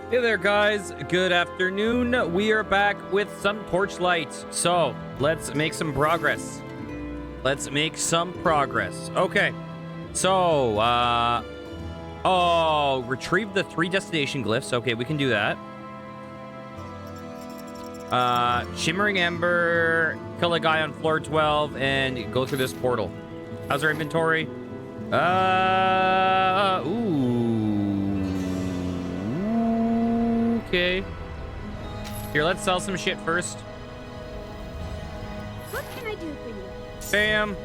Hey there, guys. Good afternoon. We are back with some Torchlight. So, let's make some progress. Okay. So, oh, retrieve the 3 destination glyphs. Okay, we can do that. Shimmering Ember, kill a guy on floor 12, and go through this portal. How's our inventory? Okay. Here, let's sell some shit first. What can I do for you? Bam.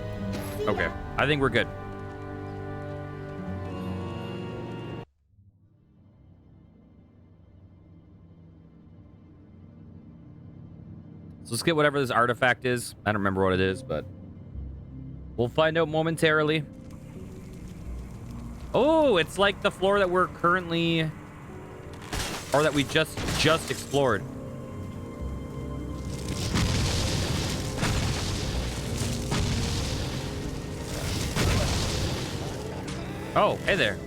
Okay, I think we're good. So let's get whatever this artifact is. I don't remember what it is, but we'll find out momentarily. Oh, it's like the floor that we're currently, or that we just explored. Oh, hey there.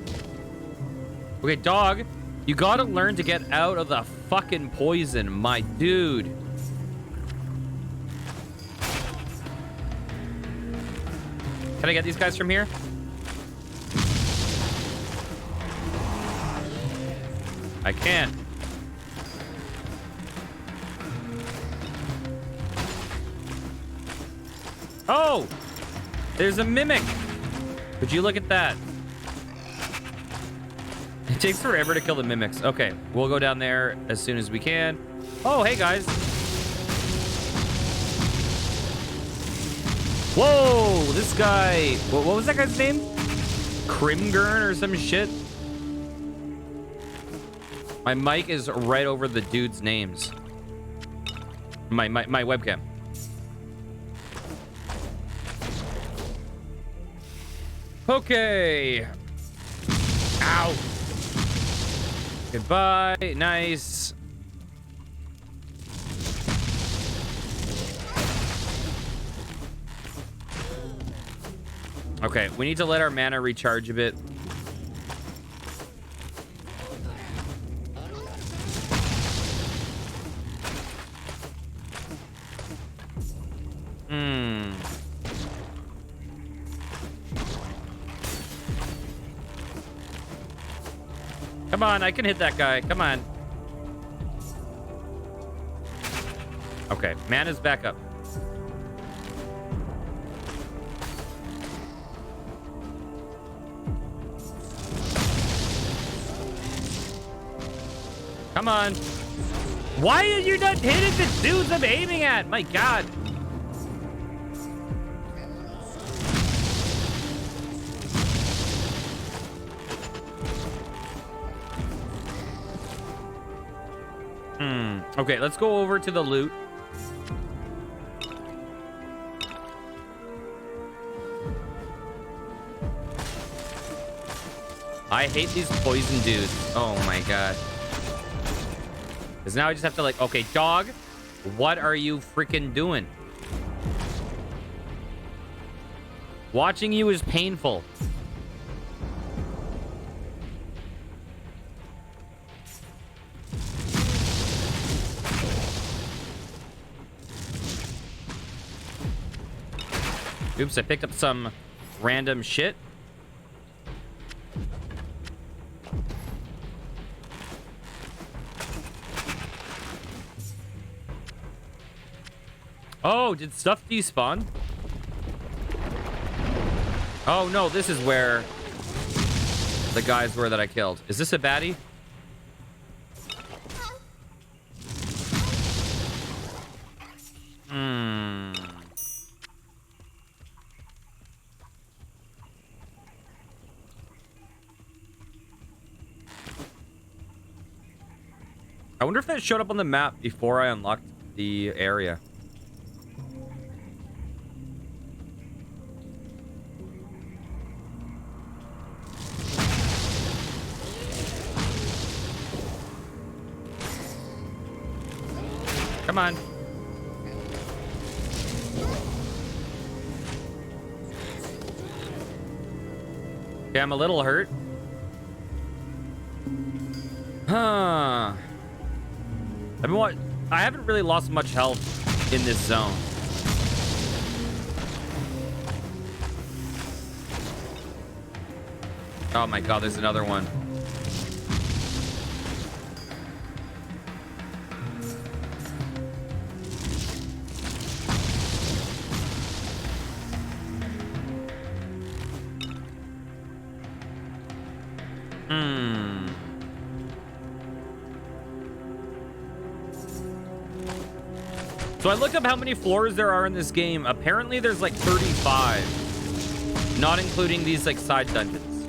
Okay, dog, you gotta learn to get out of the fucking poison, my dude. Can I get these guys from here? I can't. Oh! There's a mimic! Would you look at that? It takes forever to kill the mimics. Okay, we'll go down there as soon as we can. Oh, hey, guys. Whoa! This guy... What was that guy's name? Crimgurn or some shit? My mic is right over the dude's names. My webcam. Okay. Ow. Goodbye. Nice. Okay, we need to let our mana recharge a bit. Come on, I can hit that guy. Come on. Okay, mana's back up. Come on. Why are you not hitting the dudes I'm aiming at? My God. Okay, let's go over to the loot. I hate these poison dudes. Oh my God. Because now I just have to like, okay, dog, what are you freaking doing? Watching you is painful. Oops, I picked up some random shit. Oh, did stuff despawn? Oh, no, this is where the guys were that I killed. Is this a baddie? I wonder if that showed up on the map before I unlocked the area. Come on. Okay, I'm a little hurt. Huh. I haven't really lost much health in this zone. Oh my god, there's another one. So I looked up how many floors there are in this game. Apparently there's like 35, not including these like side dungeons.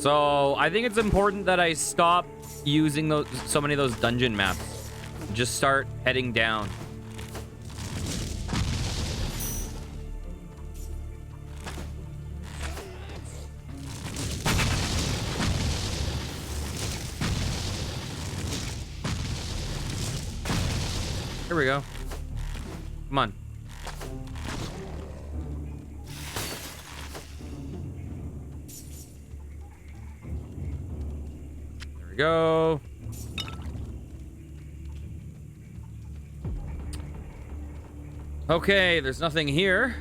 So I think it's important that I stop using so many of those dungeon maps. Just start heading down. Here we go. Come on. There we go. Okay, there's nothing here.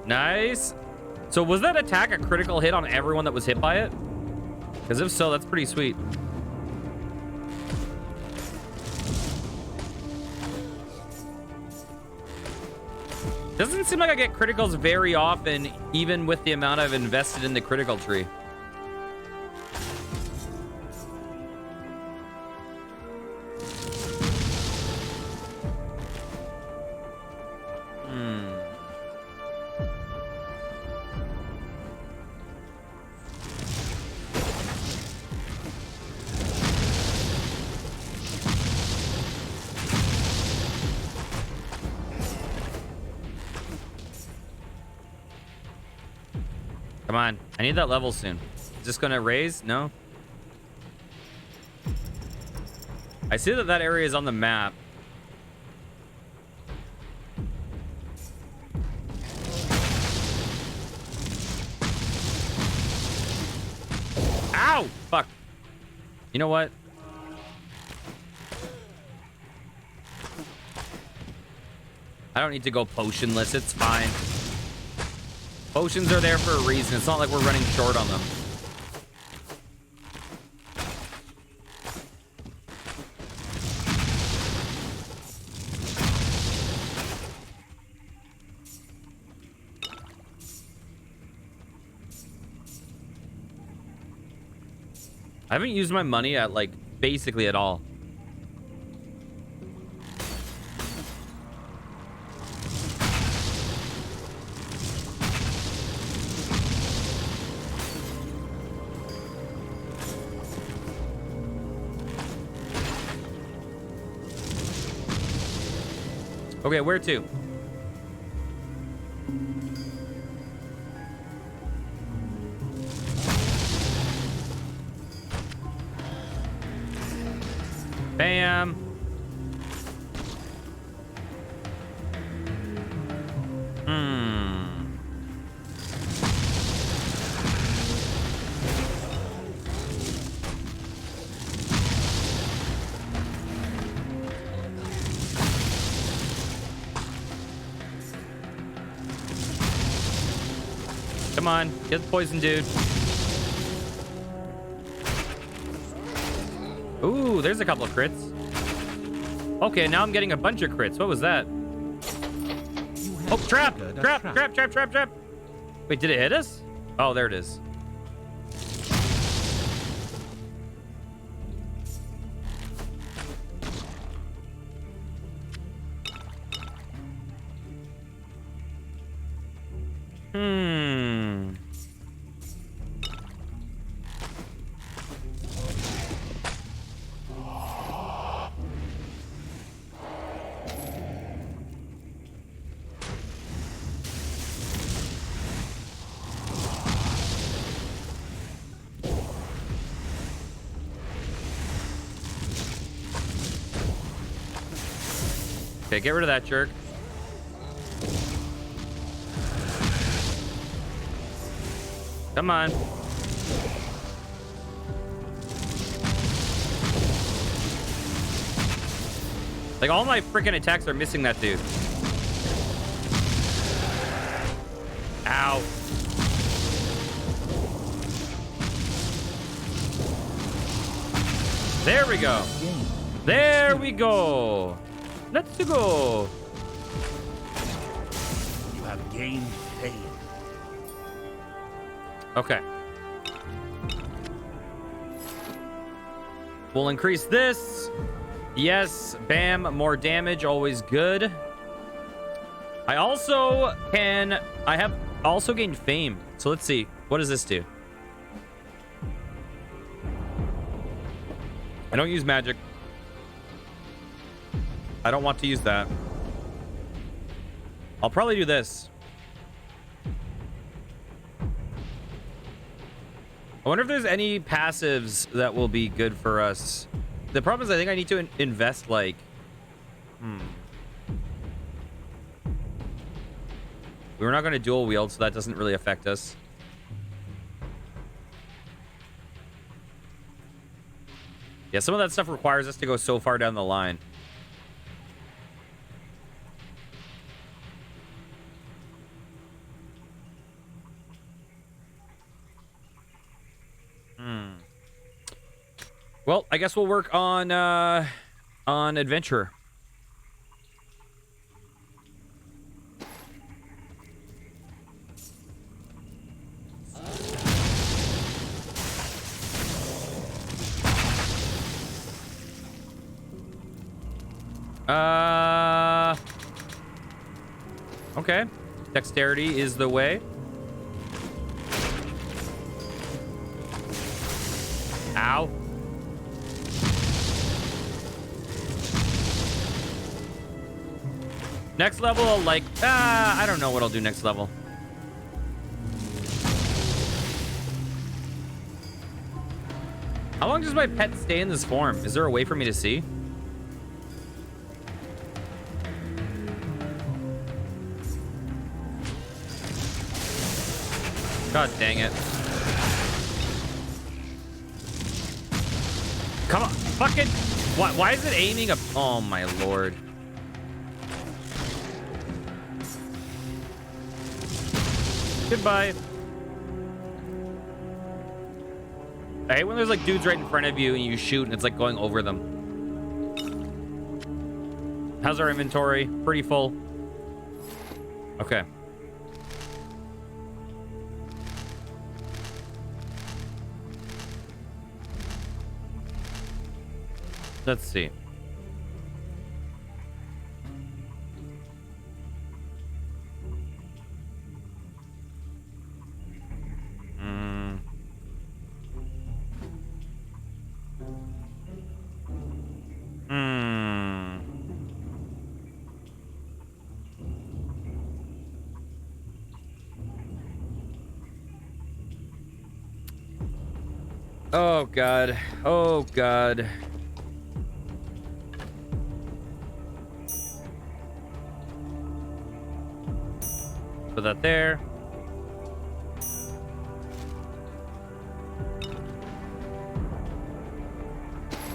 Nice. So was that attack a critical hit on everyone that was hit by it? Because if so, that's pretty sweet. Doesn't seem like I get criticals very often, even with the amount I've invested in the critical tree. Come on. I need that level soon. Is this gonna raise? No. I see that area is on the map. Ow! Fuck. You know what? I don't need to go potionless. It's fine. Potions are there for a reason. It's not like we're running short on them. I haven't used my money at like basically at all. Okay, where to? Bam. Come on, get the poison dude. Ooh, there's a couple of crits. Okay, now I'm getting a bunch of crits. What was that? Oh, trap! Trap! Wait, did it hit us? Oh, there it is. Okay, get rid of that jerk. Come on. Like, all my freaking attacks are missing that dude. Ow. There we go. There we go. Let's go. You have gained fame. Okay. We'll increase this. Yes, bam, more damage, always good. I have also gained fame. So let's see. What does this do? I don't use magic. I don't want to use that. I'll probably do this. I wonder if there's any passives that will be good for us. The problem is I think I need to invest like... We're not going to dual wield, so that doesn't really affect us. Yeah, some of that stuff requires us to go so far down the line. Well, I guess we'll work on adventure. Okay. Dexterity is the way. Ow. Next level, like, I don't know what I'll do next level. How long does my pet stay in this form? Is there a way for me to see? God dang it. Come on, fucking, why is it aiming up? Oh my lord. Goodbye. I hate when there's like dudes right in front of you and you shoot and it's like going over them. How's our inventory? Pretty full. Okay. Let's see. Oh God. Oh God. Put that there.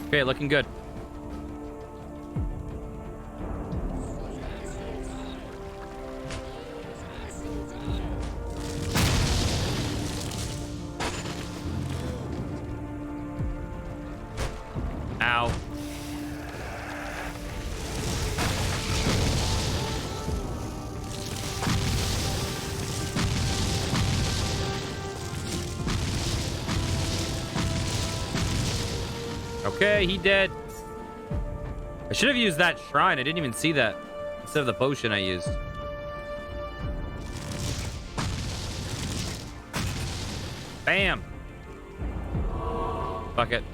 Okay, looking good. Ow. Okay, he dead. I should have used that shrine. I didn't even see that. Instead of the potion I used. Bam. Fuck it.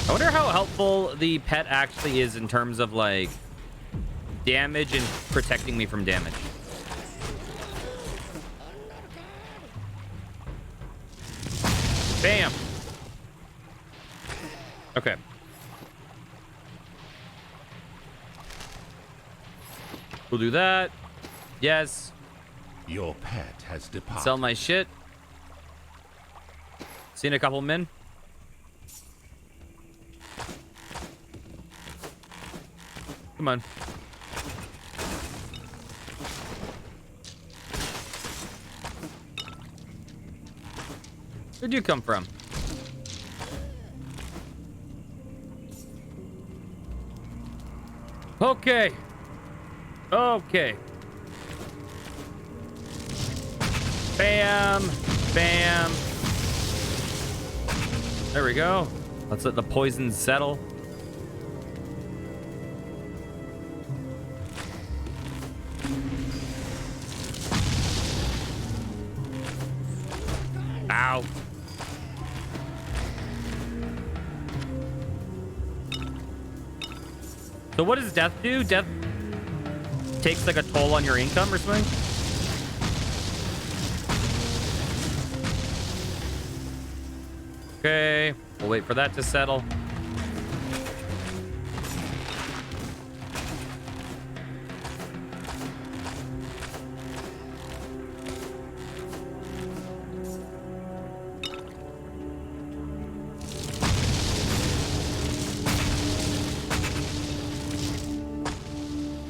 I wonder how helpful the pet actually is in terms of like damage and protecting me from damage. Bam. Okay. We'll do that. Yes. Your pet has departed. Sell my shit. Seen a couple men. Come on. Where'd you come from? Okay. Okay. Bam. Bam. There we go. Let's let the poison settle. Ow. So what does death do? Death takes like a toll on your income or something? Okay, we'll wait for that to settle.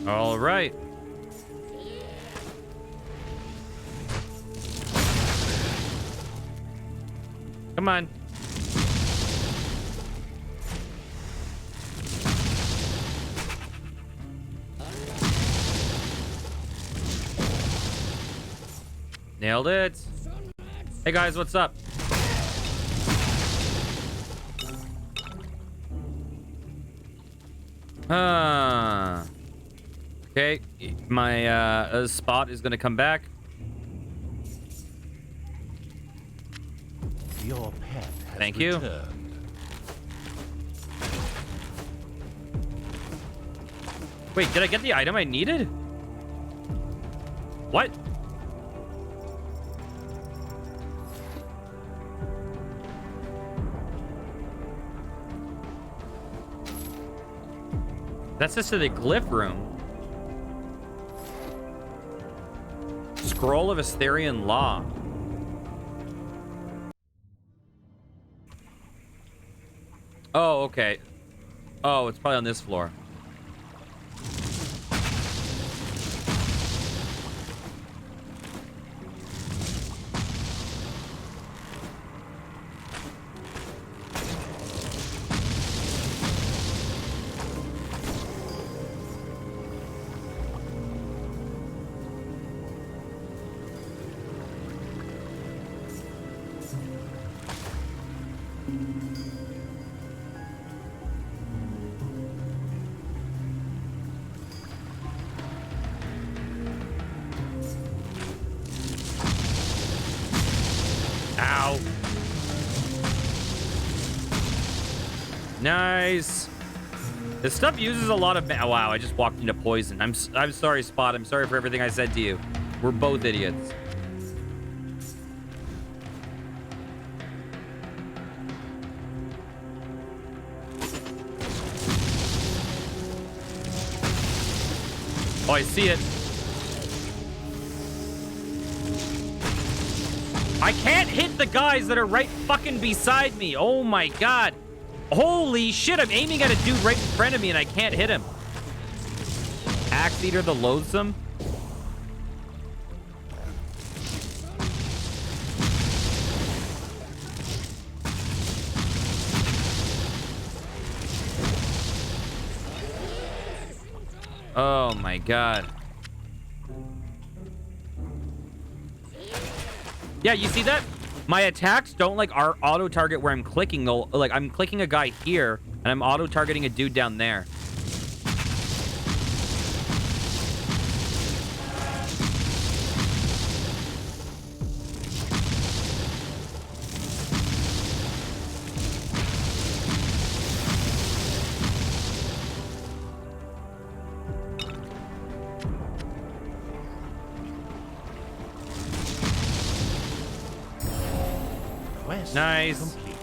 All right. Come on. Nailed it. Hey guys, what's up? Okay, my spot is gonna come back. Your pet has Thank you. returned. Wait, did I get the item I needed? What? That's just to the glyph room. Scroll of Asterian Law. Oh, okay. Oh, it's probably on this floor. Ow. Nice. This stuff uses a lot of... Oh, wow, I just walked into poison. I'm sorry, Spot. I'm sorry for everything I said to you. We're both idiots. Oh, I see it. I can't hit the guys that are right fucking beside me. Oh my god. Holy shit, I'm aiming at a dude right in front of me and I can't hit him. Axe Eater the Loathsome. Oh my god. Yeah, you see that? My attacks don't like our auto target where I'm clicking. They'll like I'm clicking a guy here and I'm auto targeting a dude down there. Quest Nice. complete.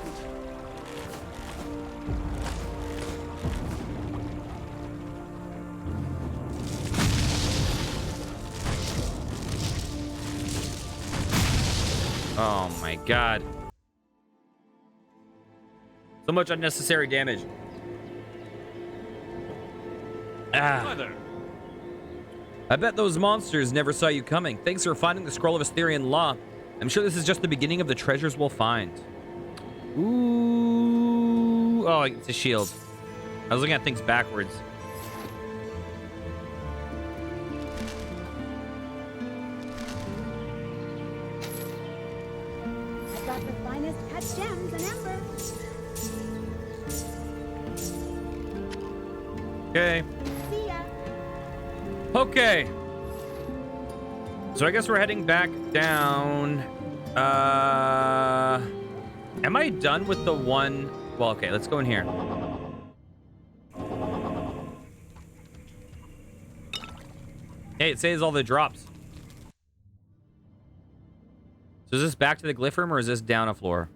Oh my god. So much unnecessary damage. Ah. I bet those monsters never saw you coming. Thanks for finding the scroll of Asterian law. I'm sure this is just the beginning of the treasures we'll find. Ooh. Oh, it's a shield. I was looking at things backwards. I've got the finest cut gems and ember. Okay. See ya. Okay. So I guess we're heading back down. Am I done with the one? Well, okay, let's go in here. Hey, it says all the drops. So is this back to the glyph room or is this down a floor?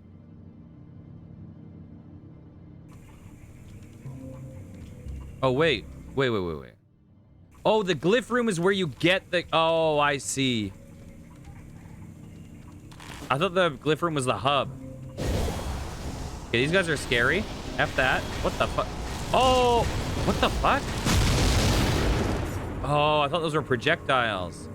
Oh, wait. Wait. Oh, the glyph room is where you get the... Oh, I see. I thought the glyph room was the hub. Okay, these guys are scary. F that. What the fuck? Oh, what the fuck? Oh, I thought those were projectiles.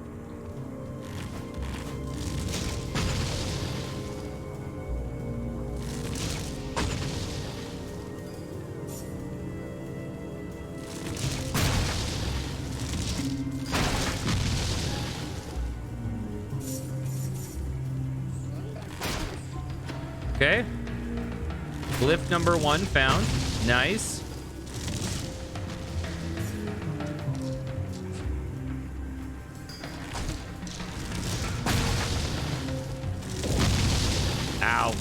Okay. Glyph number 1 found. Nice. Ow.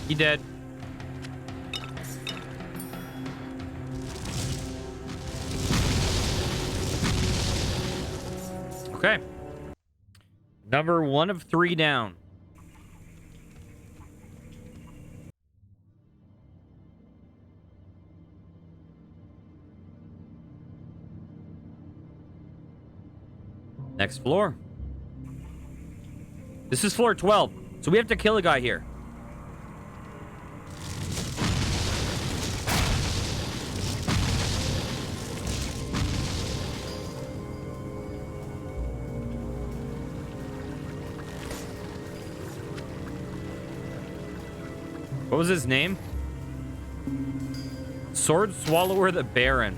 He dead. Okay. Number 1 of 3 down. Next floor. This is floor 12. So we have to kill a guy here. What was his name? Sword Swallower the Baron.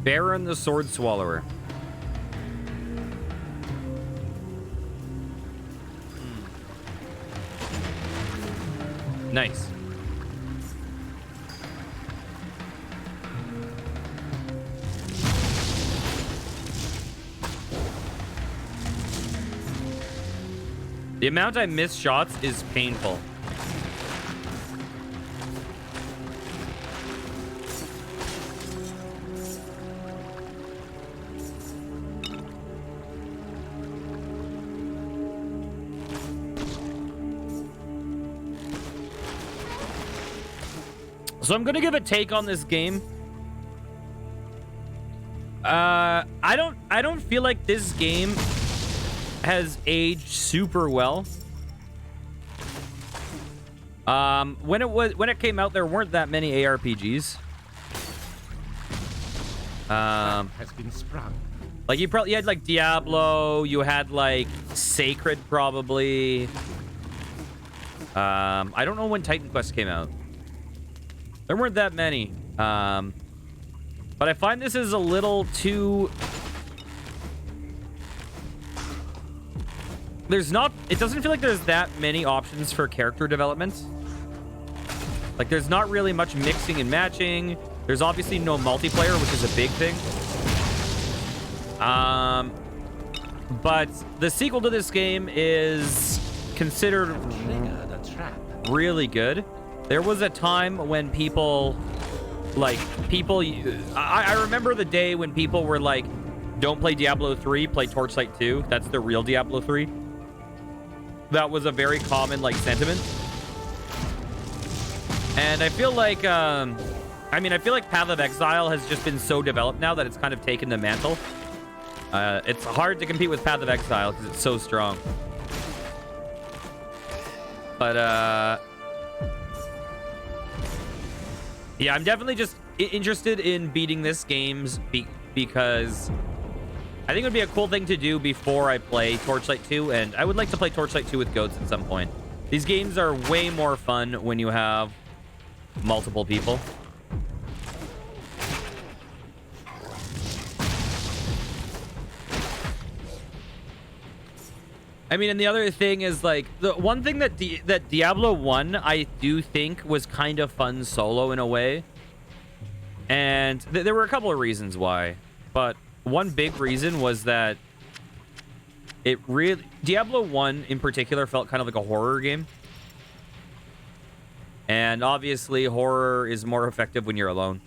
Baron the Sword Swallower. Nice. The amount I miss shots is painful. So I'm gonna give a take on this game. I don't feel like this game has aged super well. When it came out, there weren't that many ARPGs. Has been sprung. Like you had like Diablo, you had like Sacred probably. I don't know when Titan Quest came out. There weren't that many. But I find this is a little too... It doesn't feel like there's that many options for character development. Like, there's not really much mixing and matching. There's obviously no multiplayer, which is a big thing. But the sequel to this game is considered really good. There was a time when people... I remember the day when people were like, don't play Diablo 3, play Torchlight 2. That's the real Diablo 3. That was a very common, like, sentiment. And I feel like, I feel like Path of Exile has just been so developed now that it's kind of taken the mantle. It's hard to compete with Path of Exile because it's so strong. But, yeah, I'm definitely just interested in beating this games because I think it would be a cool thing to do before I play Torchlight 2, and I would like to play Torchlight 2 with goats at some point. These games are way more fun when you have multiple people. I mean, and the other thing is, like, the one thing that that Diablo 1, I do think was kind of fun solo in a way. And there were a couple of reasons why. But one big reason was that it really... Diablo 1 in particular felt kind of like a horror game. And obviously, horror is more effective when you're alone.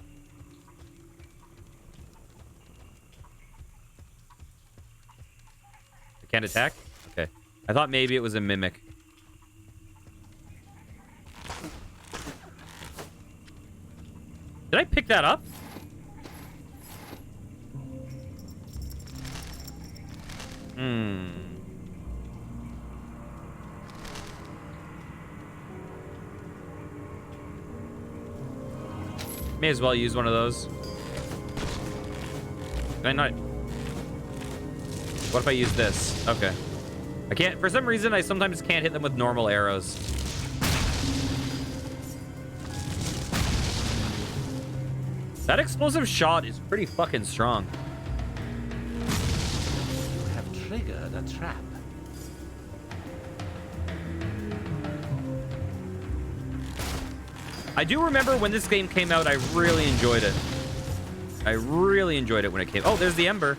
I can't attack? Okay. I thought maybe it was a mimic. Did I pick that up? May as well use one of those. Can I not? What if I use this? Okay. I can't, for some reason, I sometimes can't hit them with normal arrows. That explosive shot is pretty fucking strong. You have triggered a trap. I do remember when this game came out, I really enjoyed it. I really enjoyed it when it came. Oh, there's the Ember.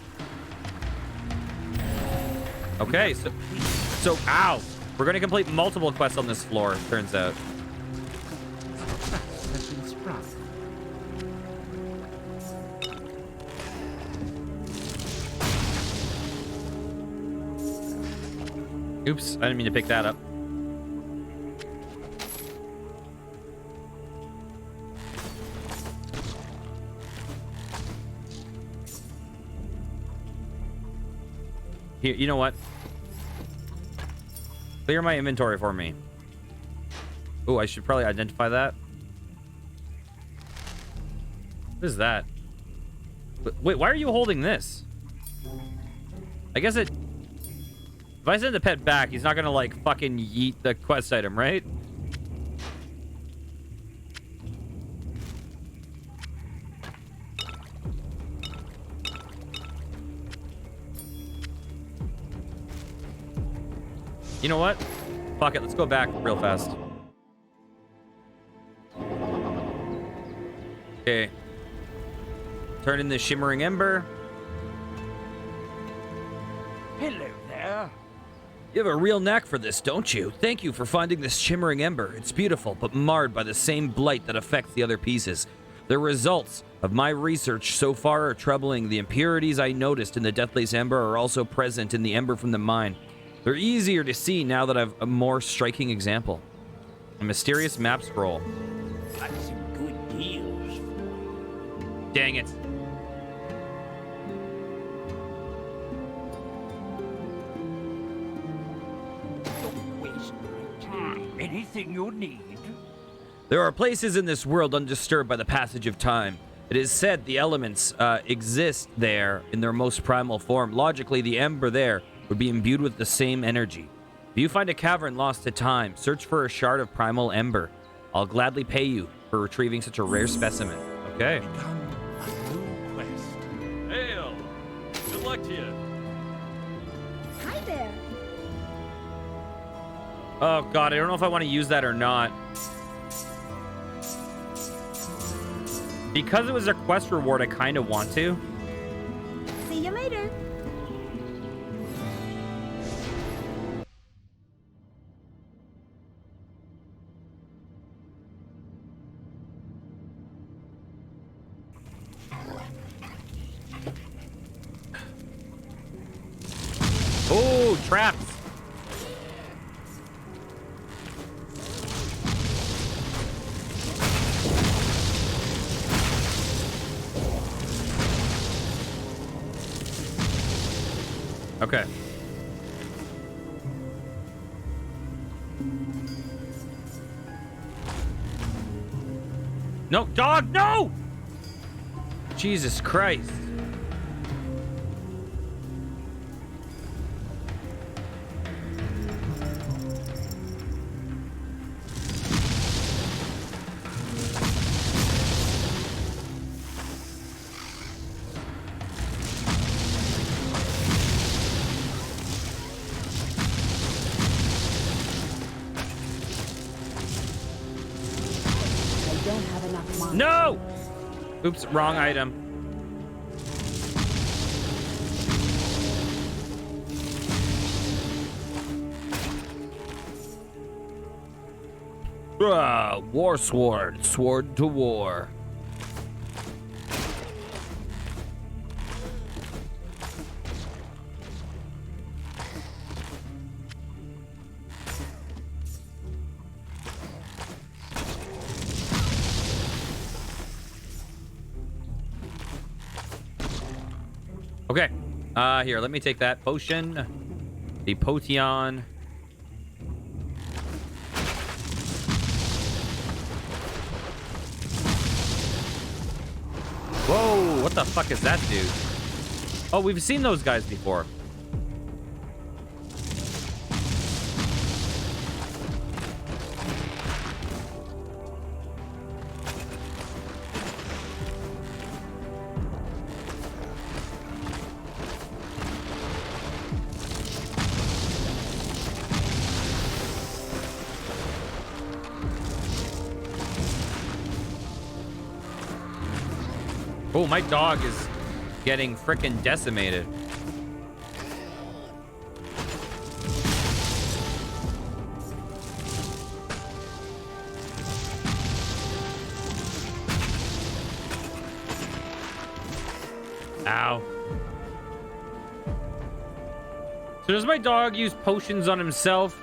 Okay, so, ow. We're going to complete multiple quests on this floor, turns out. Has been sprung. Oops, I didn't mean to pick that up. Here, you know what? Clear my inventory for me. Oh, I should probably identify that. What is that? Wait, why are you holding this? I guess it... If I send the pet back, he's not gonna, like, fucking yeet the quest item, right? You know what? Fuck it, let's go back real fast. Okay. Turn in the Shimmering Ember. Hello there. You have a real knack for this, don't you? Thank you for finding this Shimmering Ember. It's beautiful, but marred by the same blight that affects the other pieces. The results of my research so far are troubling. The impurities I noticed in the Deathless Ember are also present in the Ember from the mine. They're easier to see now that I've a more striking example. A mysterious map scroll. Got some good deals. Dang it. Don't waste my time. Anything you need. There are places in this world undisturbed by the passage of time. It is said the elements exist there in their most primal form. Logically, the Ember there would be imbued with the same energy. If you find a cavern lost to time, search for a shard of primal Ember. I'll gladly pay you for retrieving such a rare specimen. Okay. Become a new quest. Hail! Good luck to you. Hi there. Oh god, I don't know if I want to use that or not. Because it was a quest reward, I kind of want to. See you later. Oh, traps. Okay. No, dog, no! Jesus Christ. I don't have enough money. No! Oops, wrong item. War sword. Sword to war. Okay. Here, let me take that potion. The potion. Whoa, what the fuck is that dude? Oh, we've seen those guys before. Oh, my dog is getting frickin' decimated. Ow. So does my dog use potions on himself?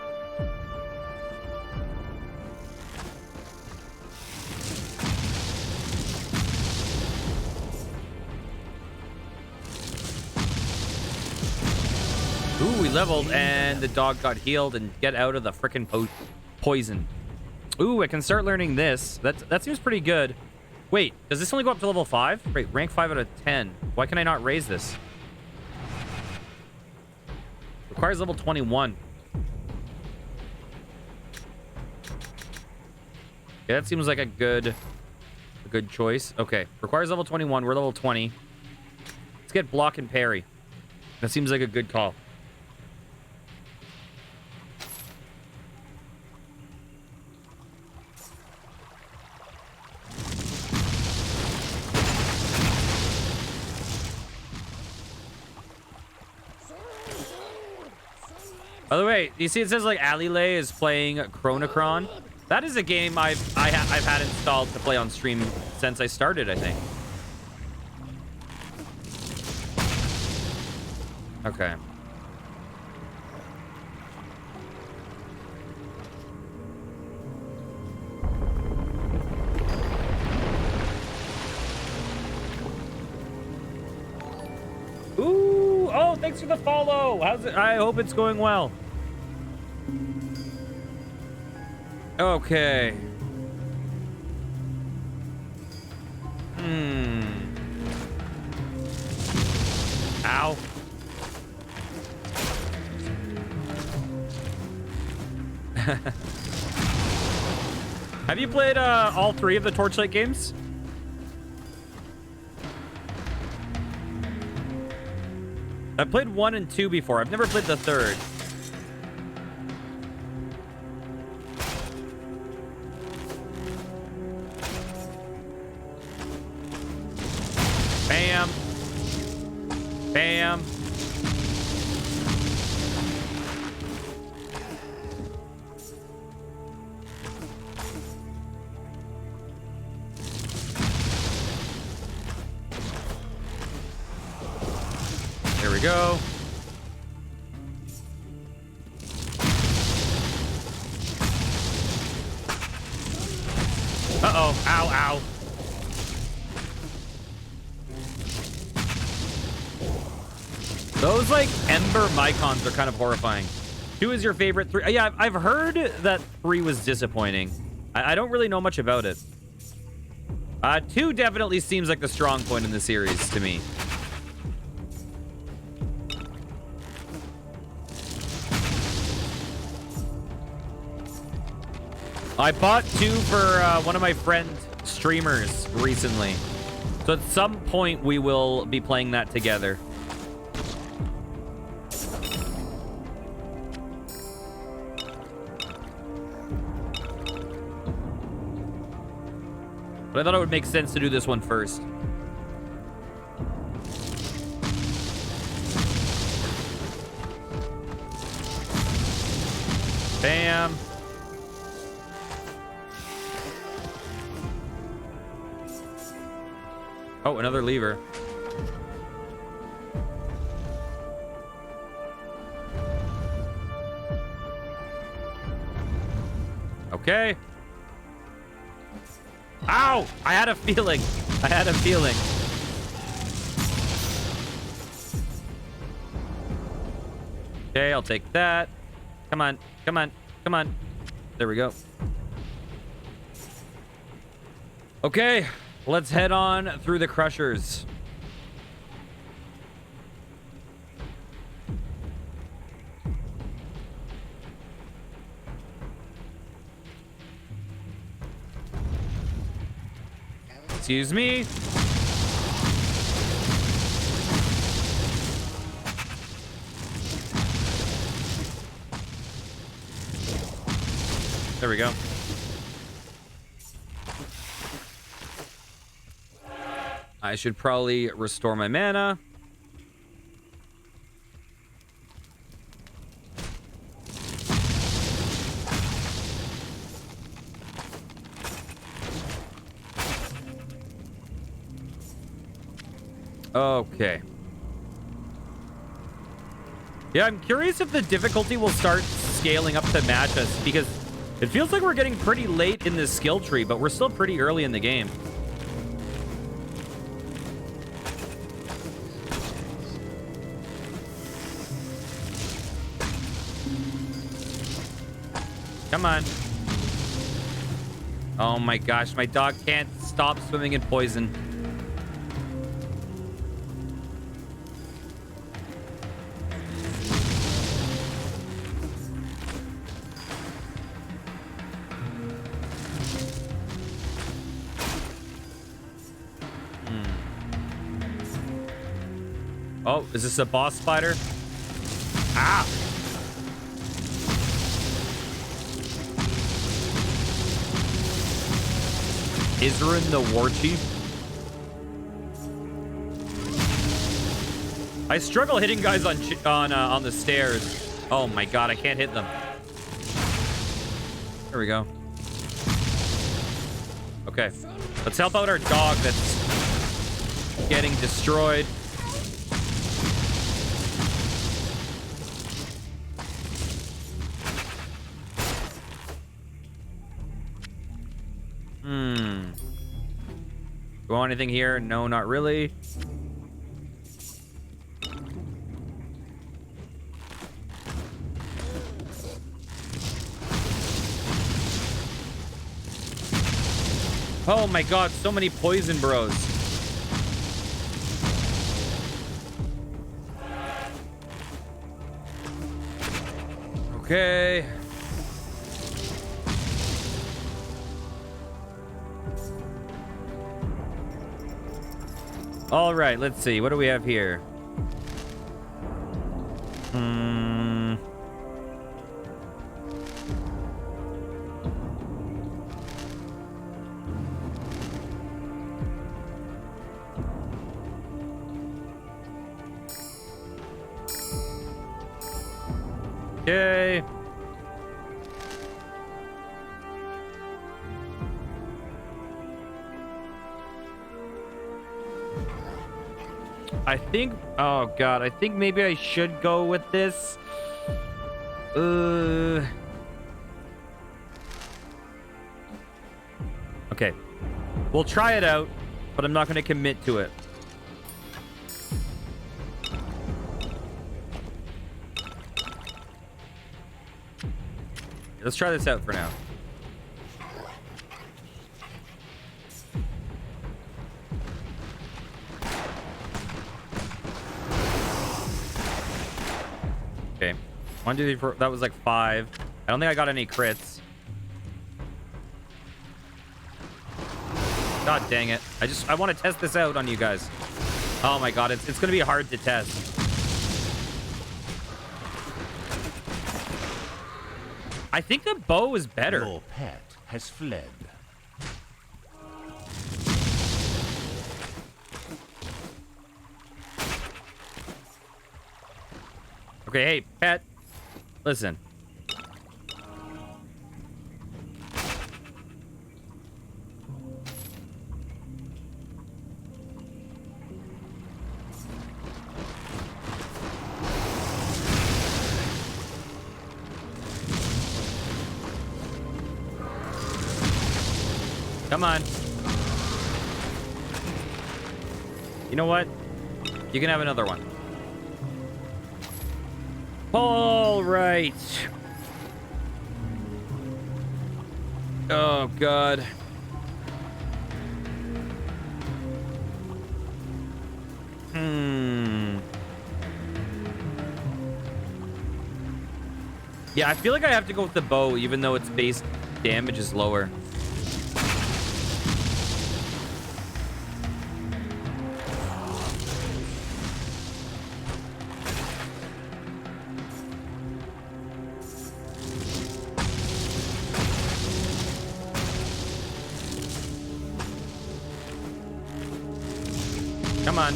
Ooh, we leveled and the dog got healed and get out of the frickin' poison. Ooh, I can start learning this. That seems pretty good. Wait, does this only go up to level 5? Wait, rank 5 out of 10. Why can I not raise this? Requires level 21. Yeah, that seems like a good choice. Okay, requires level 21. We're level 20. Let's get block and parry. That seems like a good call. By the way, you see it says like Alilay is playing Chronocron. That is a game I've had installed to play on stream since I started, I think. Okay. Ooh, oh, thanks for the follow. How's it? I hope it's going well. Okay. Ow. Have you played all 3 of the Torchlight games? I've played 1 and 2 before. I've never played the 3rd. Bam. Bam. There we go. ow, ow, ow. Those, like, Ember Mycons are kind of horrifying. 2 is your favorite. 3... Yeah, I've heard that 3 was disappointing. I don't really know much about it. 2 definitely seems like the strong point in the series to me. I bought 2 for one of my friend streamers recently. So at some point we will be playing that together. But I thought it would make sense to do this one first. Bam. Oh, another lever. Okay. Ow! I had a feeling. I had a feeling. Okay, I'll take that. Come on. Come on. Come on. There we go. Okay. Let's head on through the crushers. Excuse me. There we go. I should probably restore my mana. Okay. Yeah, I'm curious if the difficulty will start scaling up to match us, because it feels like we're getting pretty late in this skill tree, but we're still pretty early in the game. Come on. Oh my gosh, my dog can't stop swimming in poison. Oh, is this a boss spider? Ah! Isrin the War Chief. I struggle hitting guys on the stairs. Oh my god, I can't hit them. There we go. Okay, let's help out our dog that's getting destroyed. Do you want anything here? No, not really. Oh my god, so many poison bros. Okay. All right, let's see. What do we have here? Okay. I think, oh god, I think maybe I should go with this. Okay, We'll try it out, but I'm not going to commit to it. Let's try this out for now. Okay. 1, 2, 3, 4. That was like 5. I don't think I got any crits. God dang it. I want to test this out on you guys. Oh my god, it's going to be hard to test. I think the bow is better. Your pet has fled. Okay, hey, pet. Listen. Come on. You know what? You can have another one. All right. Oh, God. Yeah, I feel like I have to go with the bow, even though its base damage is lower. Come on.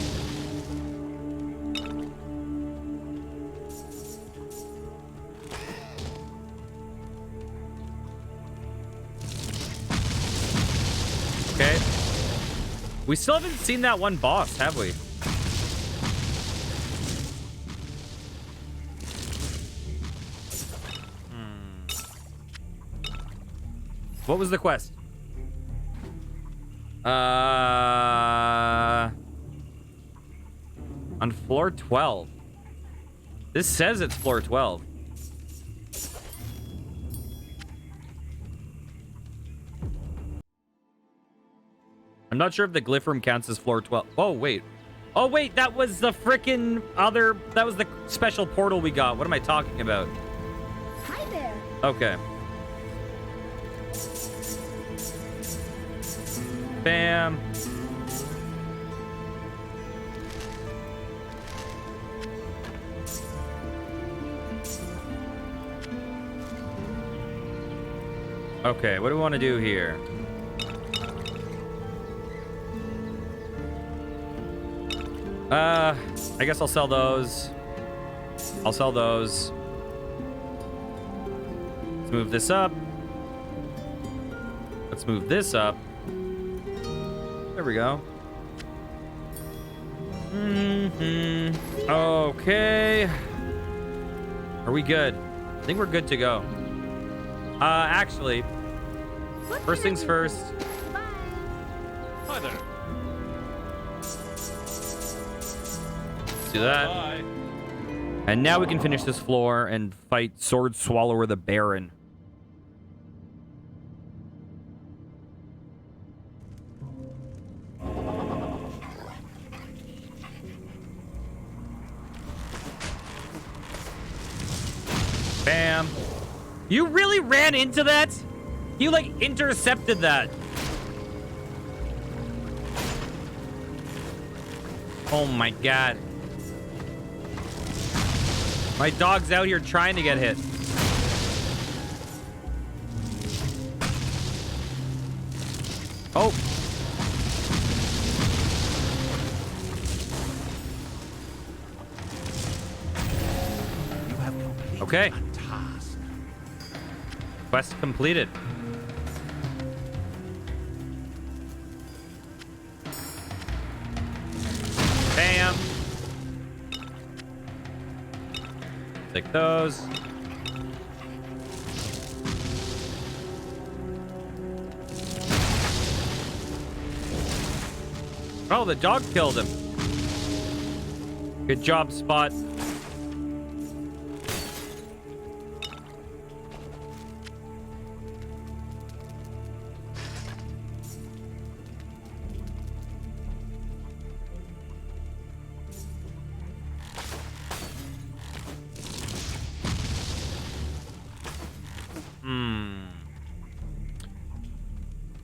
Okay. We still haven't seen that one boss, have we? What was the quest? On floor 12. This says it's floor 12. I'm not sure if the glyph room counts as floor 12. Oh, wait. Oh, wait, that was the frickin' other... That was the special portal we got. What am I talking about? Hi there. Okay. Bam. Okay, what do we want to do here? I guess I'll sell those. I'll sell those. Let's move this up. Let's move this up. There we go. Okay. Are we good? I think we're good to go. Actually, first things first. Hi there. Let's do that. Bye. And now we can finish this floor and fight Sword Swallower the Baron. Bam. You really ran into that? You, like, intercepted that. Oh, my God. My dog's out here trying to get hit. Oh. You have completed Okay. a task. Quest completed. Bam. Take those. Oh, the dog killed him. Good job, Spot.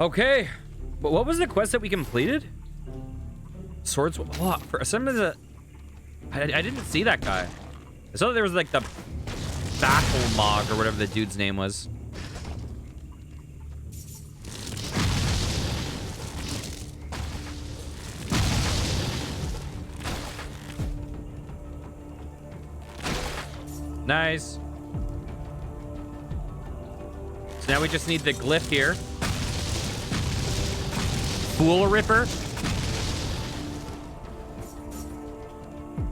Okay. But what was the quest that we completed? Swords. What? For some of the. I didn't see that guy. I saw that there was like the Battle Mog or whatever the dude's name was. Nice. So now we just need the glyph here. Fool Ripper.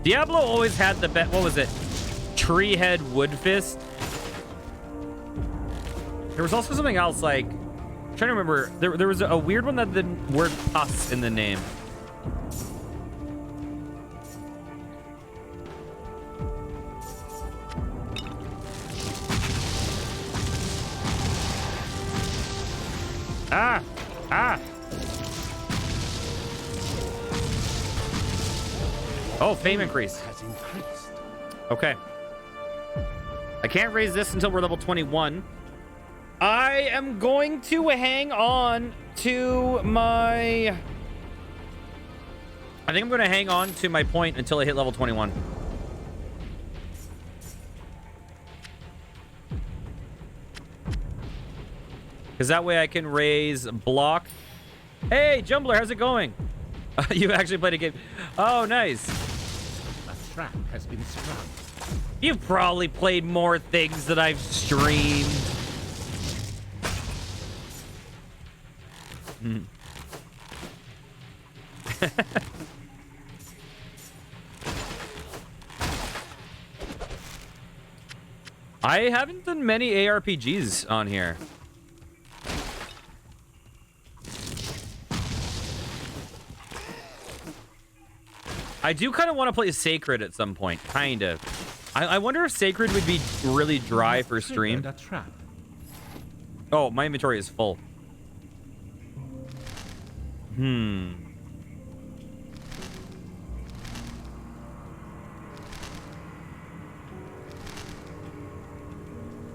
Diablo always had the best. What was it? Tree Head Wood Fist. There was also something else like. I'm trying to remember. There was a weird one that had the word pus in the name. Ah! Ah! Oh, fame increase. Has increased. Okay. I can't raise this until we're level 21. I am going to hang on to my... I think I'm going to hang on to my point until I hit level 21. Because that way I can raise block. Hey, Jumbler, how's it going? You actually played a game. Oh, nice. A trap has been sprung. You've probably played more things that I've streamed. I haven't done many ARPGs on here. I do kind of want to play Sacred at some point, kind of. I wonder if Sacred would be really dry for stream. A trap. Oh, my inventory is full.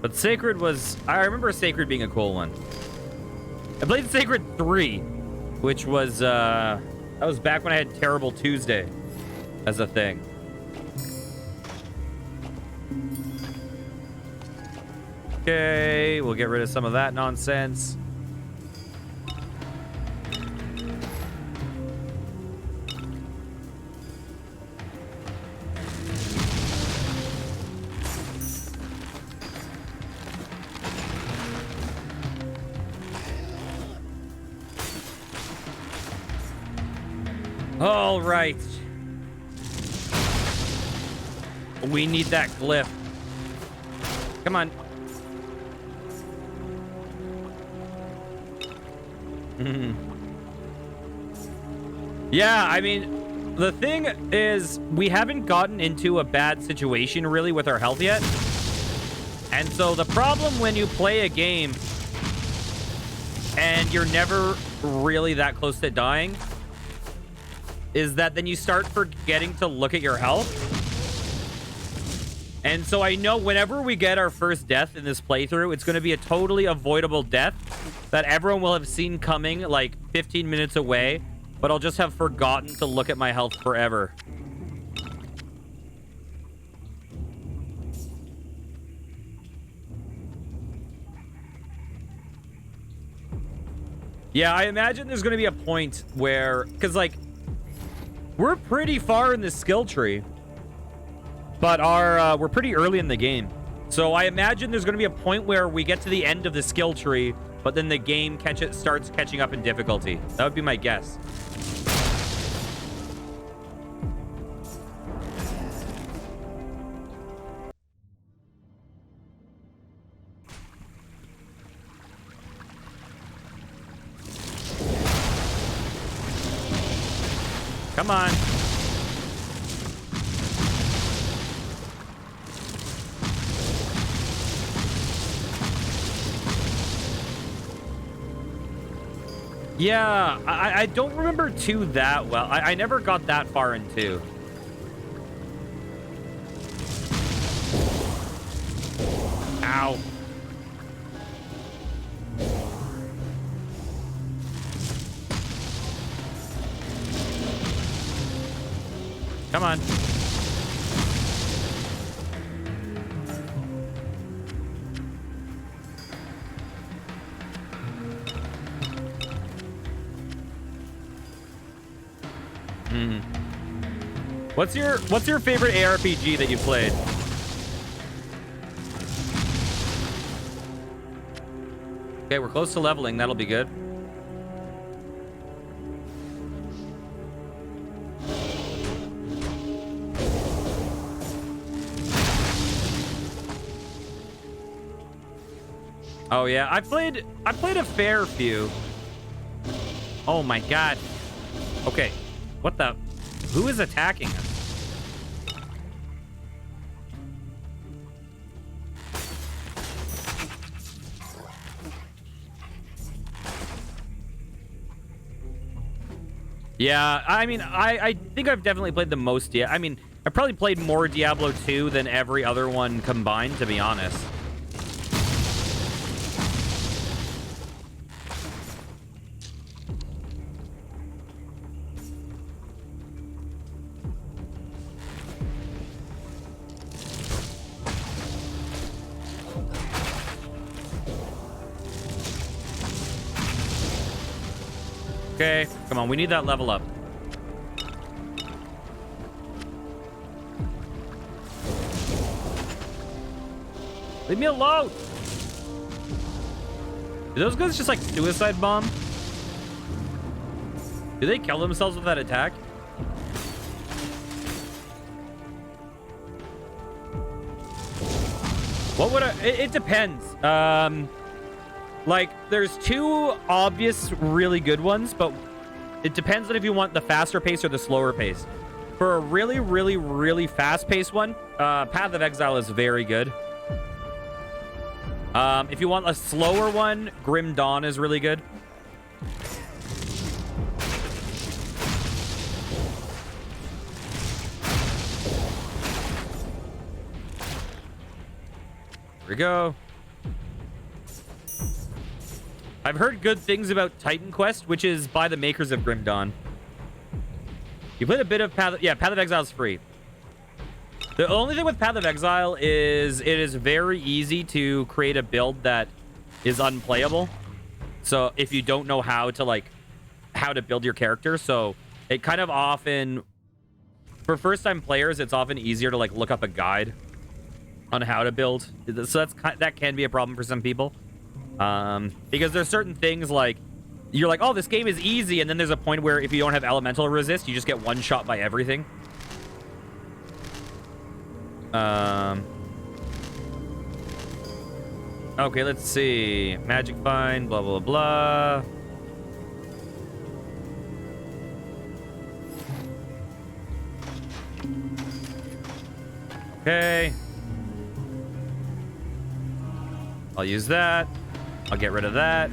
But Sacred was... I remember Sacred being a cool one. I played Sacred 3, which was... that was back when I had Terrible Tuesday as a thing. Okay, we'll get rid of some of that nonsense. All right. We need that glyph. Come on. Yeah, I mean, the thing is, we haven't gotten into a bad situation really with our health yet. And so the problem when you play a game and you're never really that close to dying is that then you start forgetting to look at your health. And so I know whenever we get our first death in this playthrough, it's going to be a totally avoidable death that everyone will have seen coming like 15 minutes away, but I'll just have forgotten to look at my health forever. Yeah, I imagine there's going to be a point where, because like, we're pretty far in the skill tree, but we're pretty early in the game. So I imagine there's going to be a point where we get to the end of the skill tree, but then the game starts catching up in difficulty. That would be my guess. Come on. Yeah, I don't remember 2 that well. I never got that far in 2. Ow. Come on. What's your favorite ARPG that you played? Okay, we're close to leveling. That'll be good. Oh yeah, I played a fair few. Oh my god. Okay. What the? Who is attacking us? Yeah, I mean, I think I've definitely played the most. Yeah, I mean, I probably played more Diablo 2 than every other one combined, to be honest. Okay, come on, we need that level up. Leave me alone! Do those guys just like suicide bomb? Do they kill themselves with that attack? What would I... It depends. Like, there's 2 obvious really good ones, but it depends on if you want the faster pace or the slower pace. For a really, really, really fast-paced one, Path of Exile is very good. If you want a slower one, Grim Dawn is really good. Here we go. I've heard good things about Titan Quest, which is by the makers of Grim Dawn. You played a bit of Path of Exile is free. The only thing with Path of Exile is it is very easy to create a build that is unplayable. So if you don't know how to build your character, so it kind of often, for first-time players, it's often easier to like look up a guide on how to build. So that can be a problem for some people. Because there's certain things like you're like, oh, this game is easy, and then there's a point where if you don't have elemental resist, you just get one shot by everything. Okay, let's see. Magic Find, blah blah blah. Okay. I'll use that. I'll get rid of that.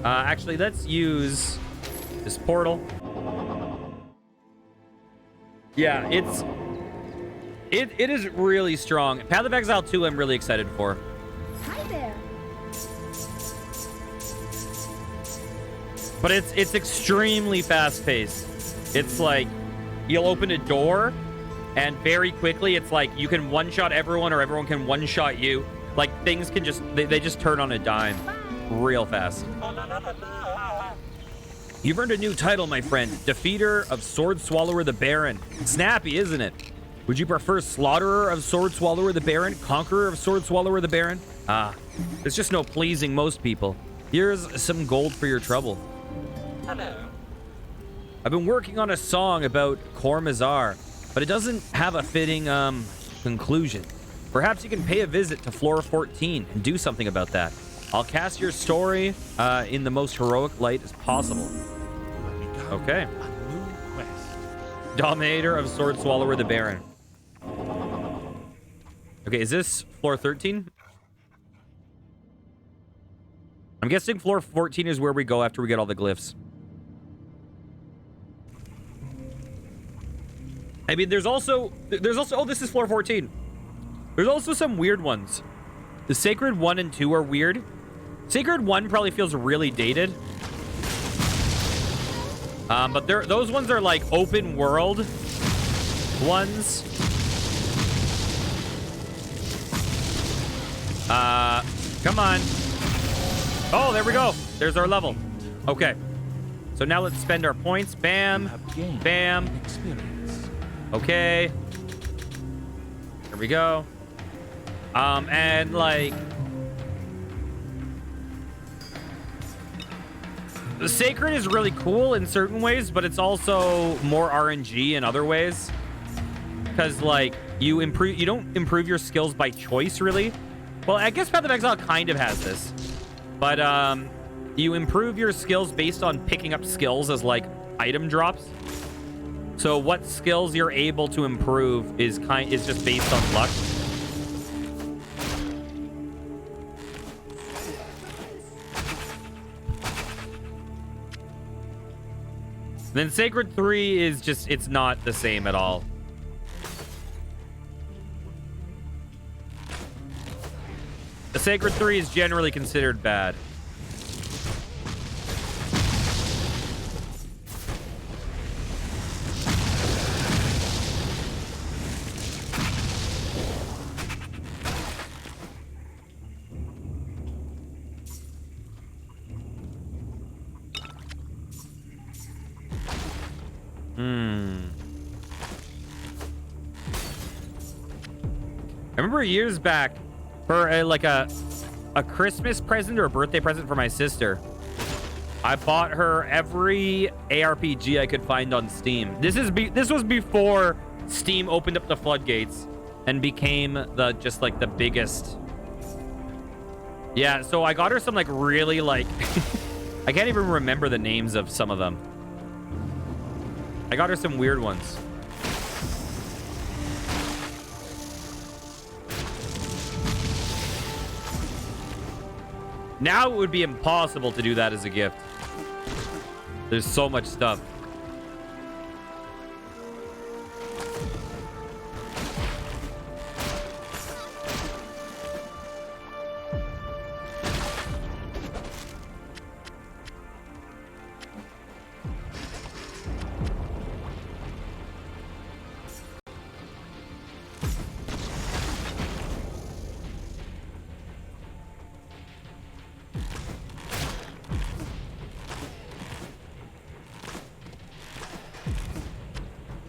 Actually, let's use this portal. Yeah, it is really strong. Path of Exile 2, I'm really excited for. Hi there. But it's extremely fast-paced. It's like you'll open a door, and very quickly, it's like you can one-shot everyone, or everyone can one-shot you. Like, things can just... They just turn on a dime real fast. You've earned a new title, my friend. Defeater of Sword Swallower the Baron. Snappy, isn't it? Would you prefer Slaughterer of Sword Swallower the Baron? Conqueror of Sword Swallower the Baron? There's just no pleasing most people. Here's some gold for your trouble. Hello. I've been working on a song about Cormazar, but it doesn't have a fitting, conclusion. Perhaps you can pay a visit to floor 14 and do something about that. I'll cast your story in the most heroic light as possible. Okay. A new quest. Dominator of Sword Swallower the Baron. Okay, is this floor 13? I'm guessing floor 14 is where we go after we get all the glyphs. I mean, there's also, oh, this is floor 14. There's also some weird ones. The Sacred 1 and 2 are weird. Sacred 1 probably feels really dated. But those ones are like open world ones. Come on. Oh, there we go. There's our level. Okay. So now let's spend our points. Bam. Bam. Okay. Here we go. And like... The Sacred is really cool in certain ways, but it's also more RNG in other ways. Because, like, you don't improve your skills by choice, really. Well, I guess Path of Exile kind of has this. But, you improve your skills based on picking up skills as, like, item drops. So what skills you're able to improve is just based on luck. Then Sacred 3 is just, it's not the same at all. The Sacred 3 is generally considered bad. I remember years back for a Christmas present or a birthday present for my sister. I bought her every ARPG I could find on Steam. This was before Steam opened up the floodgates and became the biggest. Yeah, so I got her some like really like I can't even remember the names of some of them. I got her some weird ones. Now it would be impossible to do that as a gift. There's so much stuff.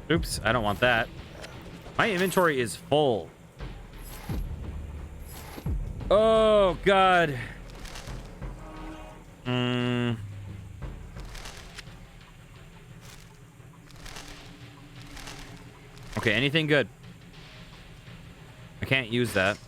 Oops, I don't want that. My inventory is full. Oh, God. Okay, anything good? I can't use that.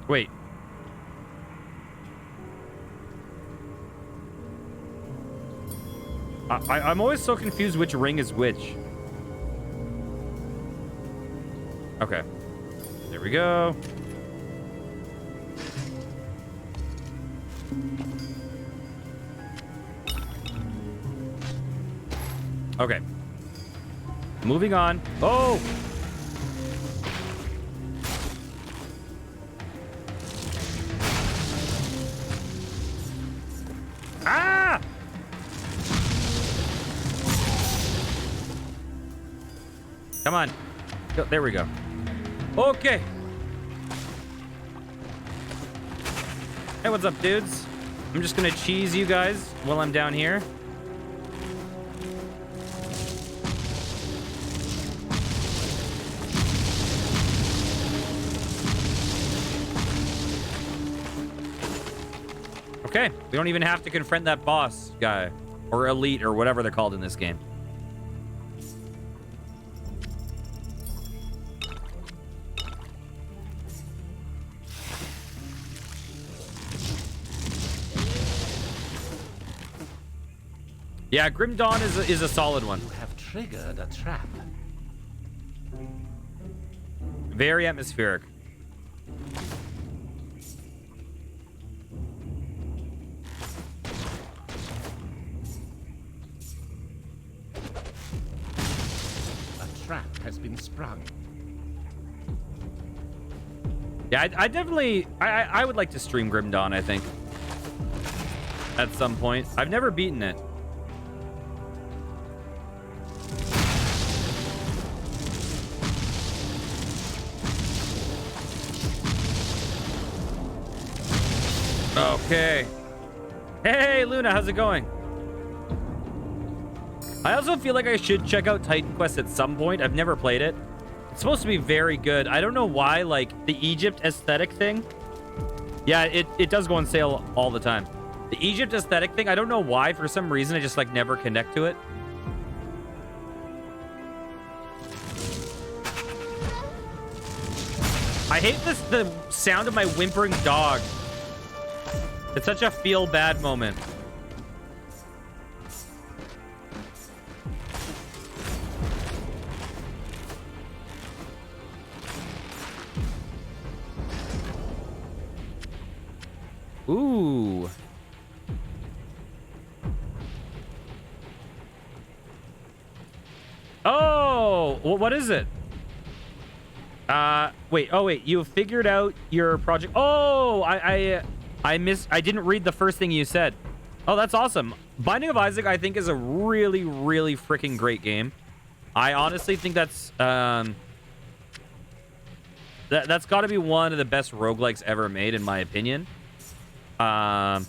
Wait. I'm always so confused which ring is which. Okay. There we go. Okay. Moving on. Oh! Ah! Come on. Go, there we go. Okay. Hey, what's up, dudes? I'm just gonna cheese you guys while I'm down here. Okay, we don't even have to confront that boss guy. Or elite, or whatever they're called in this game. Yeah, Grim Dawn is a solid one. You have triggered a trap. Very atmospheric. A trap has been sprung. Yeah, I definitely... I would like to stream Grim Dawn, I think. At some point. I've never beaten it. Okay. Hey, Luna, how's it going? I also feel like I should check out Titan Quest at some point. I've never played it. It's supposed to be very good. I don't know why, like, the Egypt aesthetic thing. Yeah, it does go on sale all the time. The Egypt aesthetic thing, I don't know why. For some reason, I just, like, never connect to it. I hate the sound of my whimpering dog. It's such a feel-bad moment. Ooh. Oh, well, what is it? Wait. Oh, wait. You figured out your project. Oh, I didn't read the first thing you said. Oh, that's awesome. Binding of Isaac, I think, is a really, really freaking great game. I honestly think that's got to be one of the best roguelikes ever made, in my opinion. I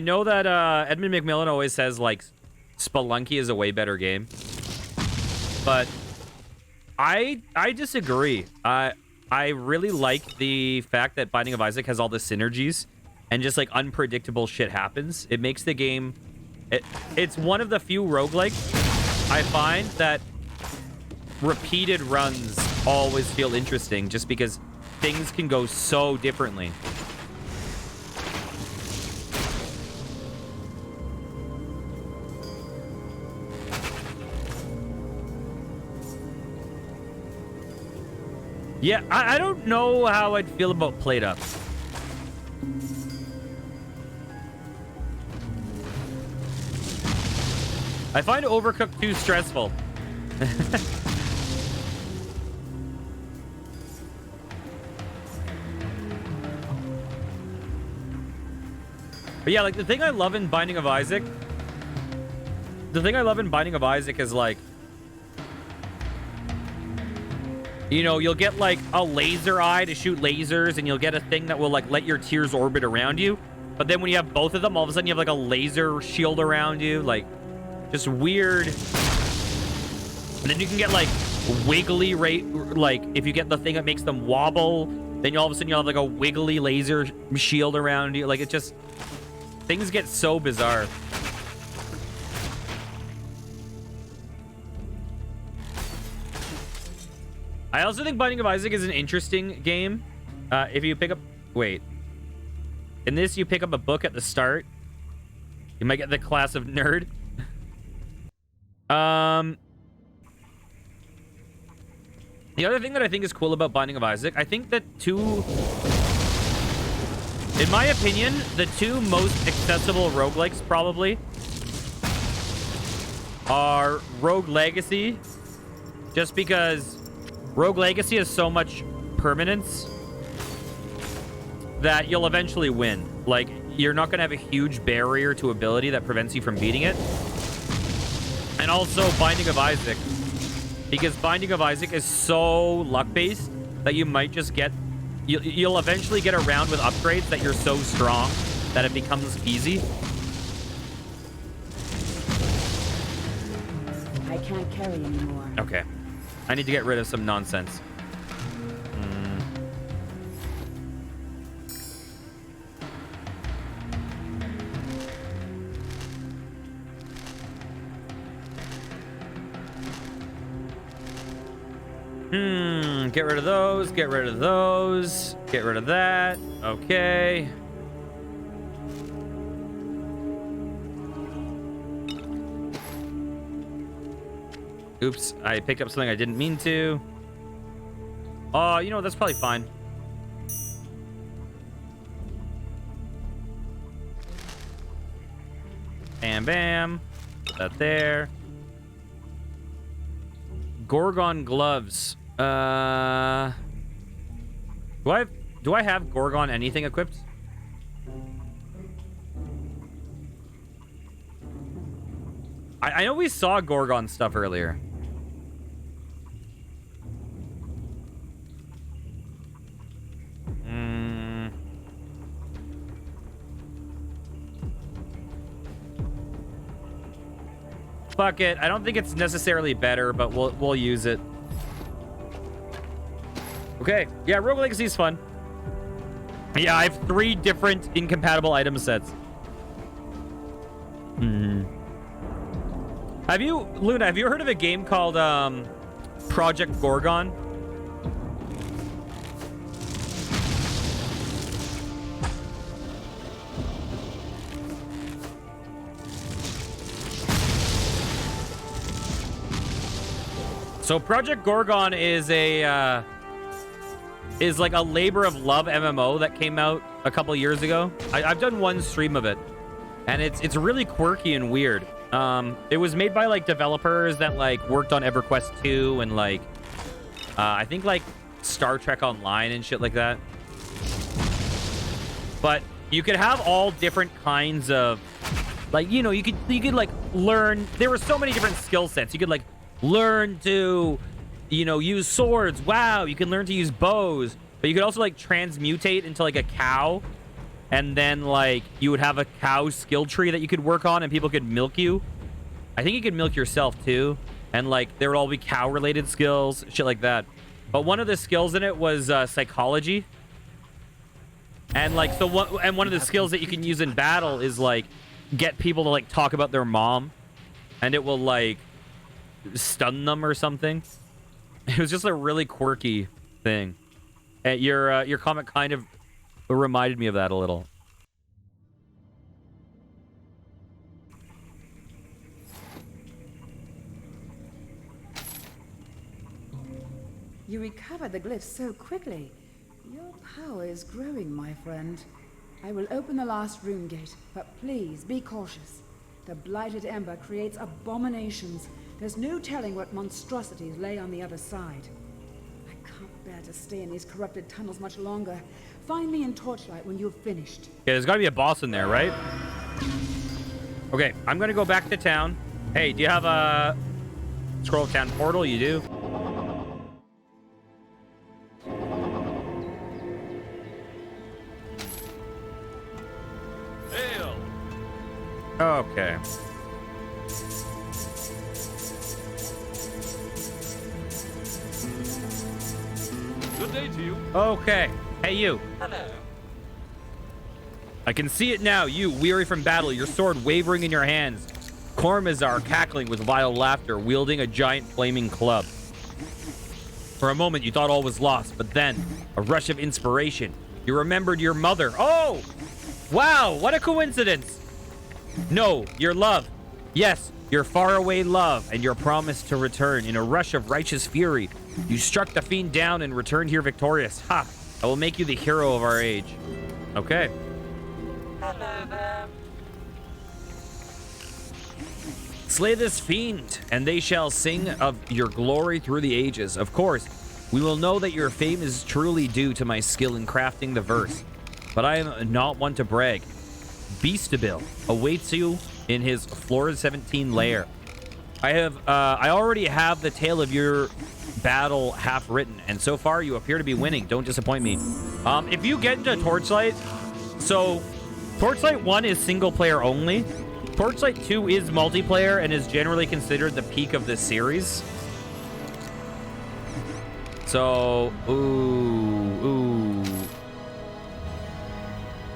know that Edmund McMillan always says, like, Spelunky is a way better game. But I disagree. I really like the fact that Binding of Isaac has all the synergies and just, like, unpredictable shit happens. It makes the game... It's one of the few roguelikes I find that repeated runs always feel interesting just because things can go so differently. Yeah, I don't know how I'd feel about plate up. I find Overcooked too stressful. But yeah, like, the thing I love in Binding of Isaac... The thing I love in Binding of Isaac is, like... You know, you'll get, like, a laser eye to shoot lasers, and you'll get a thing that will, like, let your tears orbit around you. But then when you have both of them, all of a sudden you have, like, a laser shield around you. Like, just weird. And then you can get, like, wiggly rate. Like, if you get the thing that makes them wobble, then all of a sudden you'll have, like, a wiggly laser shield around you. Like, it just... Things get so bizarre. I also think Binding of Isaac is an interesting game. If you pick up... Wait. In this, you pick up a book at the start. You might get the class of nerd. The other thing that I think is cool about Binding of Isaac, I think that in my opinion, the two most accessible roguelikes probably are Rogue Legacy. Just because Rogue Legacy has so much permanence that you'll eventually win. Like, you're not going to have a huge barrier to ability that prevents you from beating it. And also Binding of Isaac. Because Binding of Isaac is so luck-based that you might just get... You'll eventually get around with upgrades that you're so strong that it becomes easy. I can't carry anymore. Okay. I need to get rid of some nonsense. Get rid of those. Get rid of those. Get rid of that. Okay. Oops, I picked up something I didn't mean to. Oh, you know, that's probably fine. Bam, bam. Put that there. Gorgon gloves. Do I have Gorgon anything equipped? I know we saw Gorgon stuff earlier. Fuck it. I don't think it's necessarily better, but we'll use it. Okay. Yeah, Rogue Legacy is fun. Yeah, I have 3 different incompatible item sets. Have you, Luna, have you heard of a game called Project Gorgon? So Project Gorgon is a like a labor of love MMO that came out a couple years ago. I've done one stream of it, and it's really quirky and weird. It was made by like developers that like worked on EverQuest 2 and like I think like Star Trek Online and shit like that. But you could have all different kinds of like, you know, you could like learn. There were so many different skill sets. You could like learn to, you know, use swords. Wow, you can learn to use bows, but you could also like transmutate into like a cow, and then like you would have a cow skill tree that you could work on, and people could milk you. I think you could milk yourself too, and like there would all be cow related skills, shit like that. But one of the skills in it was psychology, and like so one of the skills that you can use in battle is like get people to like talk about their mom, and it will like stun them or something. It was just a really quirky thing. Your comment kind of reminded me of that a little. You recovered the glyphs so quickly. Your power is growing, my friend. I will open the last room gate, but please be cautious. The blighted ember creates abominations. There's no telling what monstrosities lay on the other side. I can't bear to stay in these corrupted tunnels much longer. Find me in Torchlight when you've finished. Yeah, there's got to be a boss in there, right? Okay, I'm going to go back to town. Hey, do you have a Scroll of Town portal? You do? Hail. Okay. Good day to you. Okay. Hey, you. Hello. I can see it now. You, weary from battle, your sword wavering in your hands. Cormazar cackling with vile laughter, wielding a giant flaming club. For a moment, you thought all was lost, but then, a rush of inspiration. You remembered your mother. Oh! Wow, what a coincidence! No, your love. Yes, your faraway love and your promise to return. In a rush of righteous fury, you struck the fiend down and returned here victorious. Ha! I will make you the hero of our age. Okay. Hello there. Slay this fiend, and they shall sing of your glory through the ages. Of course, we will know that your fame is truly due to my skill in crafting the verse. But I am not one to brag. Beastabil awaits you in his Floor 17 lair. I already have the tale of your battle half written, and so far you appear to be winning. Don't disappoint me. If you get into Torchlight, so Torchlight 1 is single player only. Torchlight 2 is multiplayer and is generally considered the peak of this series. So, ooh.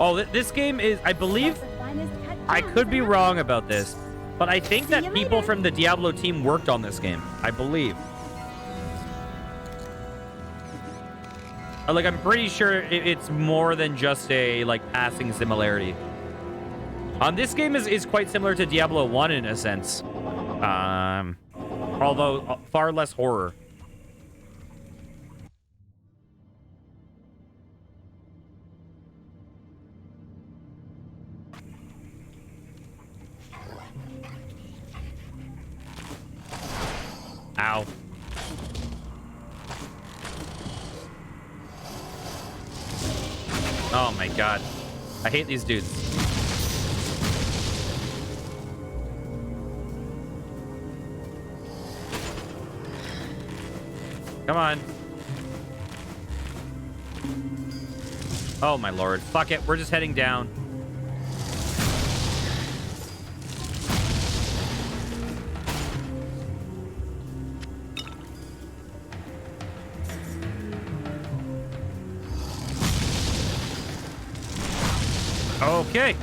Oh, this game is, I believe, I could be wrong about this, but I think that people from the Diablo team worked on this game, I believe. Like, I'm pretty sure it's more than just a, like, passing similarity. This game is quite similar to Diablo 1 in a sense. Although far less horror. Ow. Oh my god. I hate these dudes. Come on. Oh my lord. Fuck it. We're just heading down. Okay.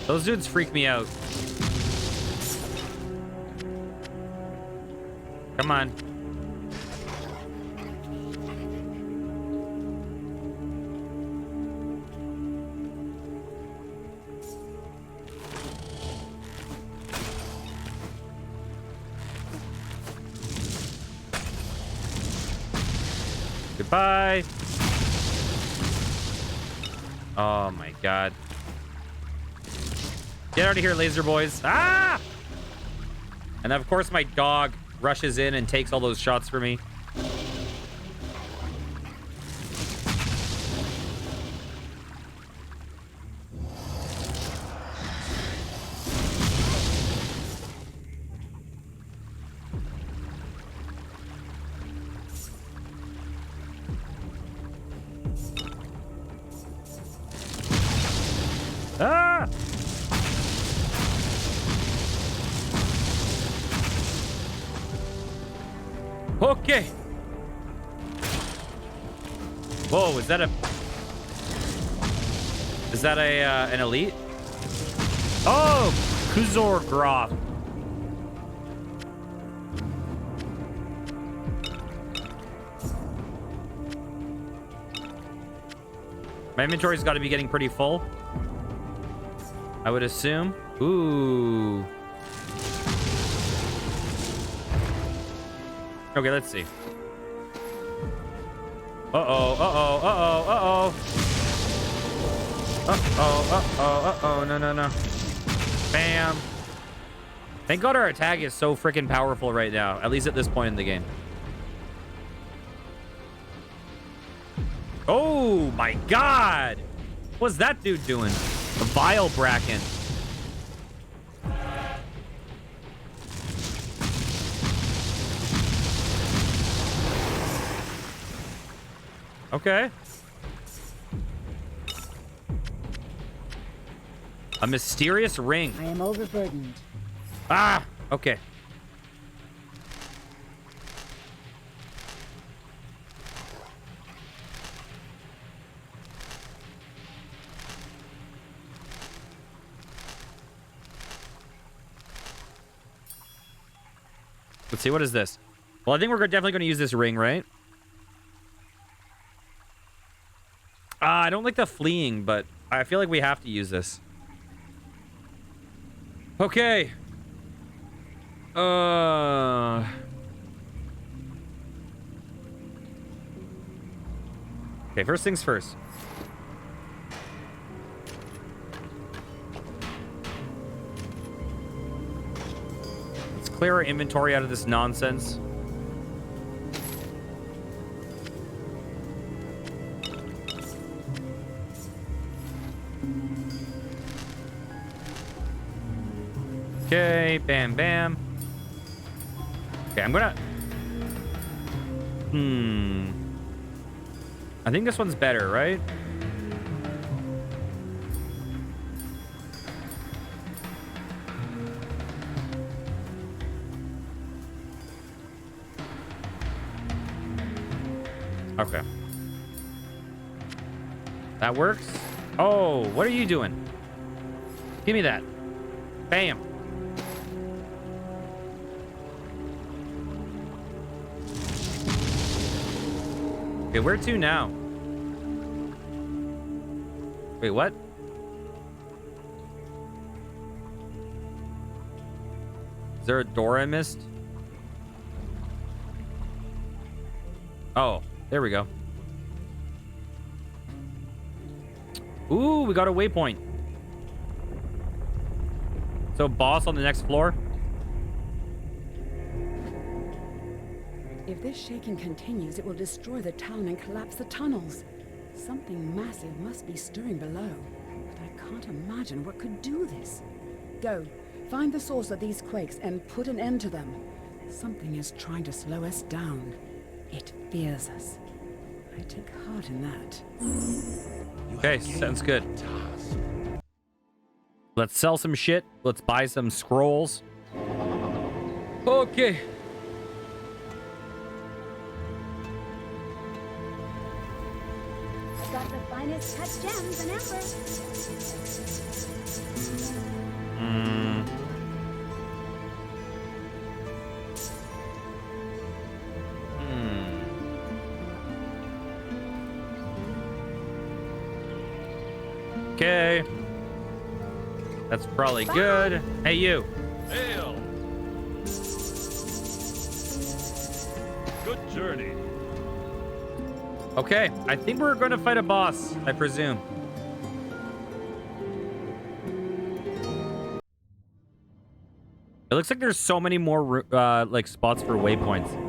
Those dudes freak me out. Come on. Goodbye. Oh my god. Get out of here, laser boys. Ah! And of course my dog rushes in and takes all those shots for me. Ah! Okay. Whoa, is that an elite? Oh, Kuzor Groth. My inventory's got to be getting pretty full, I would assume. Ooh. Okay, let's see. Uh-oh, uh-oh, uh-oh, uh-oh. Uh-oh, uh-oh, uh-oh. No, no, no. Bam. Thank God our attack is so freaking powerful right now, at least at this point in the game. Oh, my God. What's that dude doing? A Vile Bracken. Okay. A mysterious ring. I am overburdened. Ah, okay. Let's see, what is this? Well, I think we're definitely going to use this ring, right? I don't like the fleeing, but I feel like we have to use this. Okay. Okay, first things first. Let's clear our inventory out of this nonsense. Okay, bam, bam. Okay, I'm gonna... I think this one's better, right? Okay. That works. Oh, what are you doing? Give me that. Bam. Okay, where to now? Wait, what? Is there a door I missed? Oh, there we go. Ooh, we got a waypoint. So, boss on the next floor? If this shaking continues, it will destroy the town and collapse the tunnels. Something massive must be stirring below, but I can't imagine what could do this. Go, find the source of these quakes and put an end to them. Something is trying to slow us down. It fears us. I take heart in that. Okay, sounds good. Let's sell some shit. Let's buy some scrolls. Okay. Got the finest cut gems and embers. Okay. That's probably good. Hey, you. Hail! Good journey. Okay, I think we're going to fight a boss, I presume. It looks like there's so many more like spots for waypoints.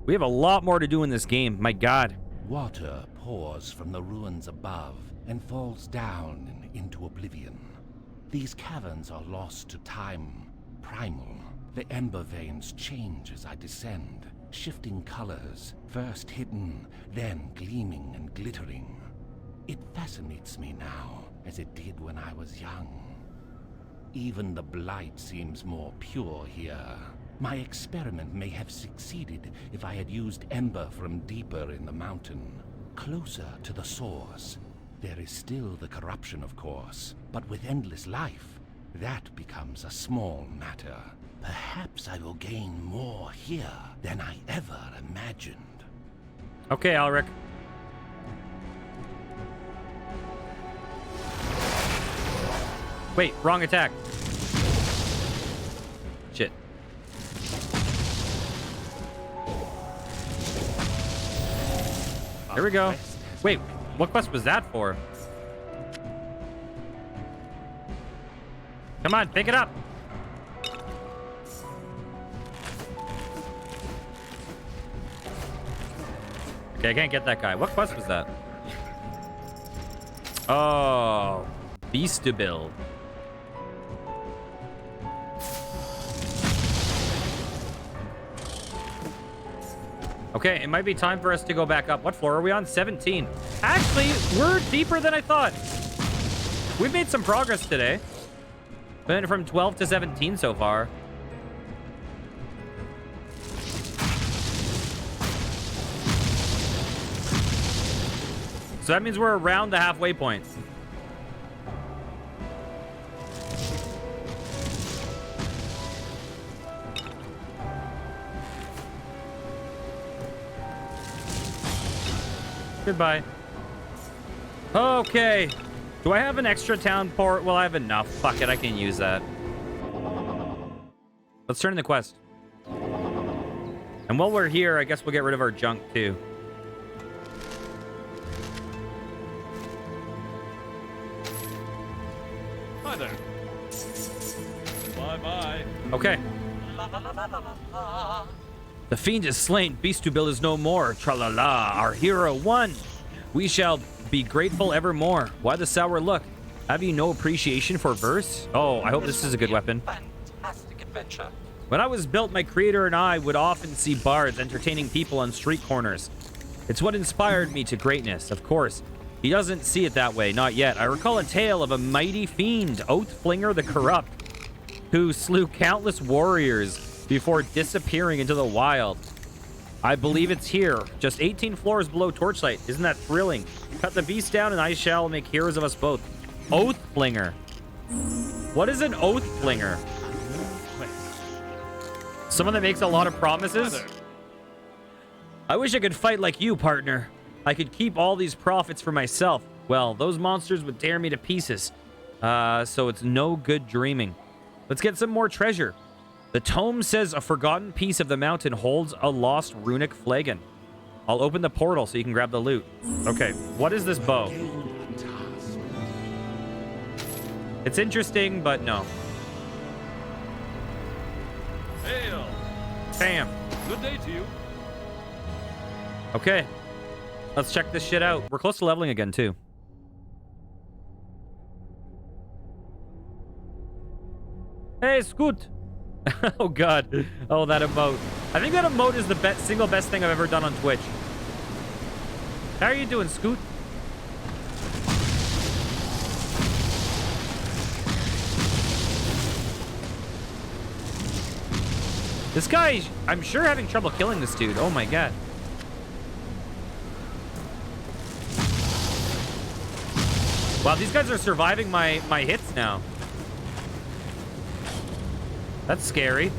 We have a lot more to do in this game, my god. Water pours from the ruins above and falls down into oblivion. These caverns are lost to time, primal. The ember veins change as I descend, shifting colors, first hidden, then gleaming and glittering. It fascinates me now, as it did when I was young. Even the blight seems more pure here. My experiment may have succeeded if I had used ember from deeper in the mountain, closer to the source. There is still the corruption, of course, but with endless life, that becomes a small matter. Perhaps I will gain more here than I ever imagined. Okay, Alric. Wait, wrong attack. Shit. Here we go. Wait, what quest was that for? Come on, pick it up. Okay, I can't get that guy. What quest was that? Oh, Beastabil. Okay, it might be time for us to go back up. What floor are we on? 17. Actually, we're deeper than I thought. We've made some progress today. Went from 12 to 17 so far. So that means we're around the halfway point. Goodbye. Okay. Do I have an extra town port? Well, I have enough. Fuck it, I can use that. Let's turn in the quest. And while we're here, I guess we'll get rid of our junk too. Hi there. Bye-bye. Okay. The fiend is slain. Beastabil is no more. Tra-la-la. Our hero won. We shall be grateful evermore. Why the sour look? Have you no appreciation for verse? Oh, I hope this is a good weapon. Fantastic adventure. When I was built, my creator and I would often see bards entertaining people on street corners. It's what inspired me to greatness, of course. He doesn't see it that way, not yet. I recall a tale of a mighty fiend, Oathflinger the Corrupt, who slew countless warriors before disappearing into the wild. I believe it's here. Just 18 floors below Torchlight. Isn't that thrilling? Cut the beast down and I shall make heroes of us both. Oath Flinger. What is an Oath Flinger? Someone that makes a lot of promises? I wish I could fight like you, partner. I could keep all these profits for myself. Well, those monsters would tear me to pieces. So it's no good dreaming. Let's get some more treasure. The tome says a forgotten piece of the mountain holds a lost runic flagon. I'll open the portal so you can grab the loot. Okay, what is this bow? It's interesting, but no. Hail! Bam. Good day to you. Okay. Let's check this shit out. We're close to leveling again, too. Hey, Scoot. Oh, God. Oh, that emote. I think that emote is the single best thing I've ever done on Twitch. How are you doing, Scoot? This guy, I'm sure having trouble killing this dude. Oh, my God. Wow, these guys are surviving my hits now. That's scary.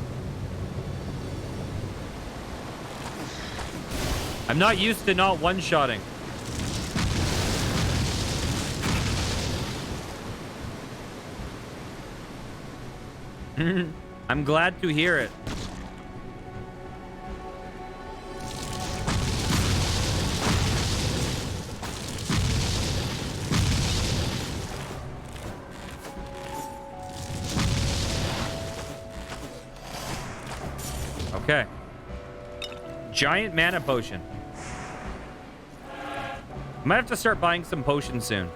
I'm not used to not one-shotting. I'm glad to hear it. Okay. Giant mana potion. I might have to start buying some potions soon.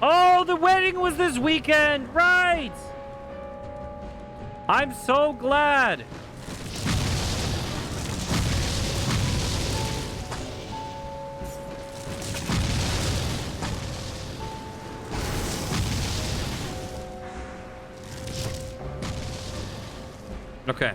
Oh, the wedding was this weekend! Right! I'm so glad. Okay.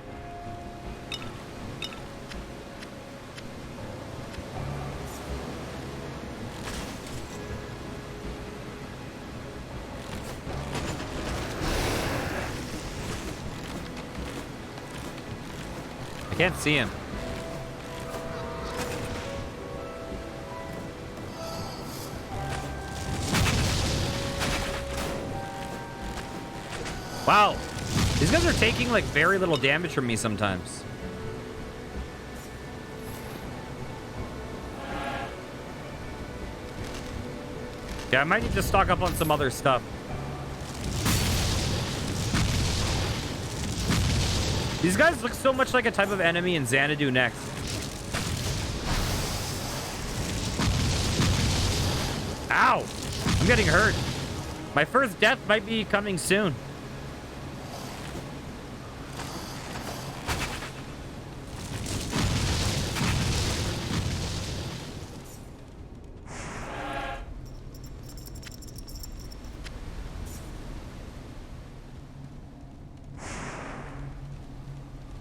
I can't see him. Wow. These guys are taking like very little damage from me sometimes. Yeah, I might need to stock up on some other stuff. These guys look so much like a type of enemy in Xanadu next. Ow! I'm getting hurt. My first death might be coming soon.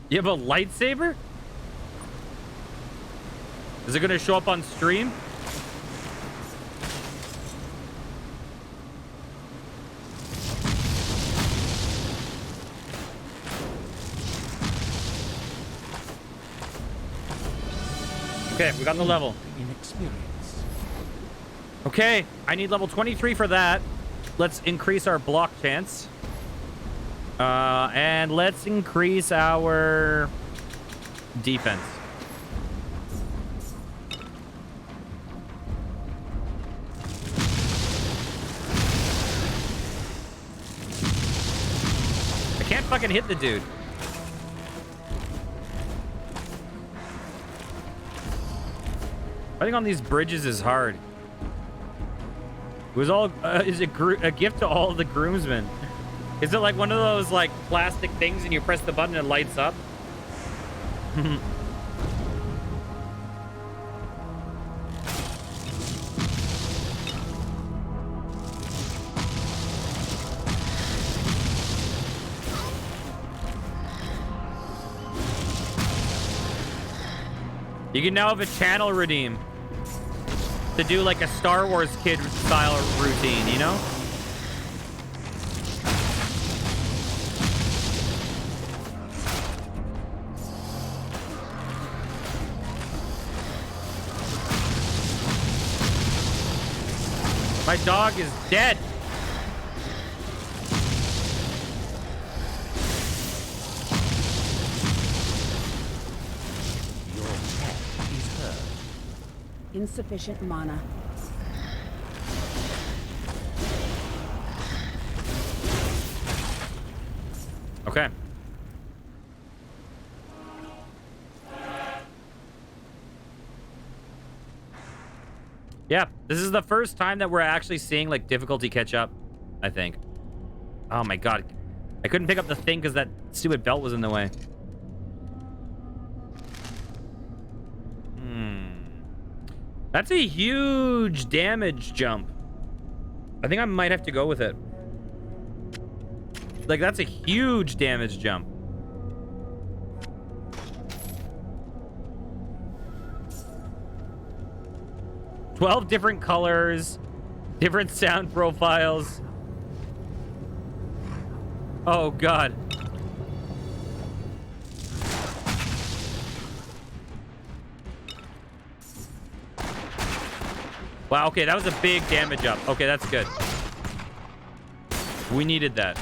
You have a lightsaber? Is it going to show up on stream? Okay, we got the level. Inexperience. Okay, I need level 23 for that. Let's increase our block chance. And let's increase our defense. I can't fucking hit the dude. Fighting on these bridges is hard. It was all is a gift to all the groomsmen. Is it like one of those like plastic things and you press the button and it lights up? You can now have a channel redeem to do like a Star Wars kid style routine, you know? My dog is dead. Your pet is hurt. Insufficient mana. Okay. Yeah, this is the first time that we're actually seeing like difficulty catch up, I think. Oh my god. I couldn't pick up the thing because that stupid belt was in the way. That's a huge damage jump. I think I might have to go with it. Like, that's a huge damage jump. "12 different colors, different sound profiles." Oh, God. Wow, okay, that was a big damage up. Okay, that's good. We needed that.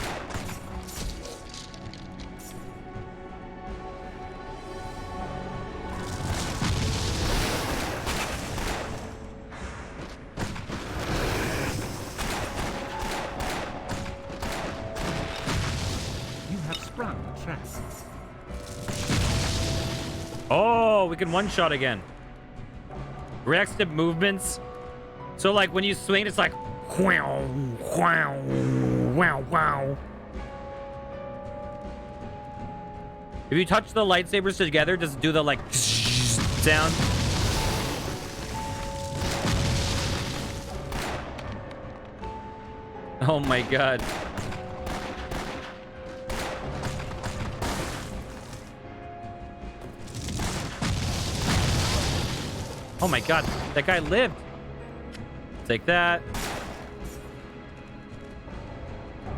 You have sprung a trap. Oh, we can one-shot again. Reacts to movements. So, like, when you swing, it's like... Wow, wow, wow, wow. If you touch the lightsabers together, does it do the, like, sound? Oh, my God. Oh, my God. That guy lived. Take that.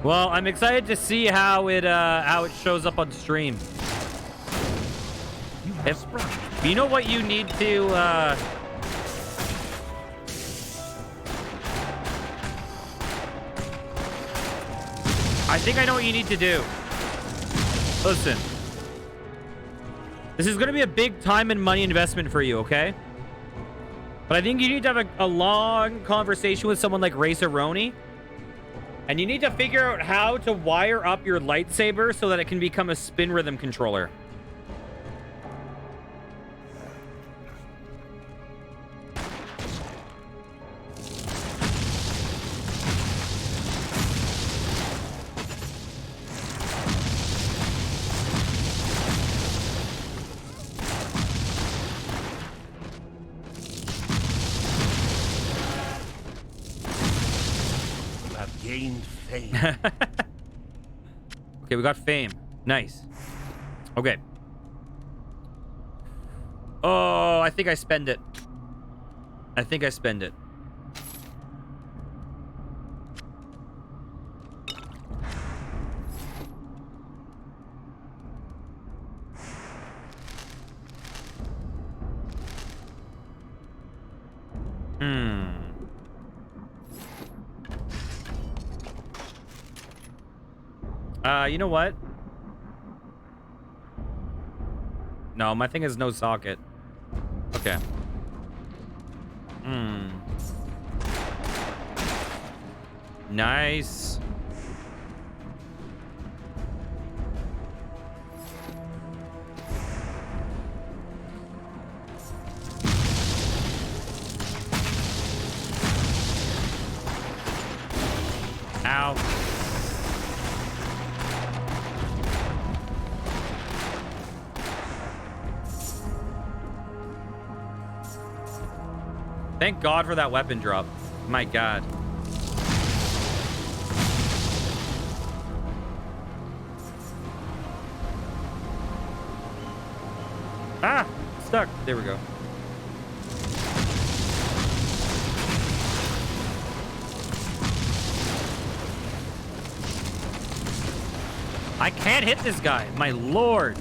Well, I'm excited to see how it shows up on stream. You know what you need to I think I know what you need to do. Listen. This is going to be a big time and money investment for you, okay? But I think you need to have a long conversation with someone like Raceroni. And you need to figure out how to wire up your lightsaber so that it can become a spin rhythm controller. Gained fame. Okay, we got fame. Nice. Okay. Oh, I think I spend it. I think I spend it. You know what? No, my thing has no socket. Okay. Nice. Ow. Thank God for that weapon drop. My God. Ah! Stuck. There we go. I can't hit this guy. My lord.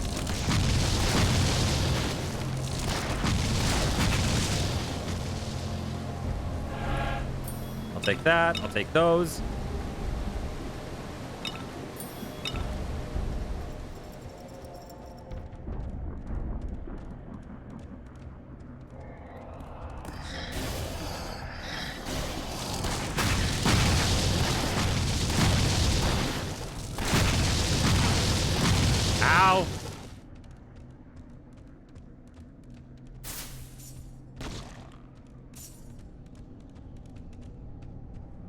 I'll take that. I'll take those. Ow.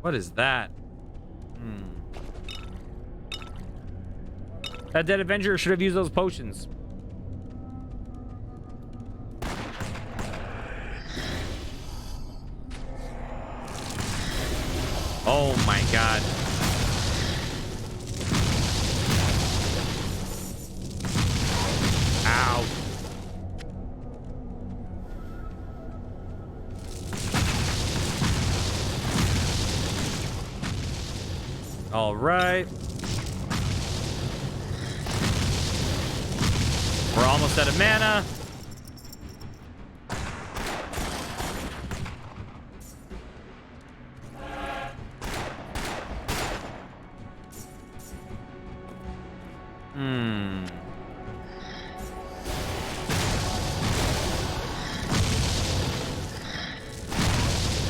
What is that? That dead Avenger should have used those potions. Oh my god. Ow. All right. We're almost out of mana.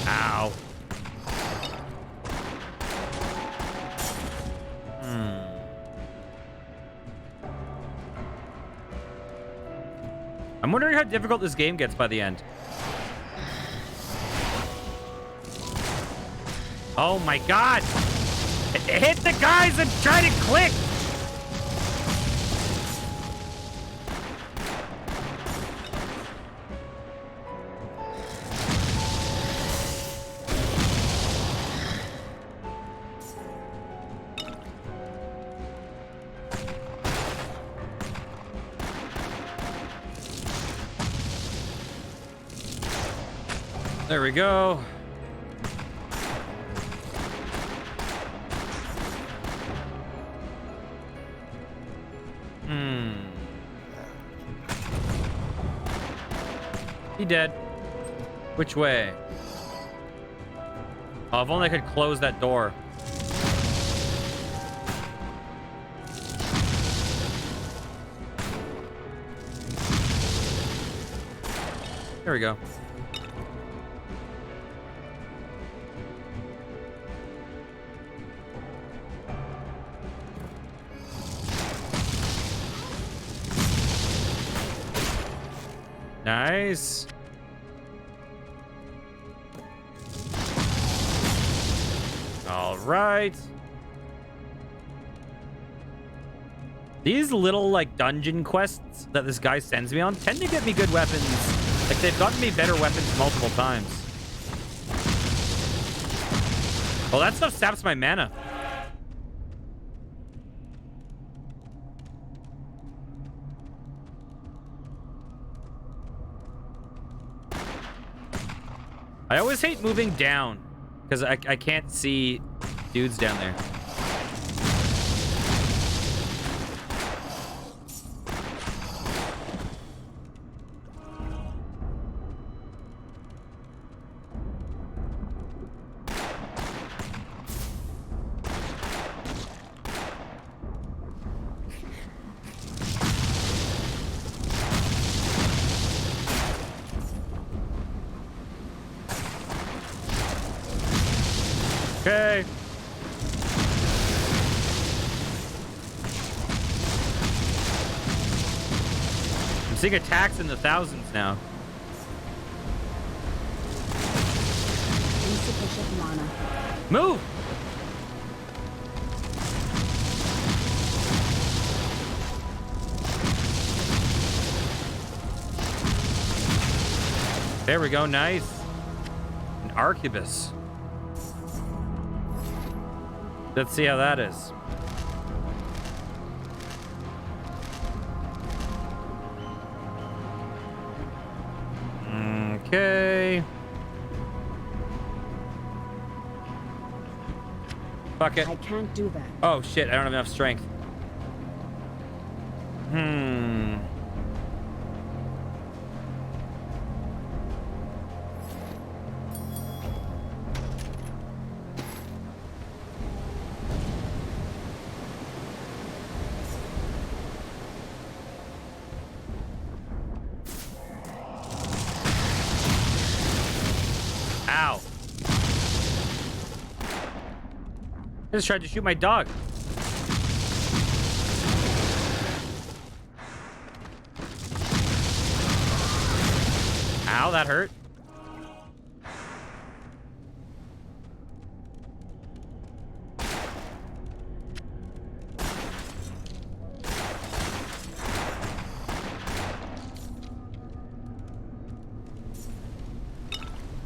Ow. I'm wondering how difficult this game gets by the end. Oh my god! Hit the guys and try to click! There we go. He dead. Which way? Oh, if only I could close that door. There we go. Nice. All right. These little like dungeon quests that this guy sends me on tend to get me good weapons. Like they've gotten me better weapons multiple times. Well, that stuff saps my mana. I always hate moving down because I can't see dudes down there. Okay. I'm seeing attacks in the thousands now. Insufficient mana. Move! There we go, nice. An arquebus. Let's see how that is. Okay. Fuck it. I can't do that. Oh shit, I don't have enough strength. Hmm. Ow. I just tried to shoot my dog. Ow, that hurt.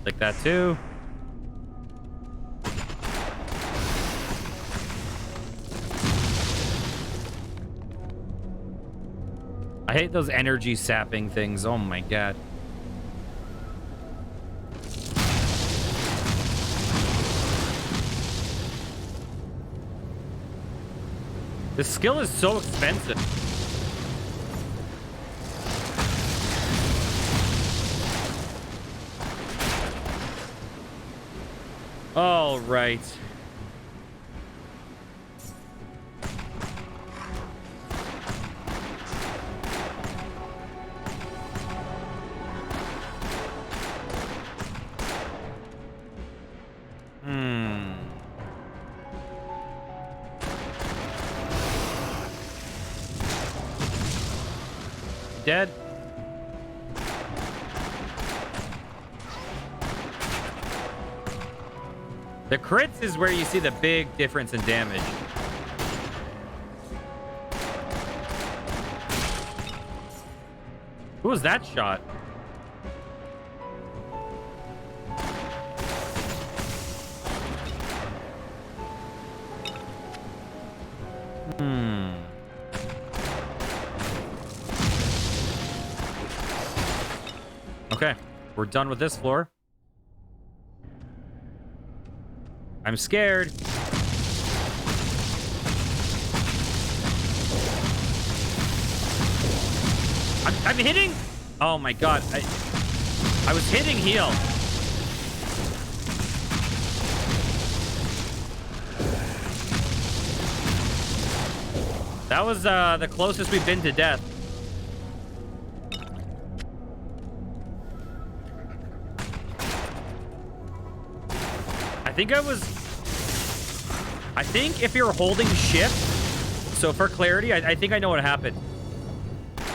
Like that too. I hate those energy sapping things. Oh my god. This skill is so expensive. All right. Dead. The crits is where you see the big difference in damage. Who was that shot? Okay, we're done with this floor. I'm scared. I'm hitting. Oh my god, I was hitting heal. That was the closest we've been to death. I think if you're holding shift, so for clarity, I think I know what happened.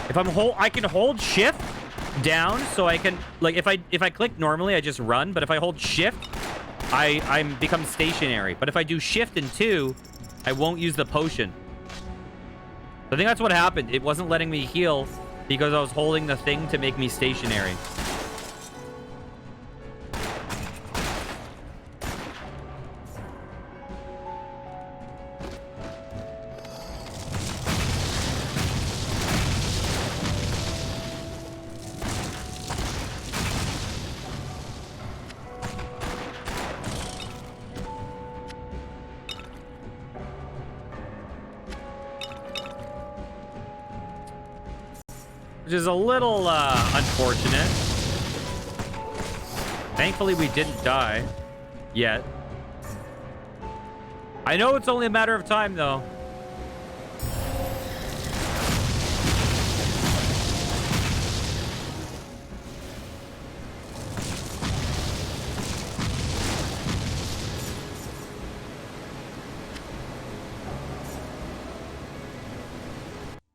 If I can hold shift down, so I can, like, if I click normally, I just run, but if I hold shift, I become stationary. But if I do shift and 2, I won't use the potion. I think that's what happened. It wasn't letting me heal because I was holding the thing to make me stationary. Which is a little unfortunate. Thankfully, we didn't die yet. I know it's only a matter of time, though.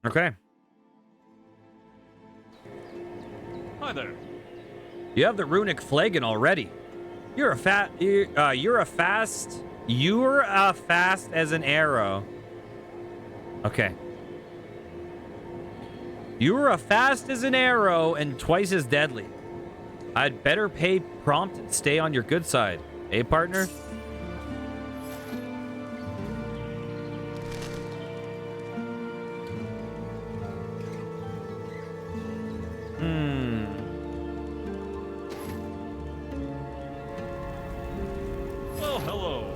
Okay. Hi there. You have the runic flagon already. You're a fast as an arrow. Okay. You're a fast as an arrow and twice as deadly. I'd better pay prompt and stay on your good side. Eh, partner? Well, hello.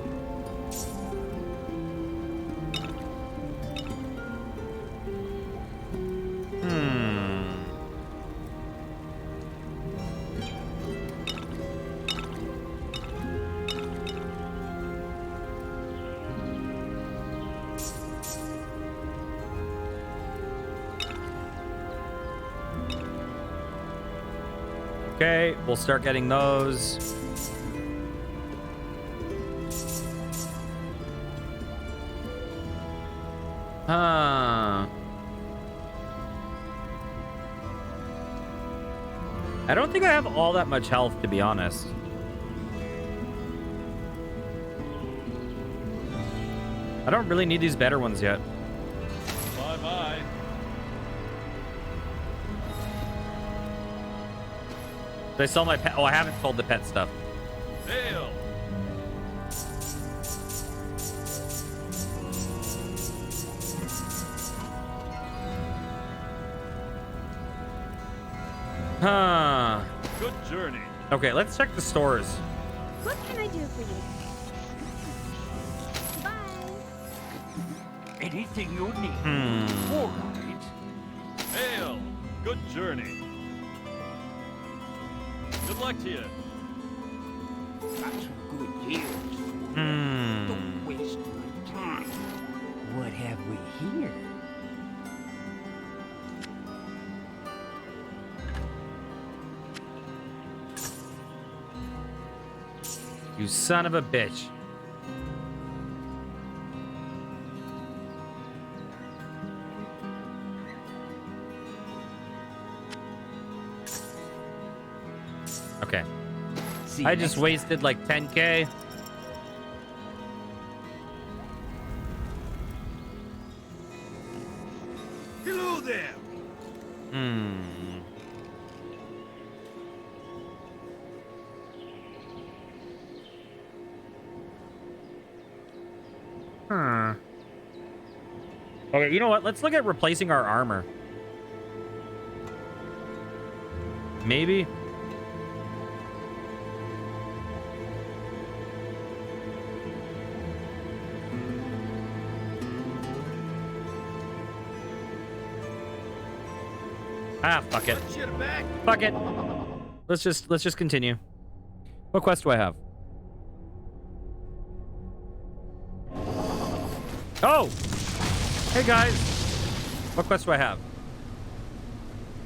Okay, we'll start getting those. Huh. I don't think I have all that much health, to be honest. I don't really need these better ones yet. Bye-bye. Did I sell my pet? Oh, I haven't sold the pet stuff. Hail. Huh. Good journey. Okay, let's check the stores. What can I do for you? Bye. Anything you need. Hmm. All right. Hail. Good journey. Good luck to you. Got some good deals. Hmm. Don't waste my time. What have we here? You son of a bitch. Okay. See I you just next wasted like 10K. Hello there. Hmm. Huh. Okay, you know what? Let's look at replacing our armor. Maybe. Ah, fuck it. Fuck it. Let's just continue. What quest do I have? Oh! Hey guys. What quest do I have?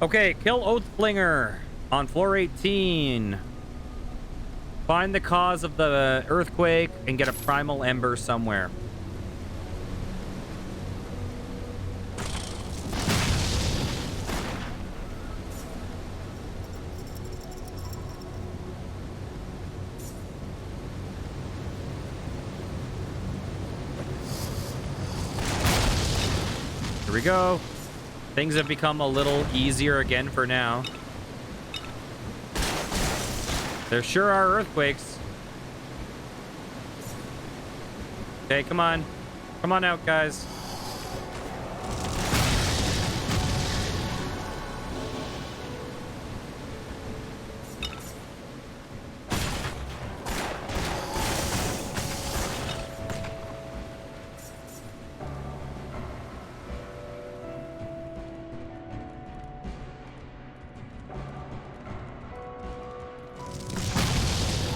Okay, kill Oathflinger on floor 18. Find the cause of the earthquake and get a primal ember somewhere. Here we go. Things have become a little easier again for now. There sure are earthquakes. Okay, come on. Come on out, guys.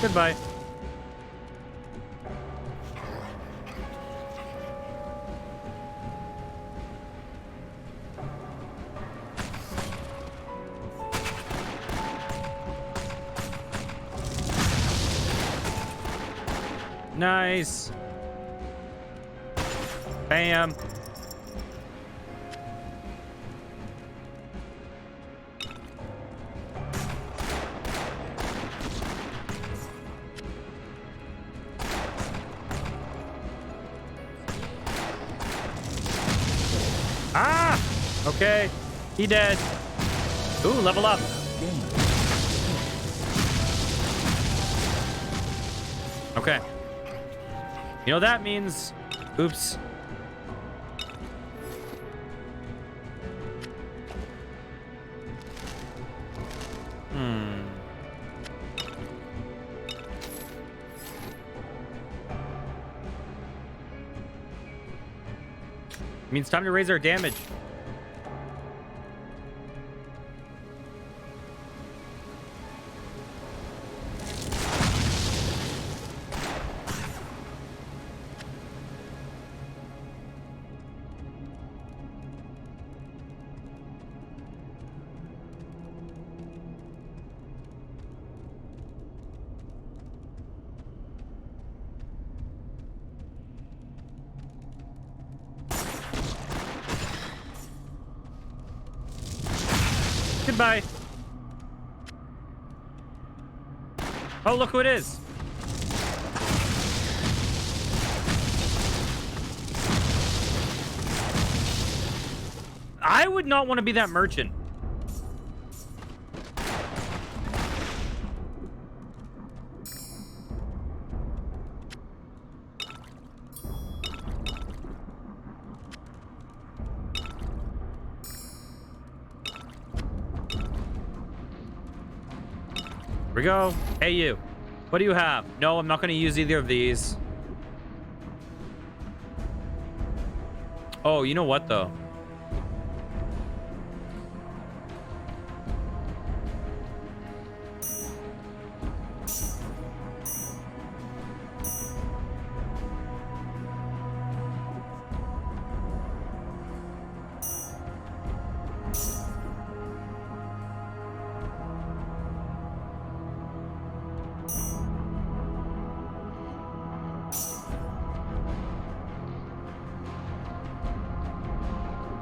Goodbye. Nice. Bam. Ah! Okay. He dead. Ooh, level up. Okay. You know that means... Oops. Means time to raise our damage. Goodbye. Oh, look who it is. I would not want to be that merchant. Here we go. Hey, you. What do you have? No, I'm not going to use either of these. Oh, you know what, though?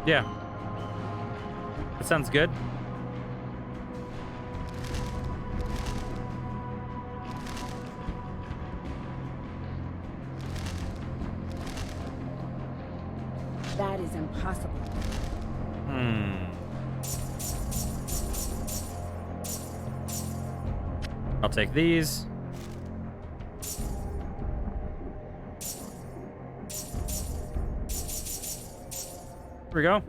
Yeah. That sounds good. That is impossible. I'll take these. Here we go.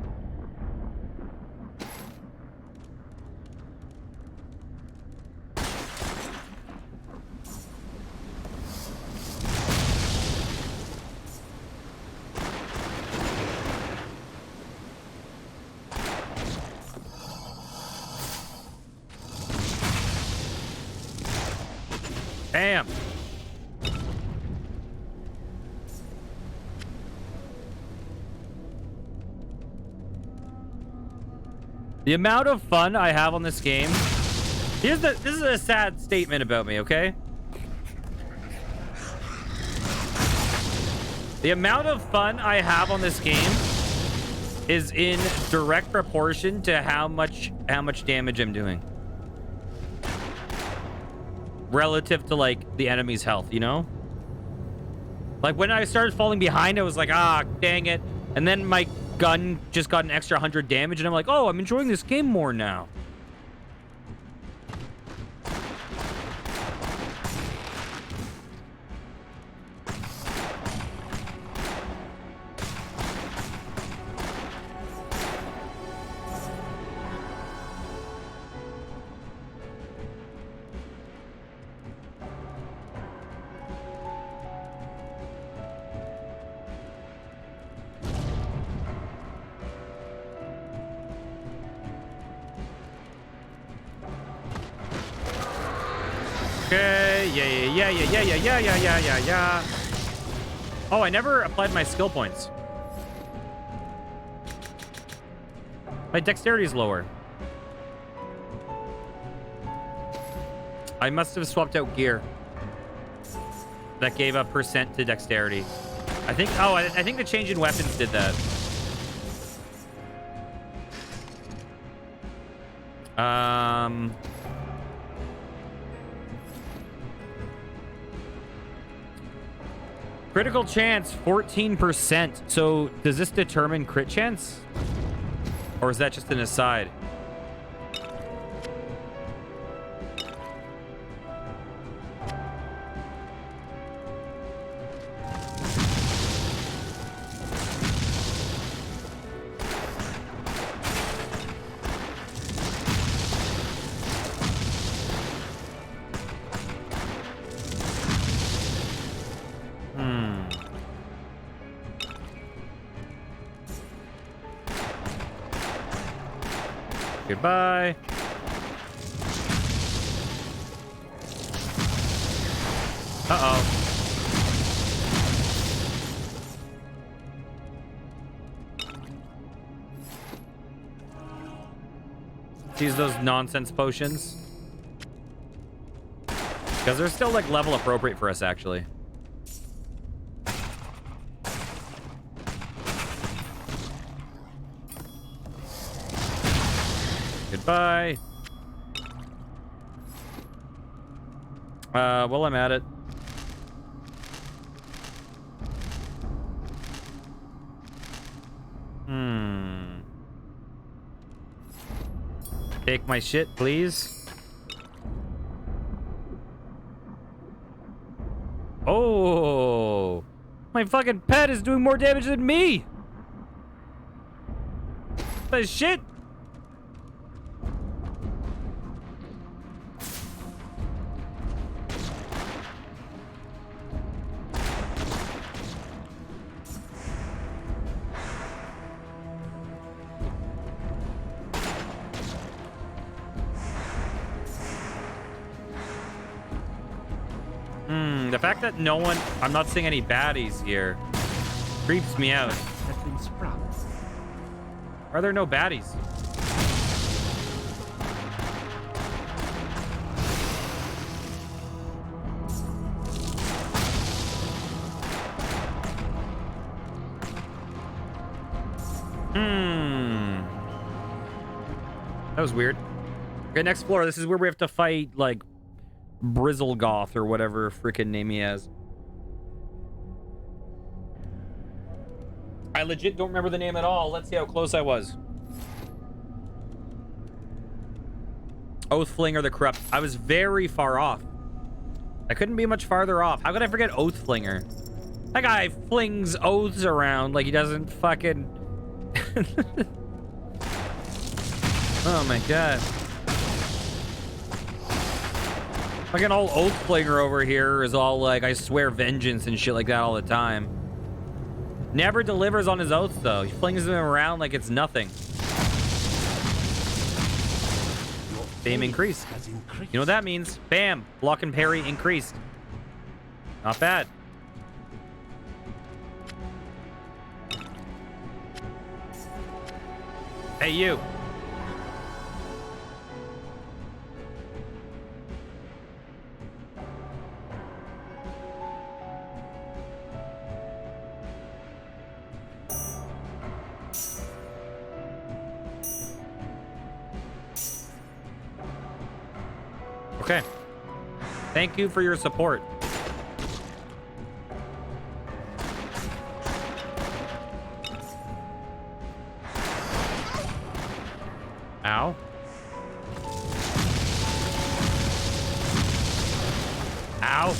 Damn. The amount of fun I have on this game. This is a sad statement about me, okay? The amount of fun I have on this game is in direct proportion to how much damage I'm doing. Relative to like the enemy's health, you know? Like when I started falling behind, I was like, ah, dang it. And then my gun just got an extra 100 damage, and I'm like, oh, I'm enjoying this game more now. Okay, yeah. Oh, I never applied my skill points. My dexterity is lower. I must have swapped out gear. That gave a percent to dexterity. I think, oh, I think the change in weapons did that. Critical chance, 14%. So does this determine crit chance? Or is that just an aside? Goodbye. Uh-oh. Use those nonsense potions. Because they're still, like, level appropriate for us, actually. Bye. Well, I'm at it. Take my shit, please. Oh, my fucking pet is doing more damage than me. The shit. The fact that no one, I'm not seeing any baddies here, creeps me out. Has been sprung. Are there no baddies? That was weird. Okay, next floor. This is where we have to fight, like, Brizzlegoth or whatever freaking name he has. I legit don't remember the name at all. Let's see how close I was. Oathflinger the Corrupt. I was very far off. I couldn't be much farther off. How could I forget Oathflinger? That guy flings oaths around like he doesn't fucking... Oh my god. Fucking old Oathflinger over here is all like, I swear vengeance and shit like that all the time. Never delivers on his oaths though. He flings them around like it's nothing. Fame increased. You know what that means? Bam! Block and parry increased. Not bad. Hey, you. Okay. Thank you for your support. Ow. Ow.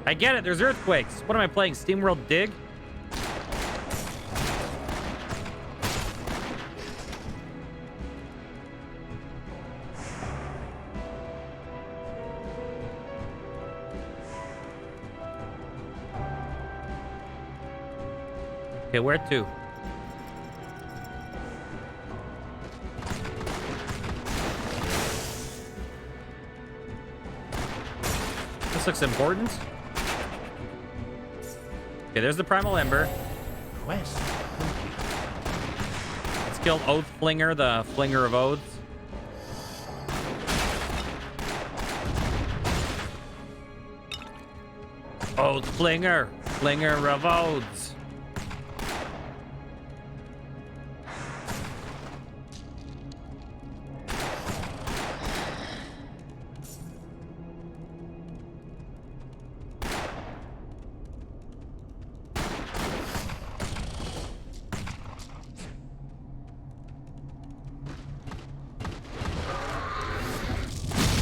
I get it. There's earthquakes. What am I playing? SteamWorld Dig? Okay, where to? This looks important. Okay, there's the Primal Ember. Quest complete. Let's kill Oathflinger, the flinger of oaths. Oathflinger, flinger of oaths.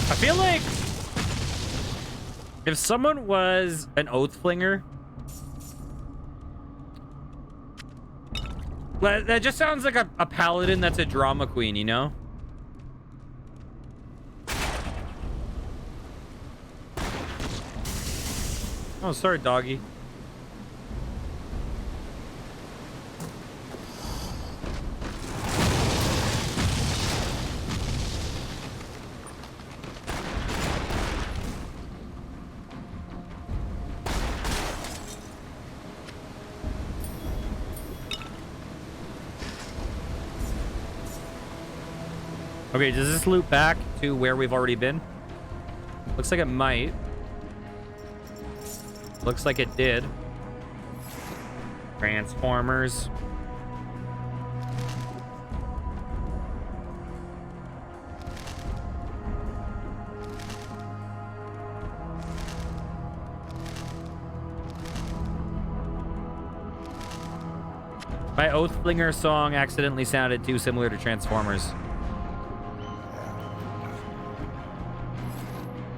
I feel like if someone was an Oathflinger, that just sounds like a paladin that's a drama queen, you know? Oh, sorry, doggy. Okay, does this loop back to where we've already been? Looks like it might. Looks like it did. Transformers. My Oathflinger song accidentally sounded too similar to Transformers.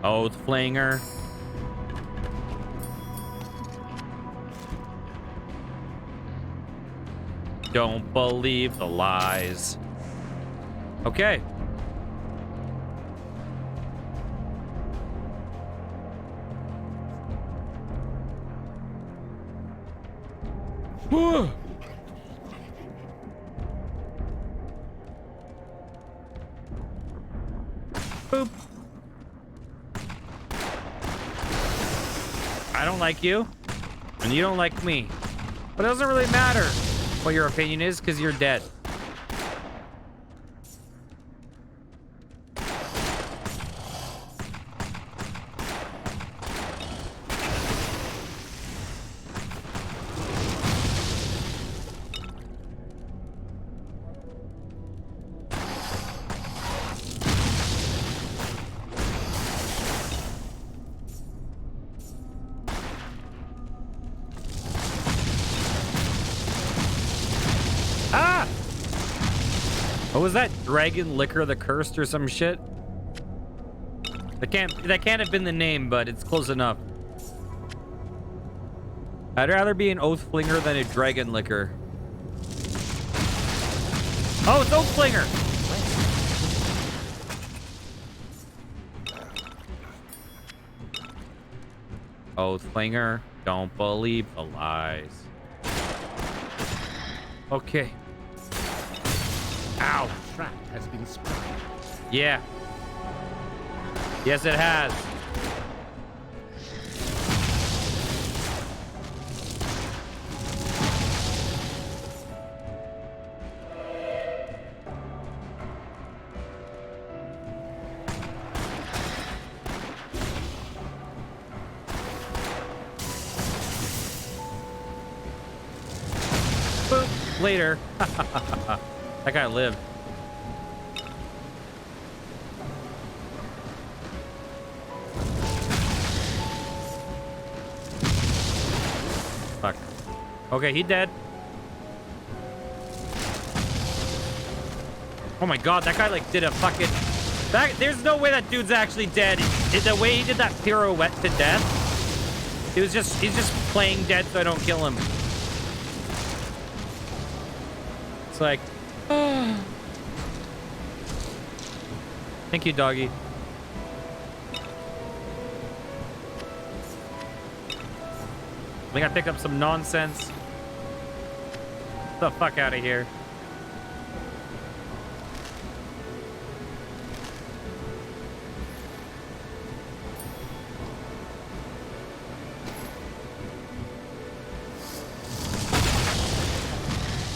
Oathflinger. Don't believe the lies. Okay. Whew. Boop. I don't like you, and you don't like me. But it doesn't really matter what your opinion is, because you're dead. What was that? Dragon Liquor the Cursed or some shit? That can't have been the name, but it's close enough. I'd rather be an Oathflinger than a Dragon Liquor. Oh, it's Oathflinger! Oathflinger, don't believe the lies. Okay. Ow. The trap has been sprung. Yeah. Yes, it has. Boop. Later. That guy lived. Fuck. Okay, he dead. Oh my god, that guy like did a fucking... There's no way that dude's actually dead. The way he did that pirouette to death, he's just playing dead so I don't kill him. It's like... Thank you, doggy. I think I picked up some nonsense. Get the fuck out of here.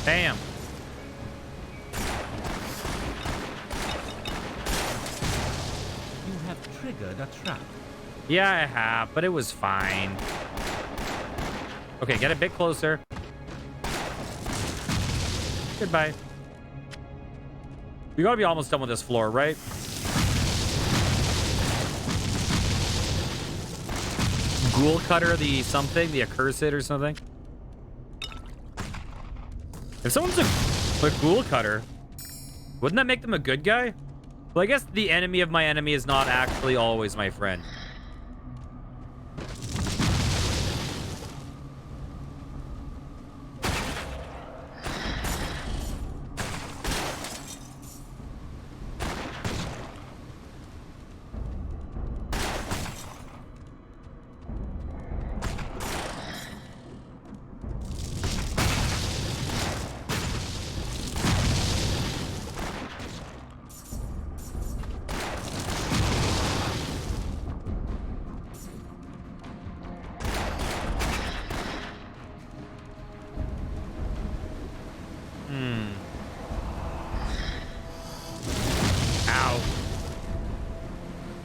Bam. You have triggered a trap. Yeah, I have, but it was fine. Okay, get a bit closer. Goodbye. We gotta be almost done with this floor, right? Ghoul Cutter, the something, the accursed or something. If someone's a Ghoul Cutter, wouldn't that make them a good guy? Well, I guess the enemy of my enemy is not actually always my friend.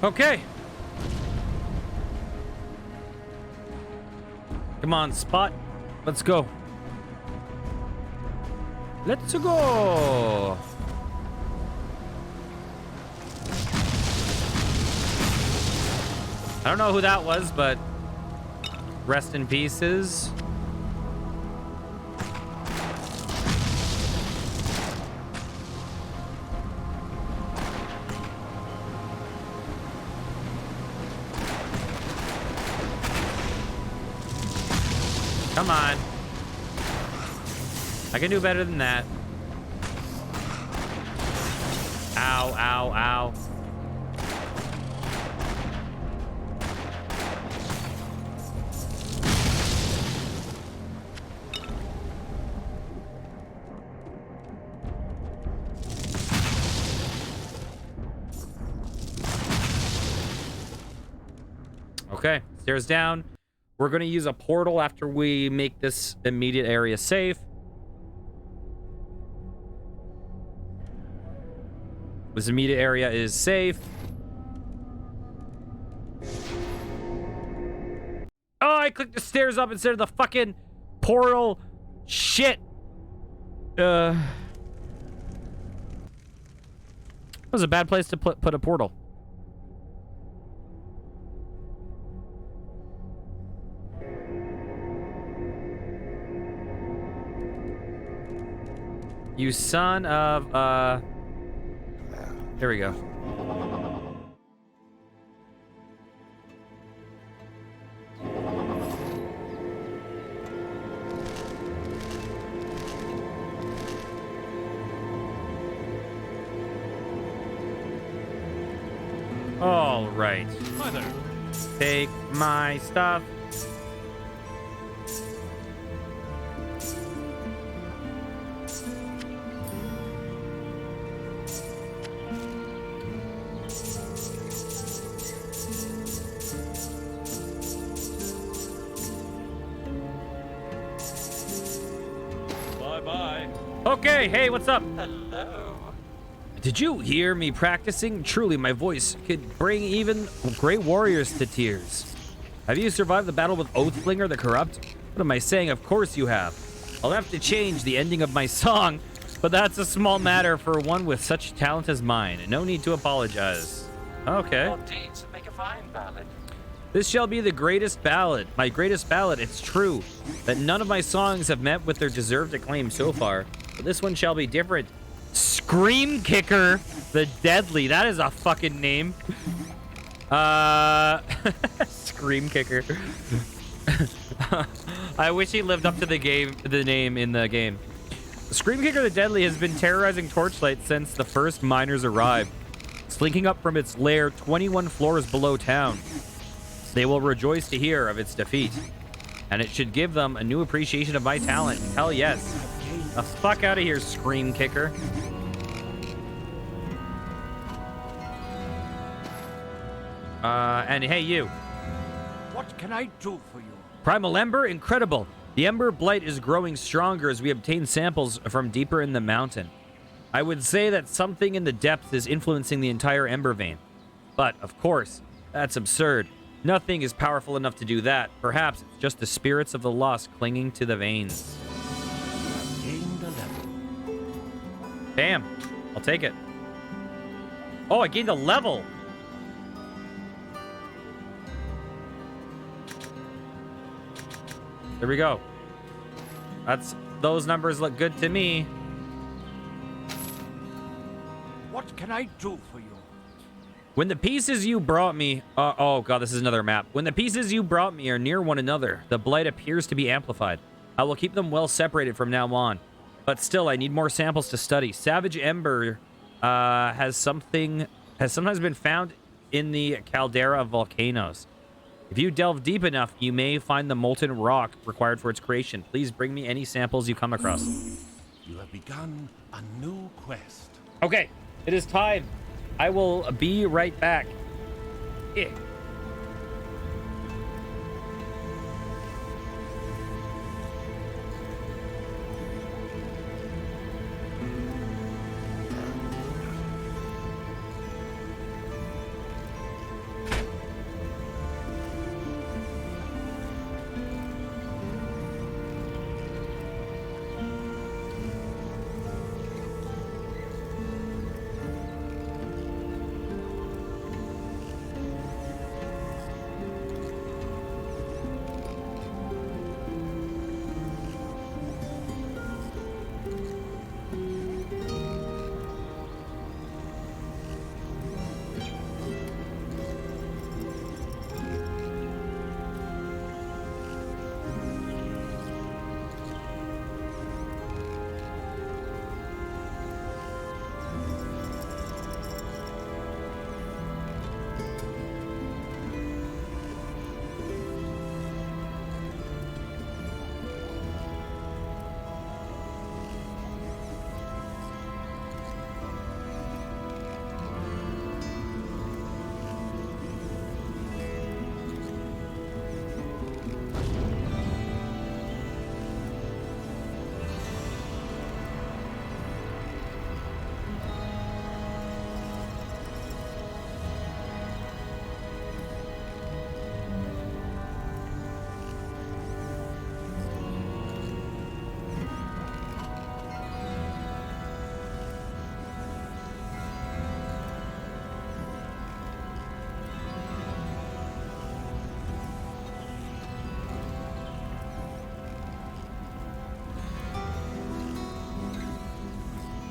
Okay. Come on, Spot. Let's go. Let's go. I don't know who that was, but rest in pieces. Come on. I can do better than that. Ow, ow, ow. Okay, stairs down. We're going to use a portal after we make this immediate area safe. This immediate area is safe. Oh, I clicked the stairs up instead of the fucking portal. Shit. That was a bad place to put a portal. You son of, there we go. All right. Hi there. Take my stuff. Bye-bye. Okay, hey, what's up? Hello. Did you hear me practicing? Truly, my voice could bring even great warriors to tears. Have you survived the battle with Oathflinger the Corrupt? What am I saying? Of course you have. I'll have to change the ending of my song, but that's a small matter for one with such talent as mine. No need to apologize. Okay. Your deeds make a fine ballad. This shall be the greatest ballad. My greatest ballad. It's true that none of my songs have met with their deserved acclaim so far, but this one shall be different. Scream Kicker the Deadly. That is a fucking name. Scream Kicker. I wish he lived up to the name in the game. Scream Kicker the Deadly has been terrorizing Torchlight since the first miners arrived, slinking up from its lair 21 floors below town. They will rejoice to hear of its defeat, and it should give them a new appreciation of my talent. Hell yes. The fuck out of here, Scream Kicker. And hey, you. What can I do for you? Primal Ember, incredible. The Ember Blight is growing stronger as we obtain samples from deeper in the mountain. I would say that something in the depths is influencing the entire Ember vein. But, of course, that's absurd. Nothing is powerful enough to do that. Perhaps it's just the spirits of the lost clinging to the veins. Gained a level. Bam. I'll take it. Oh, I gained a level. There we go. Those numbers look good to me. What can I do for you? When the pieces you brought me... oh, God, this is another map. When the pieces you brought me are near one another, the blight appears to be amplified. I will keep them well separated from now on. But still, I need more samples to study. Savage Ember has sometimes been found in the caldera of volcanoes. If you delve deep enough, you may find the molten rock required for its creation. Please bring me any samples you come across. You have begun a new quest. Okay, it is time. I will be right back. Eh.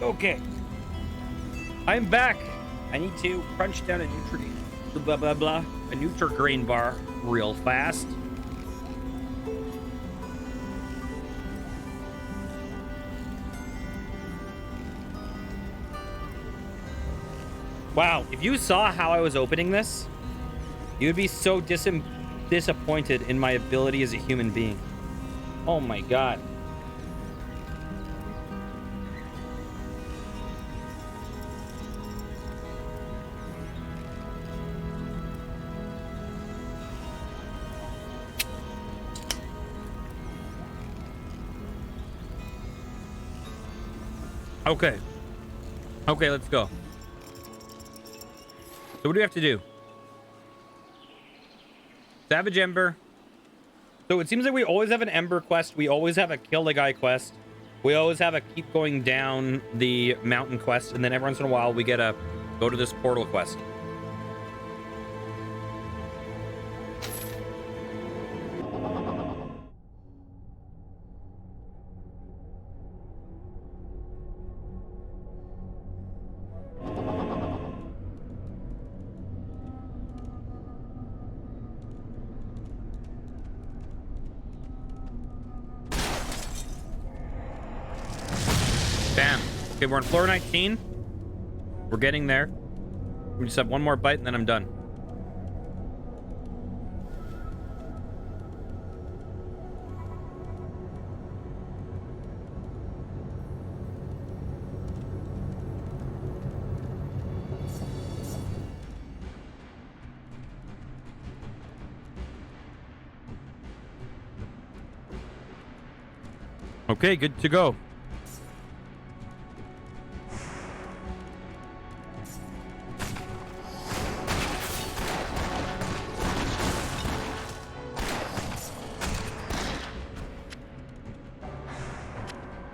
Okay. I'm back. I need to crunch down a blah blah blah, a Nutri-Grain bar real fast. Wow, if you saw how I was opening this, you would be so disappointed in my ability as a human being. Oh my god. Okay. Okay, let's go. So what do we have to do? Savage Ember. So it seems like we always have an Ember quest. We always have a kill the guy quest. We always have a keep going down the mountain quest. And then every once in a while we get a go to this portal quest. Bam. Okay, we're on floor 19. We're getting there. We just have one more bite and then I'm done. Okay, good to go.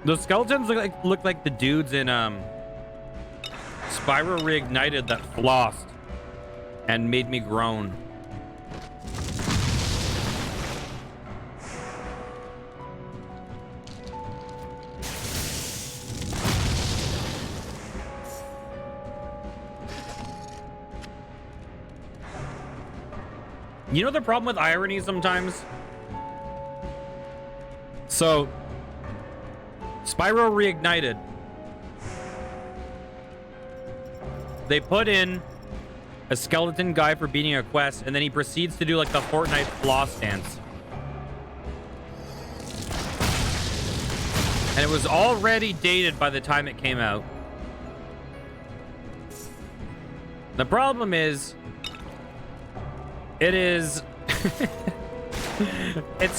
Those skeletons look like the dudes in Spyro Reignited that flossed and made me groan. You know the problem with irony sometimes? So Spyro Reignited, they put in a skeleton guy for beating a quest, and then he proceeds to do like the Fortnite floss dance. And it was already dated by the time it came out. The problem is, it's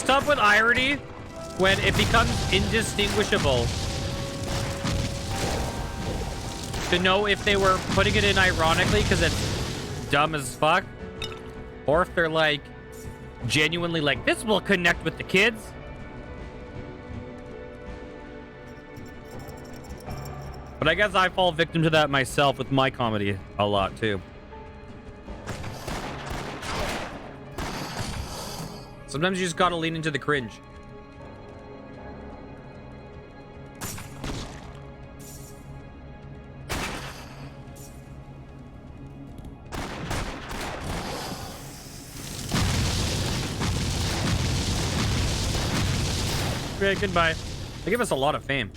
tough with irony when it becomes indistinguishable to know if they were putting it in ironically because it's dumb as fuck, or if they're like genuinely like, this will connect with the kids. But I guess I fall victim to that myself with my comedy a lot too. Sometimes you just gotta lean into the cringe. Okay, goodbye. They give us a lot of fame.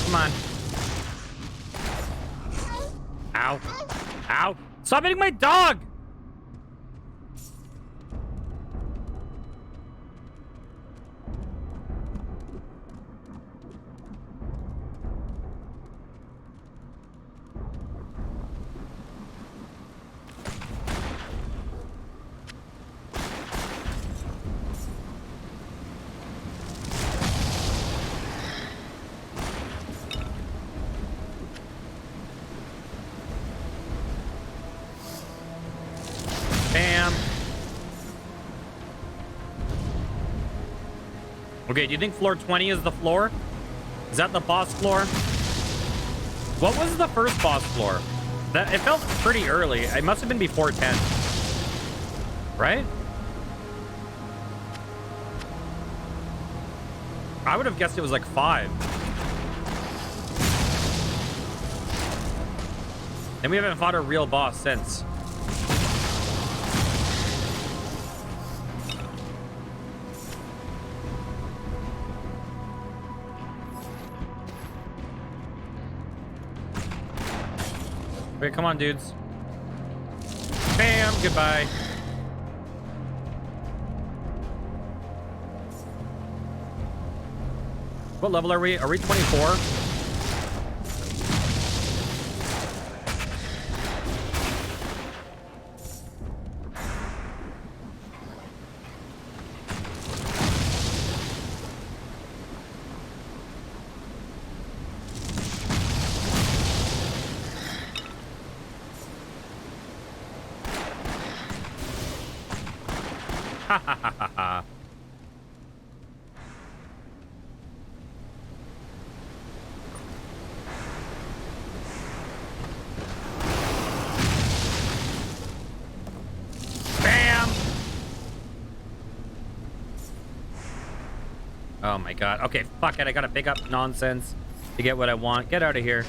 Come on. Ow. Ow. Stop hitting my dog! Okay, do you think floor 20 is the floor? Is that the boss floor? What was the first boss floor? That it felt pretty early. It must have been before 10. Right? I would have guessed it was like 5. And we haven't fought a real boss since. Wait, come on, dudes. Bam, goodbye. What level are we? Are we 24? Ha ha ha ha ha. Bam! Oh my god. Okay, fuck it. I gotta pick up nonsense to get what I want. Get out of here.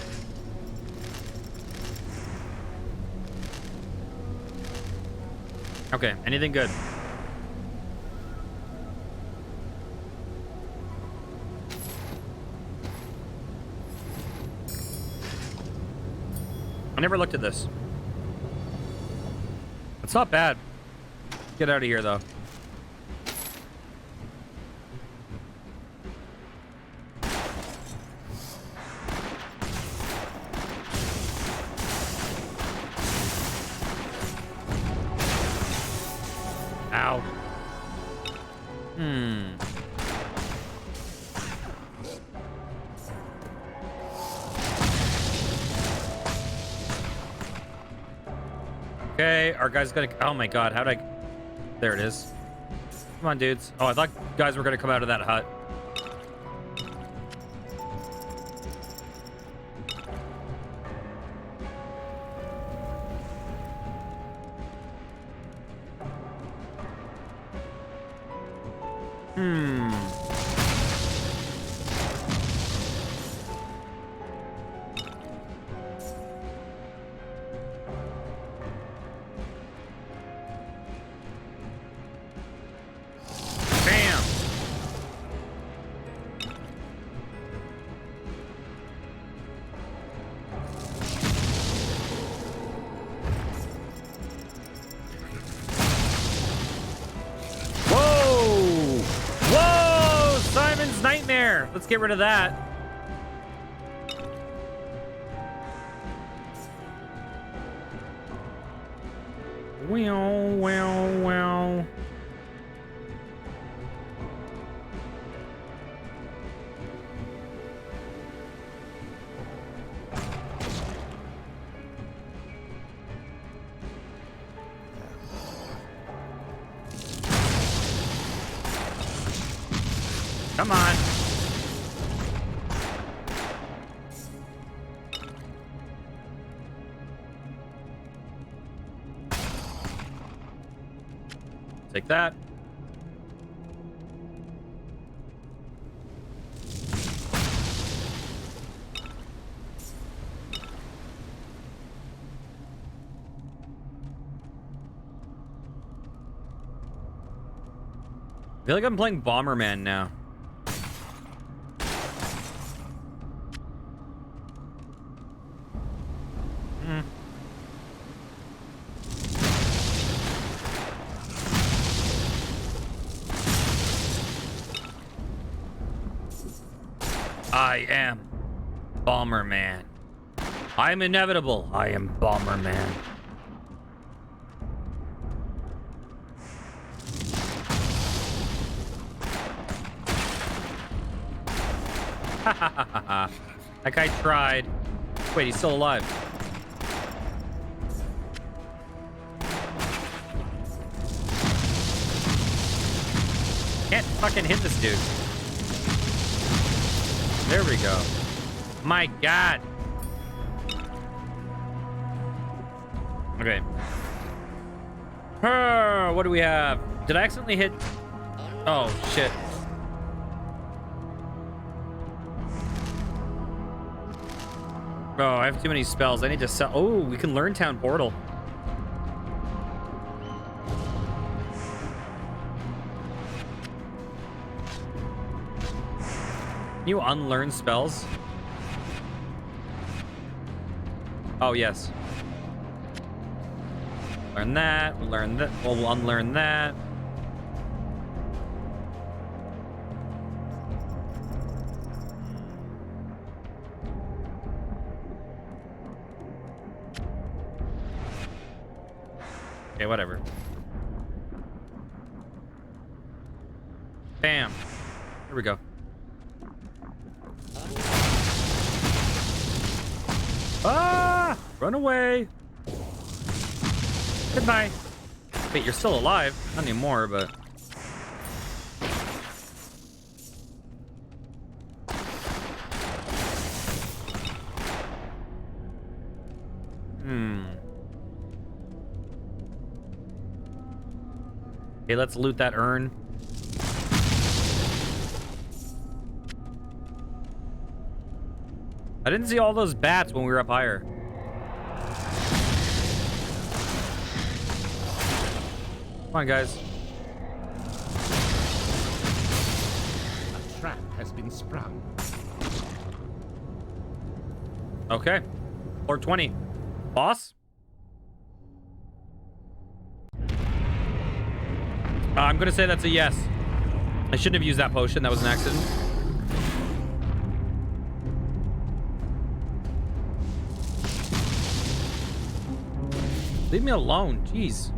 Okay, anything good? I never looked at this. It's not bad. Get out of here, though. Ow. Okay, our guy's gonna... Oh my god, how'd I... There it is. Come on, dudes. Oh, I thought guys were gonna come out of that hut. Nightmare. Let's get rid of that. Wow. Come on. Take that. I feel like I'm playing Bomberman now. I am Bomberman. I am inevitable. I am Bomberman. Ha ha ha ha ha. That guy tried. Wait, he's still alive. Can't fucking hit this dude. There we go. My god. Okay. What do we have? Did I accidentally hit? Oh, shit. Oh, I have too many spells. I need to sell. Oh, we can learn Town Portal. Can you unlearn spells? Oh, yes. Learn that. We'll learn that. We'll unlearn that. Okay, whatever. Bam. Here we go. Ah! Run away. Goodbye. Wait, you're still alive? Not anymore, but... Okay, let's loot that urn. I didn't see all those bats when we were up higher. Come on, guys. A trap has been sprung. Okay. Floor 20. Boss? I'm gonna say that's a yes. I shouldn't have used that potion. That was an accident. Leave me alone. Jeez.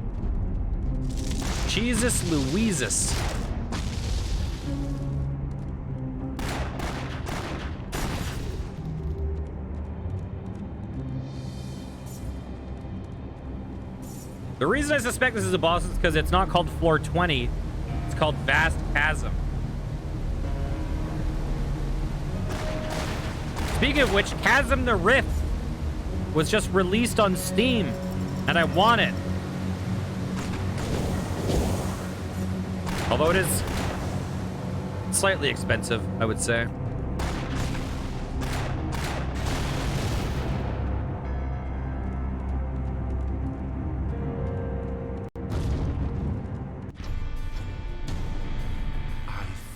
Jesus Louises. The reason I suspect this is a boss is because it's not called floor 20. It's called Vast Chasm. Speaking of which, Chasm the Rift was just released on Steam, and I want it. Although it is slightly expensive, I would say.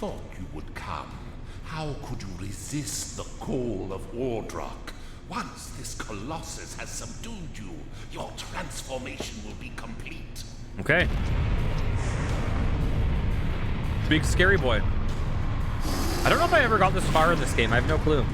Thought you would come. How could you resist the call of Ordrock? Once this colossus has subdued you, your transformation will be complete. Okay. Big scary boy. I don't know if I ever got this far in this game. I have no clue.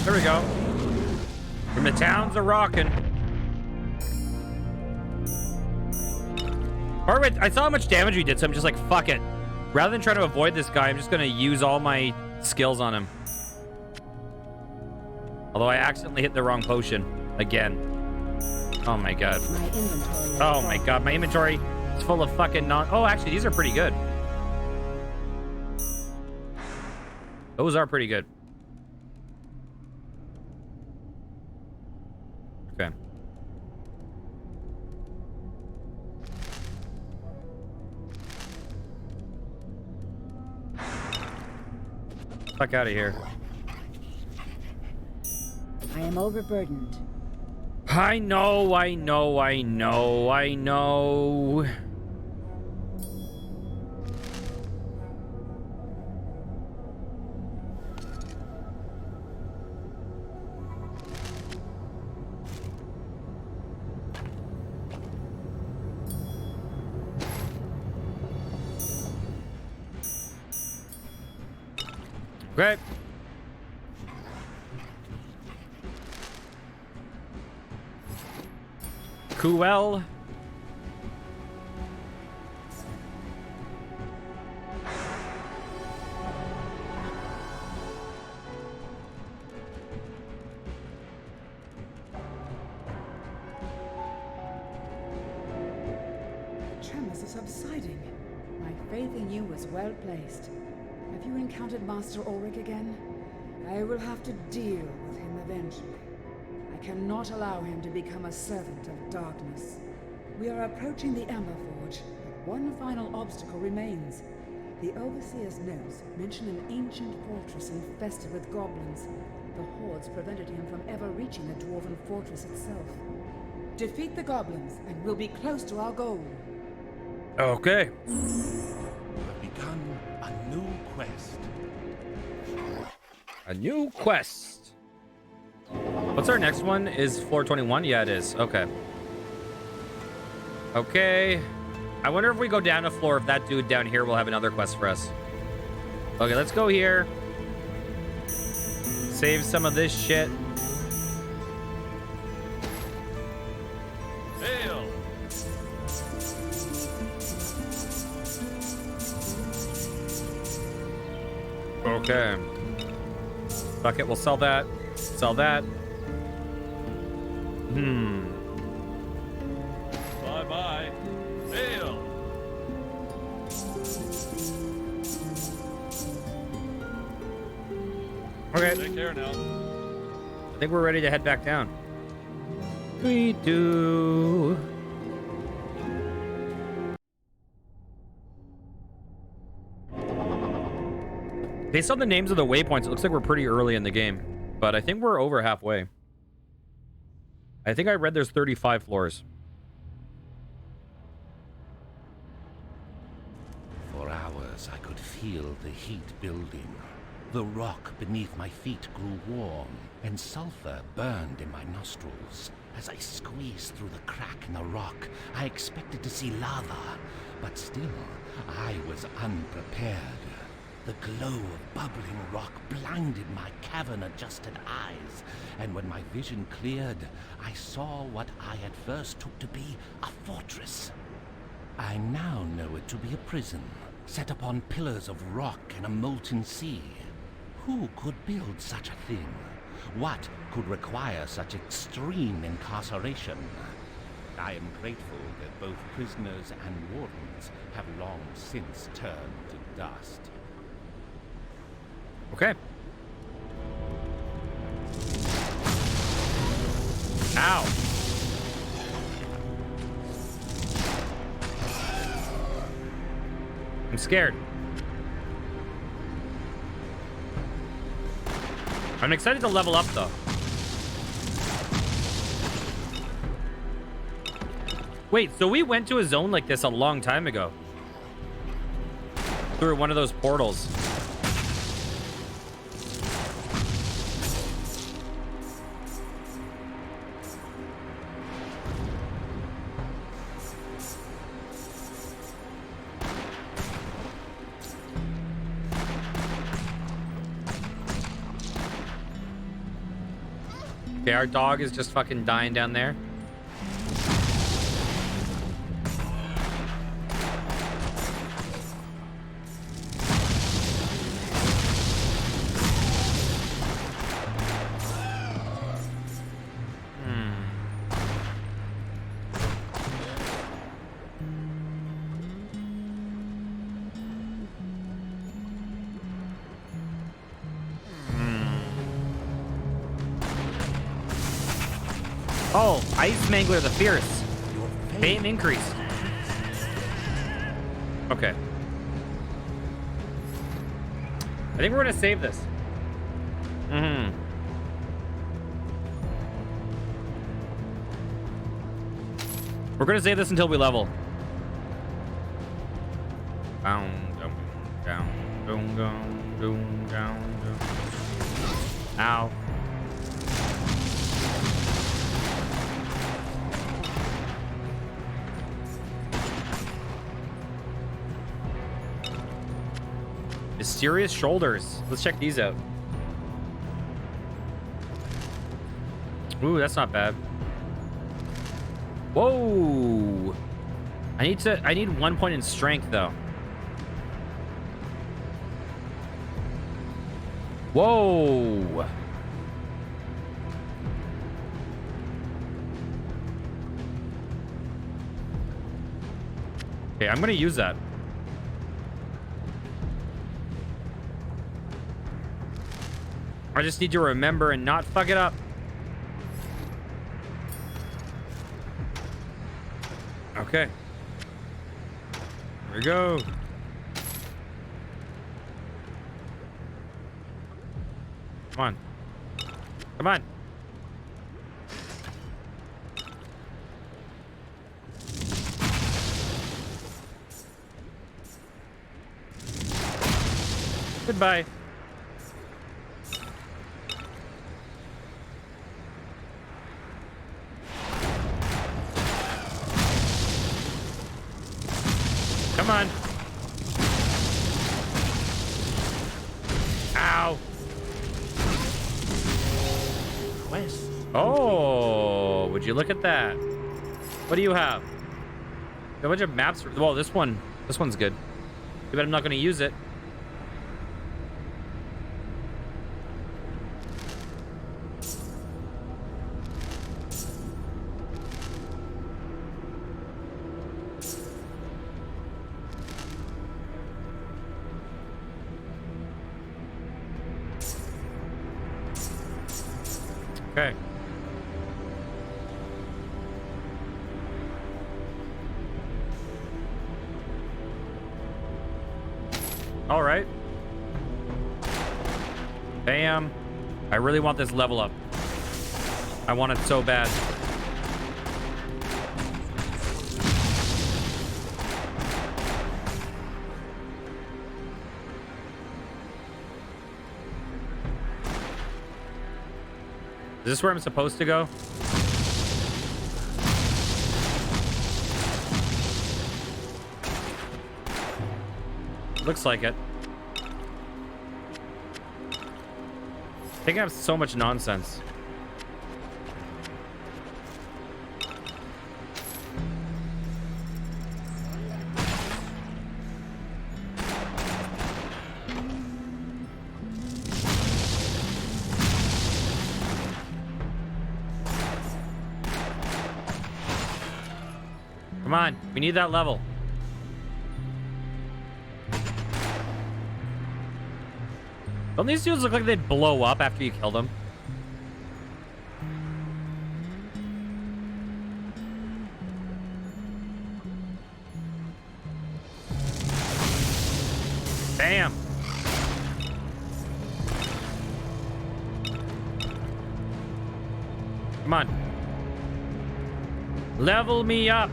There we go. From the towns are rocking. Alright, I saw how much damage we did, so I'm just like, fuck it. Rather than trying to avoid this guy, I'm just gonna use all my skills on him. Although I accidentally hit the wrong potion again. Oh my god. Oh my god, my inventory is full of fucking Oh, actually, these are pretty good. Those are pretty good. Okay. Fuck out of here. I am overburdened. I know. Okay. Cool. darkness is subsiding. My faith in you was well placed. Have you encountered Master Ulrich again? I will have to deal with him eventually. I cannot allow him to become a servant of darkness. We are approaching the Ember Forge, but one final obstacle remains. The Overseer's notes mention an ancient fortress infested with goblins. The hordes prevented him from ever reaching the Dwarven Fortress itself. Defeat the goblins, and we'll be close to our goal. Okay. You have begun a new quest. A new quest. What's our next one? Is floor 21? Yeah, it is. Okay. Okay. I wonder if we go down a floor, if that dude down here will have another quest for us. Okay, let's go here. Save some of this shit. Hail! Okay. Fuck it, we'll sell that. Sell that. Bye-bye. Hail! Okay. Take care now. I think we're ready to head back down. We do. Based on the names of the waypoints, it looks like we're pretty early in the game. But I think we're over halfway. I think I read there's 35 floors. For hours, I could feel the heat building. The rock beneath my feet grew warm, and sulfur burned in my nostrils. As I squeezed through the crack in the rock, I expected to see lava, but still, I was unprepared. The glow of bubbling rock blinded my cavern-adjusted eyes, and when my vision cleared, I saw what I at first took to be a fortress. I now know it to be a prison, set upon pillars of rock and a molten sea. Who could build such a thing? What could require such extreme incarceration? I am grateful that both prisoners and wardens have long since turned to dust. Okay. Ow. I'm scared. I'm excited to level up, though. Wait, so we went to a zone like this a long time ago. Through one of those portals. Okay, our dog is just fucking dying down there. Oh, Ice Mangler the Fierce. Fame increased. Okay. I think we're gonna save this. We're gonna save this until we level. Down, down, down, down, down, down, down. Ow. Mysterious shoulders. Let's check these out. Ooh, that's not bad. Whoa. I need 1 point in strength though. Whoa. Okay, I'm gonna use that. I just need to remember and not fuck it up. Okay. Here we go. Come on. Come on. Goodbye. Come on. Ow. Quest. Oh, would you look at that? What do you have? A bunch of maps. Well, this one's good. Too bad I'm not going to use it. Okay. All right. Bam. I really want this level up. I want it so bad. Is this where I'm supposed to go? Looks like it. I think I have so much nonsense. Come on, we need that level. Don't these dudes look like they'd blow up after you kill them? Bam. Come on. Level me up.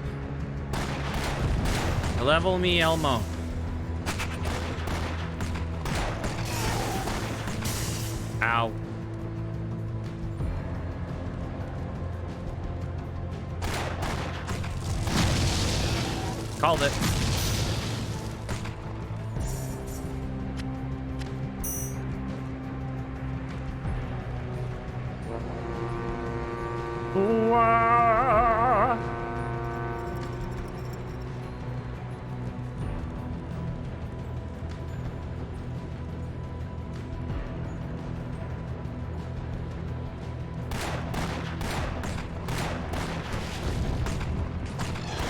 Level me, Elmo. Ow. Called it.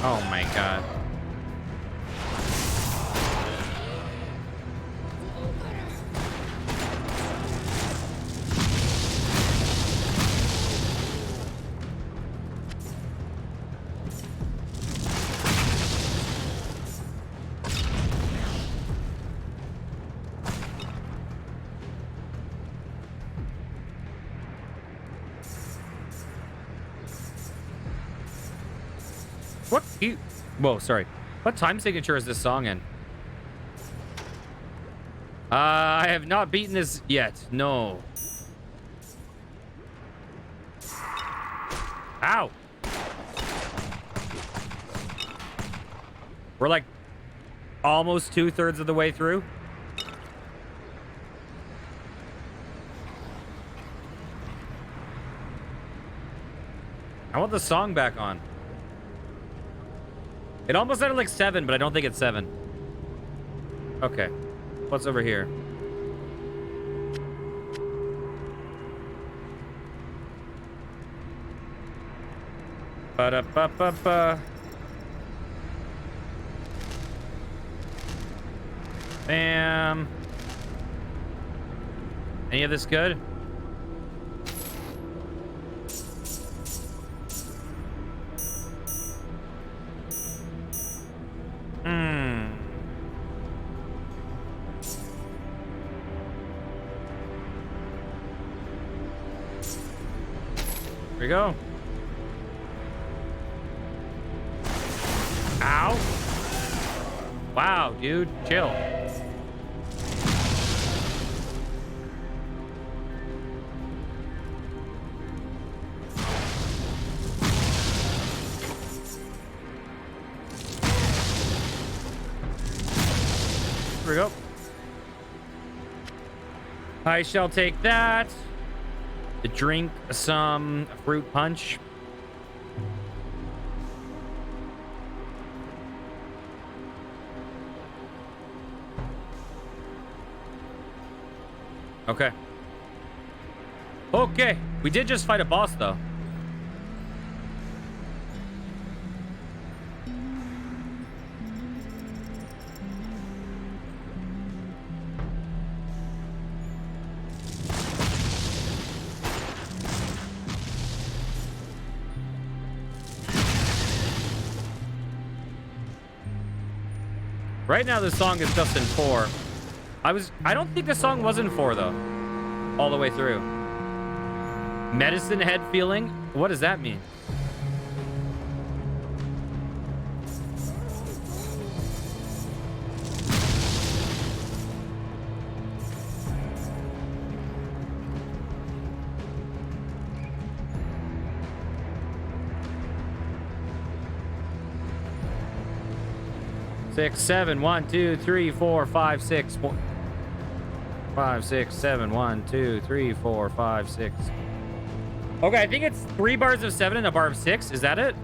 Oh my god. What? Whoa, sorry. What time signature is this song in? I have not beaten this yet. No. Ow. We're like almost 2/3 of the way through. I want the song back on. It almost sounded like 7, but I don't think it's 7. Okay. What's over here? Ba-da-ba-ba-ba. Bam. Any of this good? Here we go. Ow. Wow, dude, chill. Here we go. I shall take that. To drink some fruit punch. Okay. Okay. We did just fight a boss, though. Right now, the song is just in 4. I don't think the song was in 4, though. All the way through. Medicine head feeling? What does that mean? Six, 7, 1, 2, 3, 4, 5, 6, 5, 6, 7, 1, 2, 3, 4, 5, 6. Okay, I think it's 3 bars of 7 and a bar of 6. Is that it?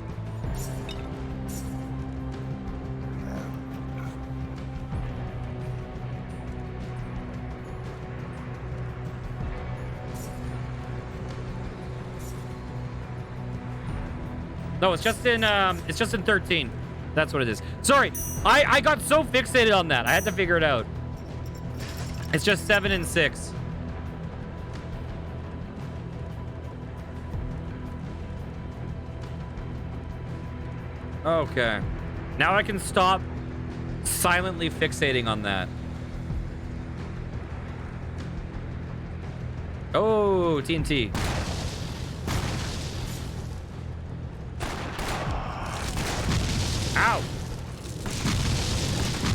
No, it's just in 13. That's what it is. Sorry, I got so fixated on that. I had to figure it out. It's just 7 and 6. Okay. Now I can stop silently fixating on that. Oh, TNT. Ow.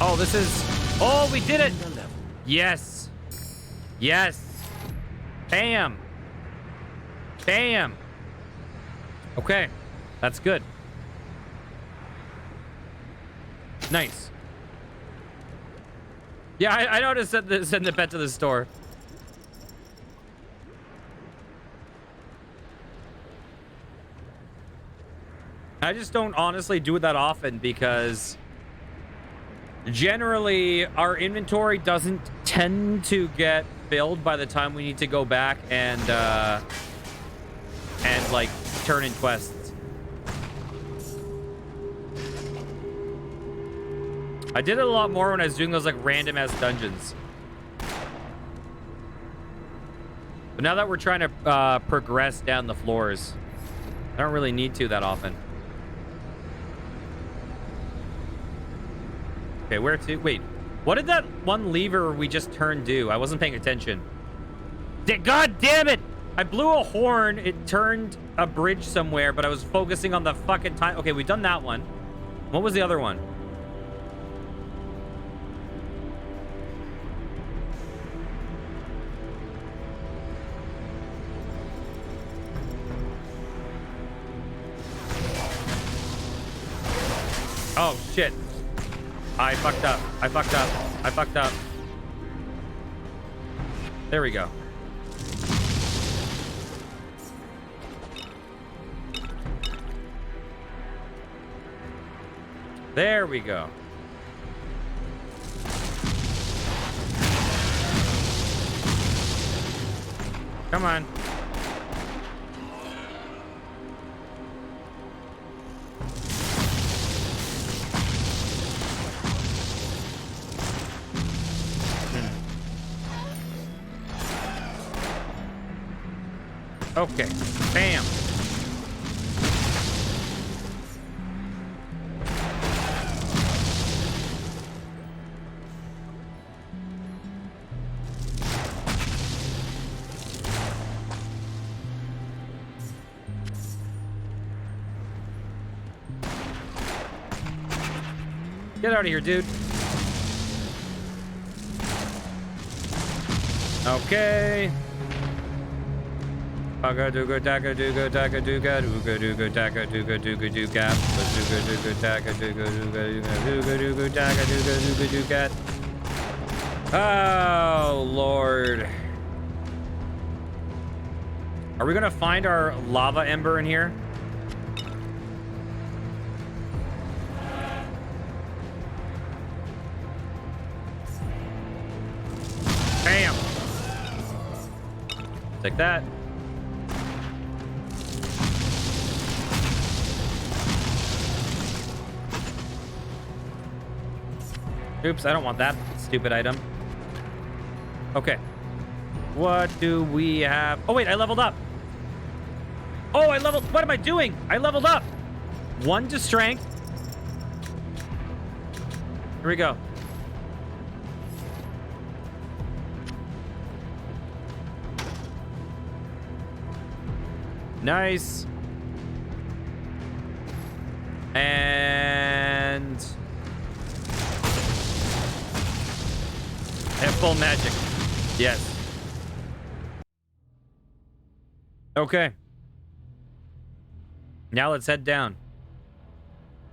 Oh, this is... Oh, we did it. Yes. Yes. Bam. Bam. Okay. That's good. Nice. Yeah, I noticed that send the pet to the store. I just don't honestly do it that often because generally our inventory doesn't tend to get filled by the time we need to go back and like turn in quests. I did it a lot more when I was doing those like random ass dungeons. But now that we're trying to progress down the floors, I don't really need to that often. Okay, where to? Wait, what did that one lever we just turned do? I wasn't paying attention. God damn it! I blew a horn. It turned a bridge somewhere, but I was focusing on the fucking time. Okay, we've done that one. What was the other one? Oh, shit. I fucked up. I fucked up. I fucked up. There we go. There we go. Come on. Okay. Bam. Get out of here, dude. Okay. Aga dooga daga dooga daga dooga dooga dooga daga dooga dooga dooga dooga dooga daga dooga dooga dooga dooga daga dooga dooga dooga. Oh Lord. Are we gonna find our lava ember in here? Bam! Take that. Oops, I don't want that stupid item. Okay. What do we have? Oh, wait, I leveled up. Oh, I leveled. What am I doing? I leveled up. 1 to strength. Here we go. Nice. And full magic. Yes. Okay. Now let's head down.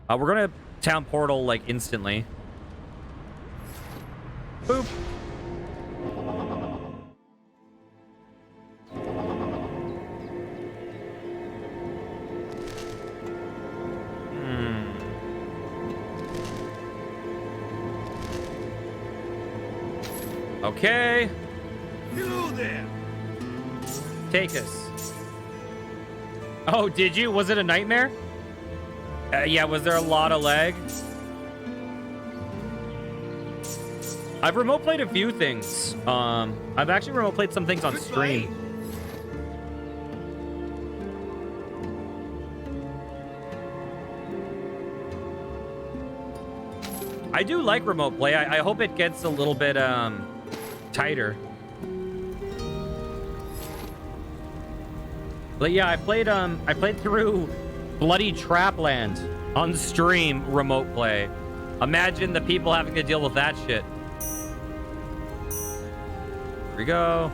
We're gonna town portal like instantly. Boop. Okay. Hello there. Take us. Oh, did you? Was it a nightmare? Yeah, was there a lot of lag? I've remote played a few things. I've actually remote played some things on stream. I do like remote play. I hope it gets a little bit tighter. But yeah, I played through Bloody Trapland on stream remote play. Imagine the people having to deal with that shit. Here we go.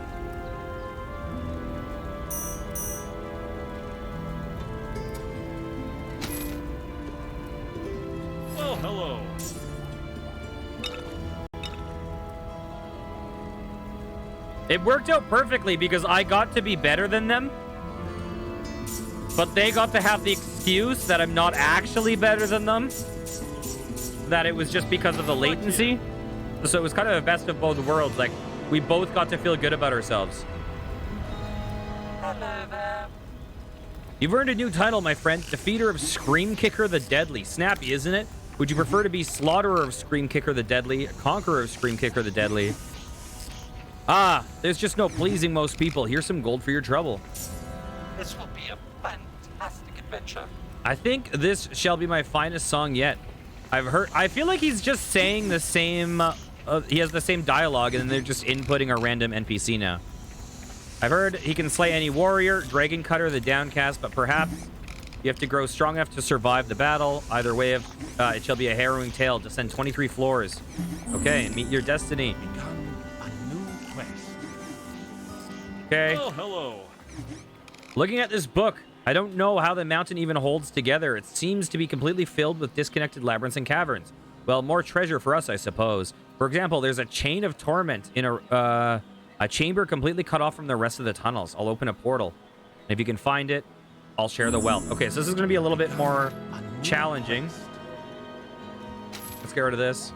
Well, hello. It worked out perfectly because I got to be better than them. But they got to have the excuse that I'm not actually better than them. That it was just because of the latency. So it was kind of a best of both worlds. Like, we both got to feel good about ourselves. Hello there. You've earned a new title, my friend. Defeater of Scream Kicker the Deadly. Snappy, isn't it? Would you prefer to be Slaughterer of Scream Kicker the Deadly? Conqueror of Scream Kicker the Deadly? Ah, there's just no pleasing most people. Here's some gold for your trouble. This will be a fantastic adventure. I think this shall be my finest song yet. I feel like he's just saying the same, he has the same dialogue, and then they're just inputting a random NPC now. I've heard he can slay any warrior, Dragon Cutter the Downcast, but perhaps you have to grow strong enough to survive the battle. Either way, it shall be a harrowing tale. Descend 23 floors. Okay, and meet your destiny. Become a new quest. Okay. Well, hello. Looking at this book, I don't know how the mountain even holds together. It seems to be completely filled with disconnected labyrinths and caverns. Well, more treasure for us, I suppose. For example, there's a chain of torment in a chamber completely cut off from the rest of the tunnels. I'll open a portal. And if you can find it, I'll share the wealth. Okay, so this is going to be a little bit more challenging. Let's get rid of this.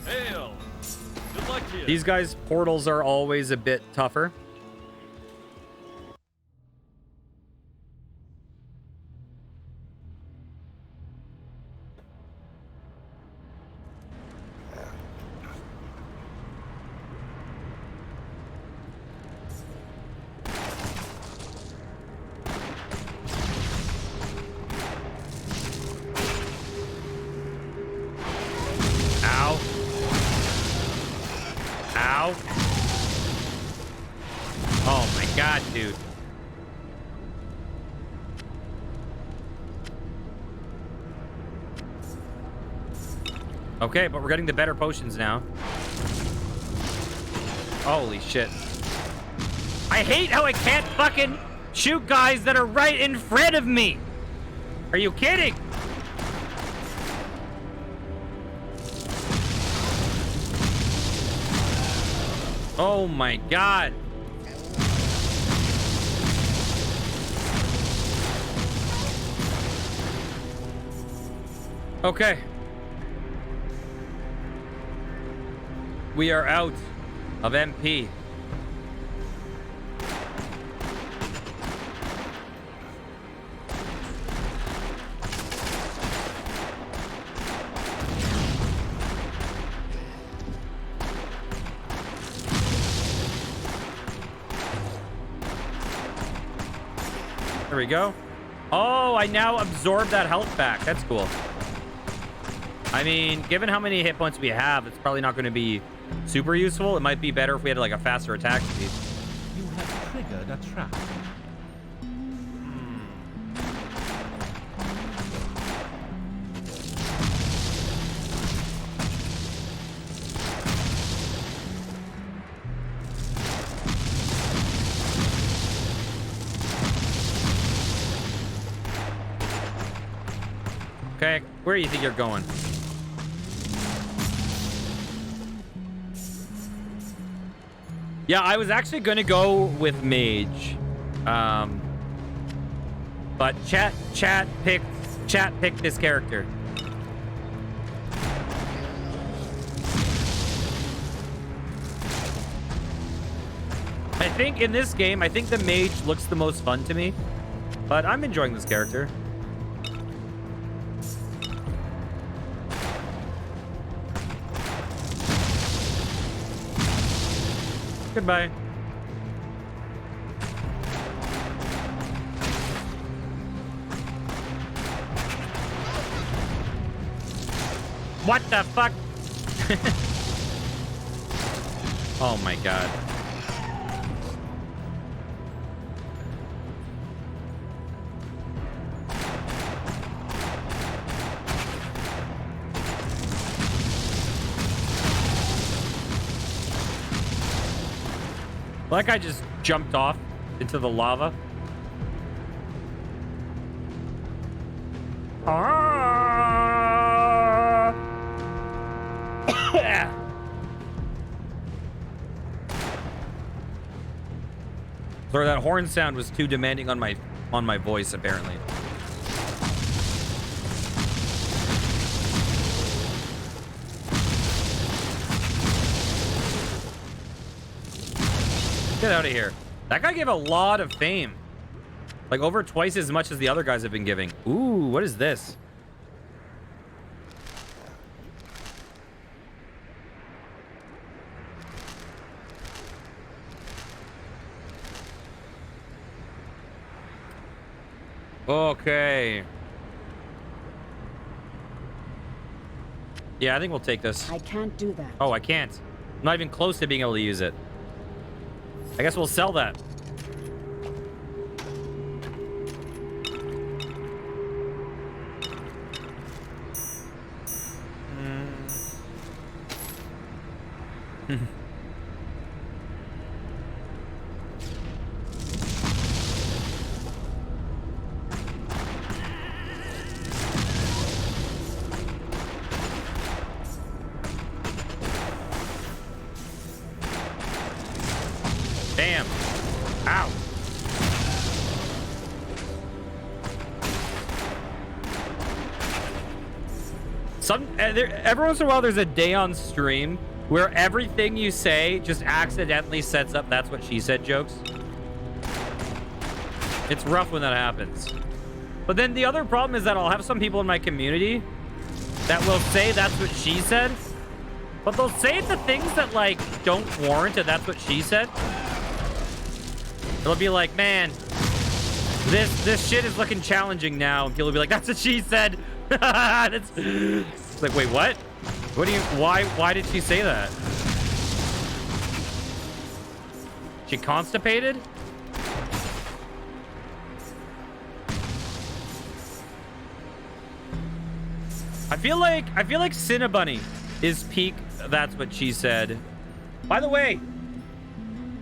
Hail. Good luck to you. These guys' portals are always a bit tougher. Ow. Oh my god, dude. Okay, but we're getting the better potions now. Holy shit. I hate how I can't fucking shoot guys that are right in front of me. Are you kidding? Oh my god. Okay. We are out of MP. There we go. Oh, I now absorb that health back. That's cool. I mean, given how many hit points we have, it's probably not going to be super useful. It might be better if we had like a faster attack speed. You have triggered a trap. Okay, where do you think you're going? Yeah, I was actually going to go with Mage. But chat picked this character. I think in this game, I think the Mage looks the most fun to me. But I'm enjoying this character. Goodbye. What the fuck? Oh my god. That guy just jumped off into the lava. Sorry, that horn sound was too demanding on my voice, apparently. Get out of here. That guy gave a lot of fame. Like over twice as much as the other guys have been giving. Ooh, what is this? Okay. Yeah, I think we'll take this. I can't do that. Oh, I can't. I'm not even close to being able to use it. I guess we'll sell that. Damn. Ow. Every once in a while, there's a day on stream where everything you say just accidentally sets up "that's what she said" jokes. It's rough when that happens. But then the other problem is that I'll have some people in my community that will say "that's what she said," but they'll say it to things that like don't warrant it. That's what she said. It'll be like, man, this shit is looking challenging now. And people will be like, that's what she said. It's like, wait, what? What do you, why did she say that? She constipated? I feel like Cinnabunny is peak. That's what she said. By the way,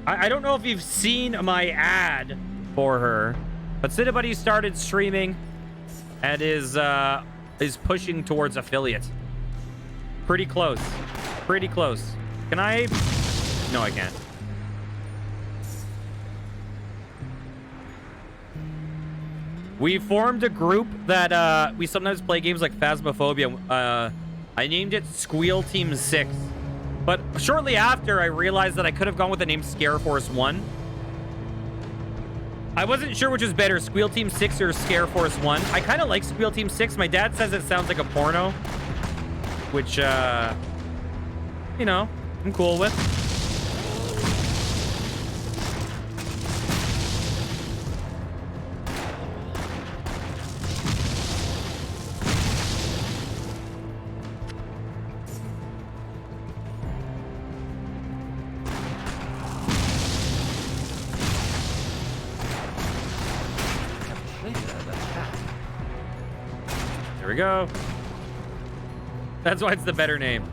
I don't know if you've seen my ad for her, but Cinnabunny started streaming and is pushing towards affiliate. Pretty close. Pretty close. Can I? No, I can't. We formed a group that we sometimes play games like Phasmophobia. I named it Squeal Team 6. But shortly after, I realized that I could have gone with the name Scare Force 1. I wasn't sure which was better, Squeal Team 6 or Scare Force 1. I kind of like Squeal Team 6. My dad says it sounds like a porno, which, you know, I'm cool with. There we go. That's why it's the better name.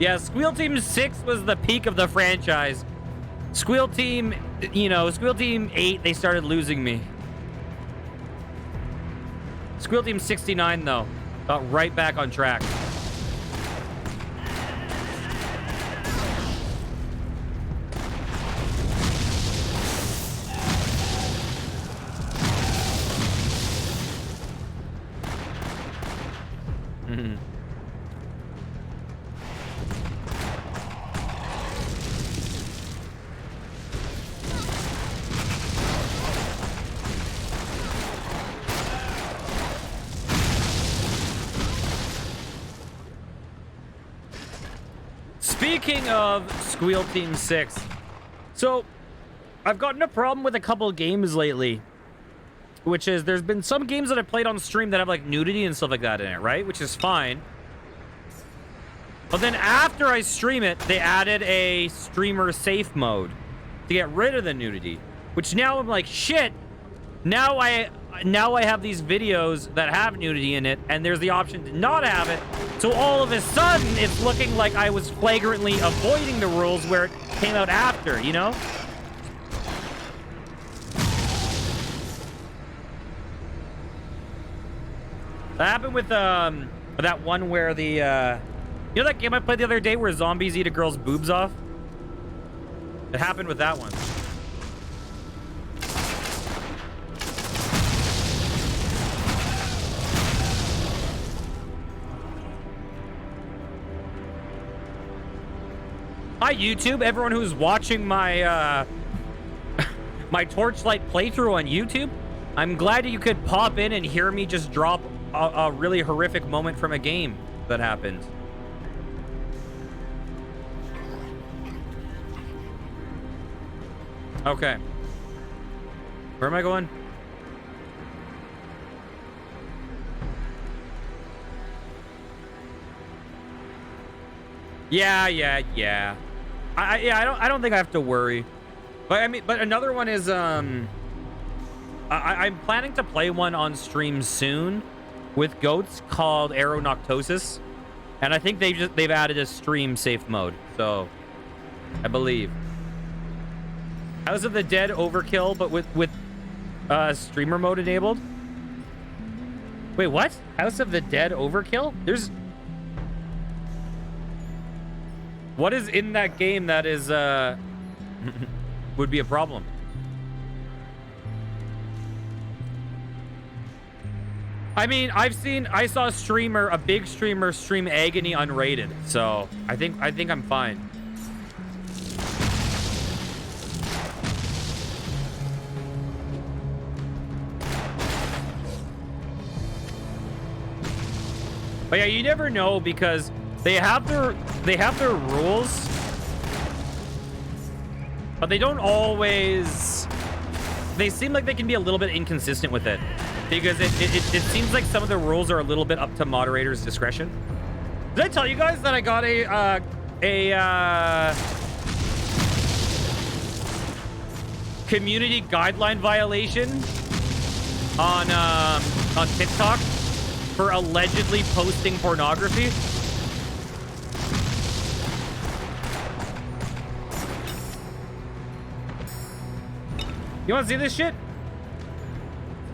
Yeah, Squeal Team 6 was the peak of the franchise. Squeal Team, you know, Squeal Team 8, they started losing me. Squeal Team 69, though, got right back on track. Speaking of Squeal Team 6, so I've gotten a problem with a couple games lately, which is there's been some games that I played on stream that have like nudity and stuff like that in it, right? Which is fine. But then after I stream it, they added a streamer safe mode to get rid of the nudity, which now I'm like, shit, now I have these videos that have nudity in it, and there's the option to not have it. So all of a sudden, it's looking like I was flagrantly avoiding the rules where it came out after, you know? That happened with that one where the you know that game I played the other day where zombies eat a girl's boobs off? It happened with that one. Hi YouTube, everyone who's watching my my Torchlight playthrough on YouTube. I'm glad that you could pop in and hear me just drop a really horrific moment from a game that happened. Okay. Where am I going? Yeah. I don't think I have to worry. But I mean, but another one is I'm planning to play one on stream soon with goats called Aeronoctosis, and I think they've added a stream safe mode. So I believe House of the Dead Overkill, but with streamer mode enabled. Wait, what? House of the Dead Overkill? There's what is in that game that is would be a problem? I mean, I saw a big streamer stream Agony unrated, so I think I'm fine. But yeah, you never know because they have their rules, but they don't always. They seem like they can be a little bit inconsistent with it. Because it seems like some of the rules are a little bit up to moderators' discretion. Did I tell you guys that I got a community guideline violation on TikTok for allegedly posting pornography. You want to see this shit?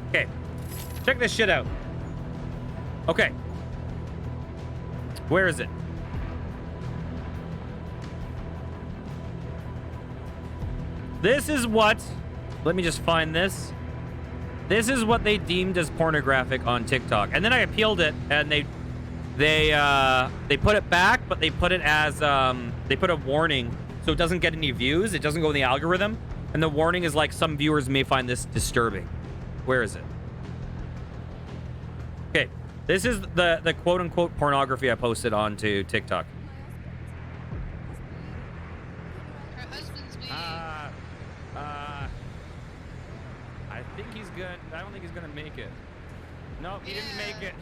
Okay. Check this shit out. Okay. Where is it? This is what... Let me just find this. This is what they deemed as pornographic on TikTok. And then I appealed it, and they put it back, but they put it as... they put a warning, so it doesn't get any views. It doesn't go in the algorithm. And the warning is like, some viewers may find this disturbing. Where is it? Okay. This is the quote-unquote pornography I posted onto TikTok. Her husband's being... I think he's good. I don't think he's gonna make it. No, he didn't make it.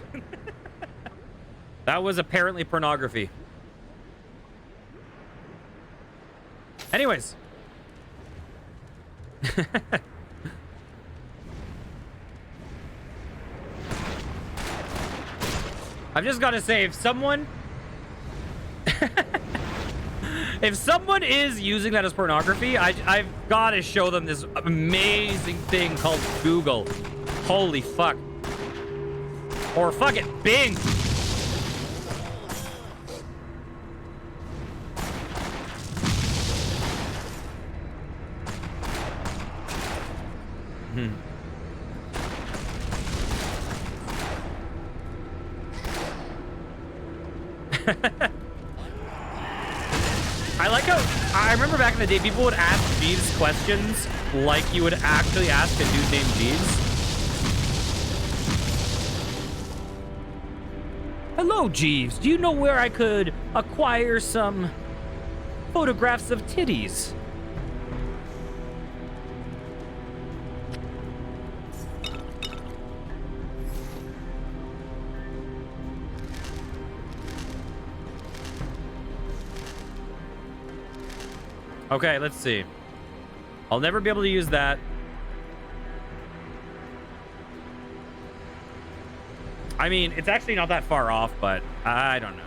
That was apparently pornography. Anyways. I've just got to say, if someone is using that as pornography, I've got to show them this amazing thing called Google. Holy fuck. Or fuck it, Bing. I like how I remember back in the day people would ask Jeeves questions like you would actually ask a dude named Jeeves. Hello, Jeeves. Do you know where I could acquire some photographs of titties? Okay, let's see. I'll never be able to use that. I mean, it's actually not that far off, but I don't know.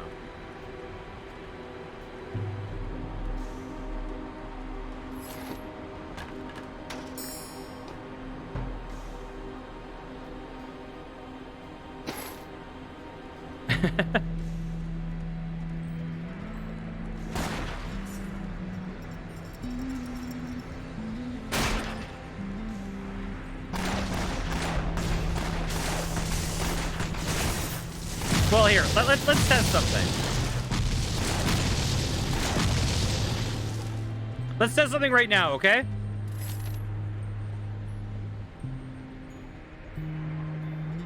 Well, here, let's test something. Let's test something right now, okay?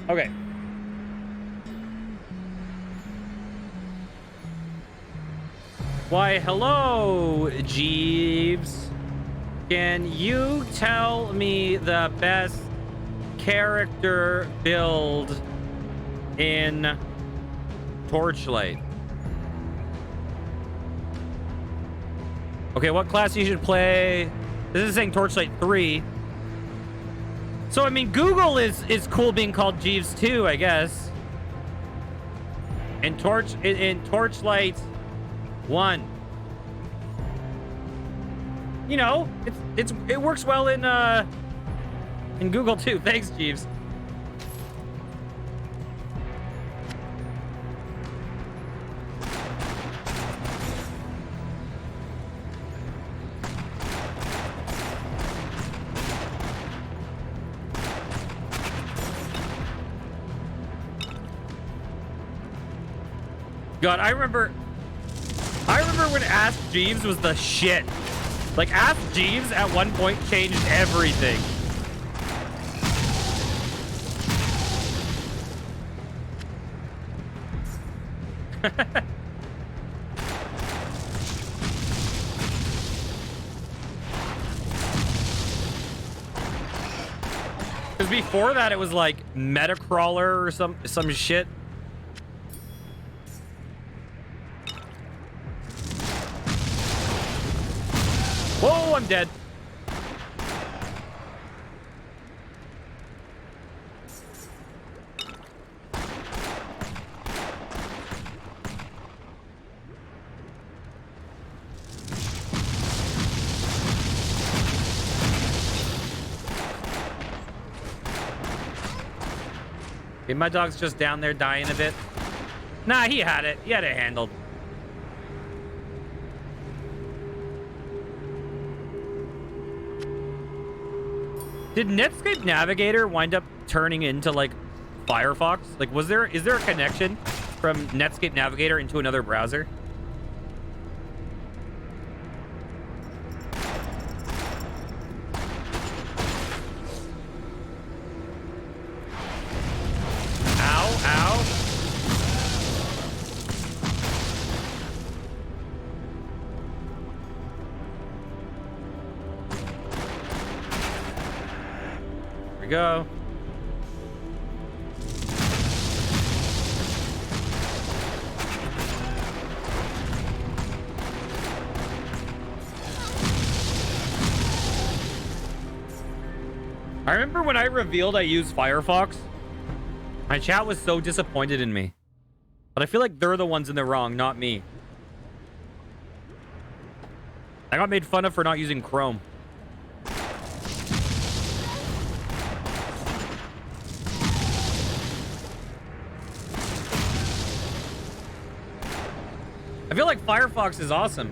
Okay. Why, hello, Jeeves. Can you tell me the best character build in Torchlight? Okay, what class you should play? This is saying Torchlight 3. So, I mean, Google is cool being called Jeeves too, I guess. In Torchlight 1. You know, it works well in Google too. Thanks, Jeeves. God, I remember when Ask Jeeves was the shit. Like, Ask Jeeves at one point changed everything. Because before that, it was like Metacrawler or some shit. Whoa, I'm dead. Okay, my dog's just down there dying a bit. Nah, he had it. He had it handled. Did Netscape Navigator wind up turning into like Firefox? Like, is there a connection from Netscape Navigator into another browser? Ow, ow. Here we go. I remember when I revealed I used Firefox, my chat was so disappointed in me. But I feel like they're the ones in the wrong, not me. I got made fun of for not using Chrome. I feel like Firefox is awesome.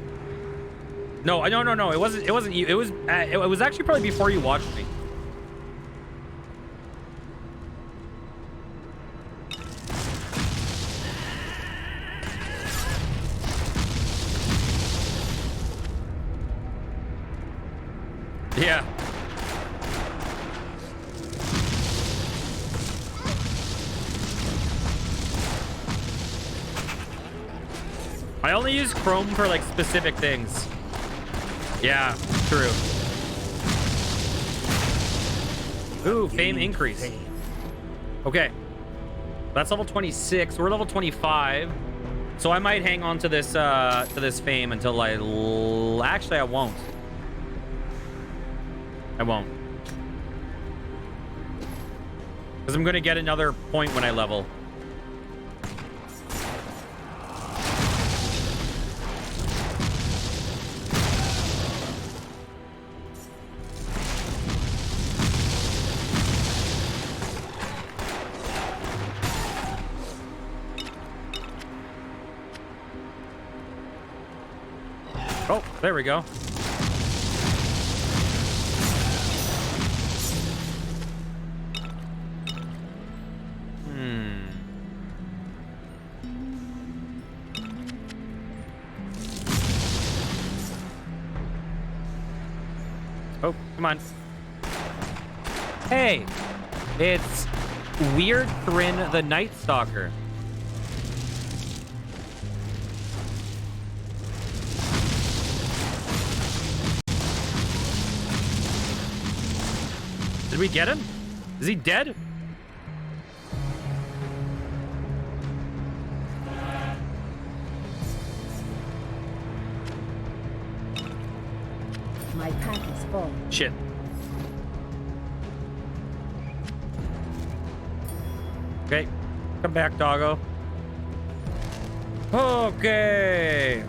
No. It wasn't you. It was actually probably before you watched me. Yeah. I only use Chrome for like specific things. Yeah, true. Ooh, fame increase. Okay. That's level 26. We're level 25. So I might hang on to this fame until actually I won't. I won't. Because I'm going to get another point when I level. Oh, there we go. Oh, come on. Hey, it's Weird Thrin the Night Stalker. Did we get him? Is he dead? My pack is full. Shit. Okay. Come back, doggo. Okay.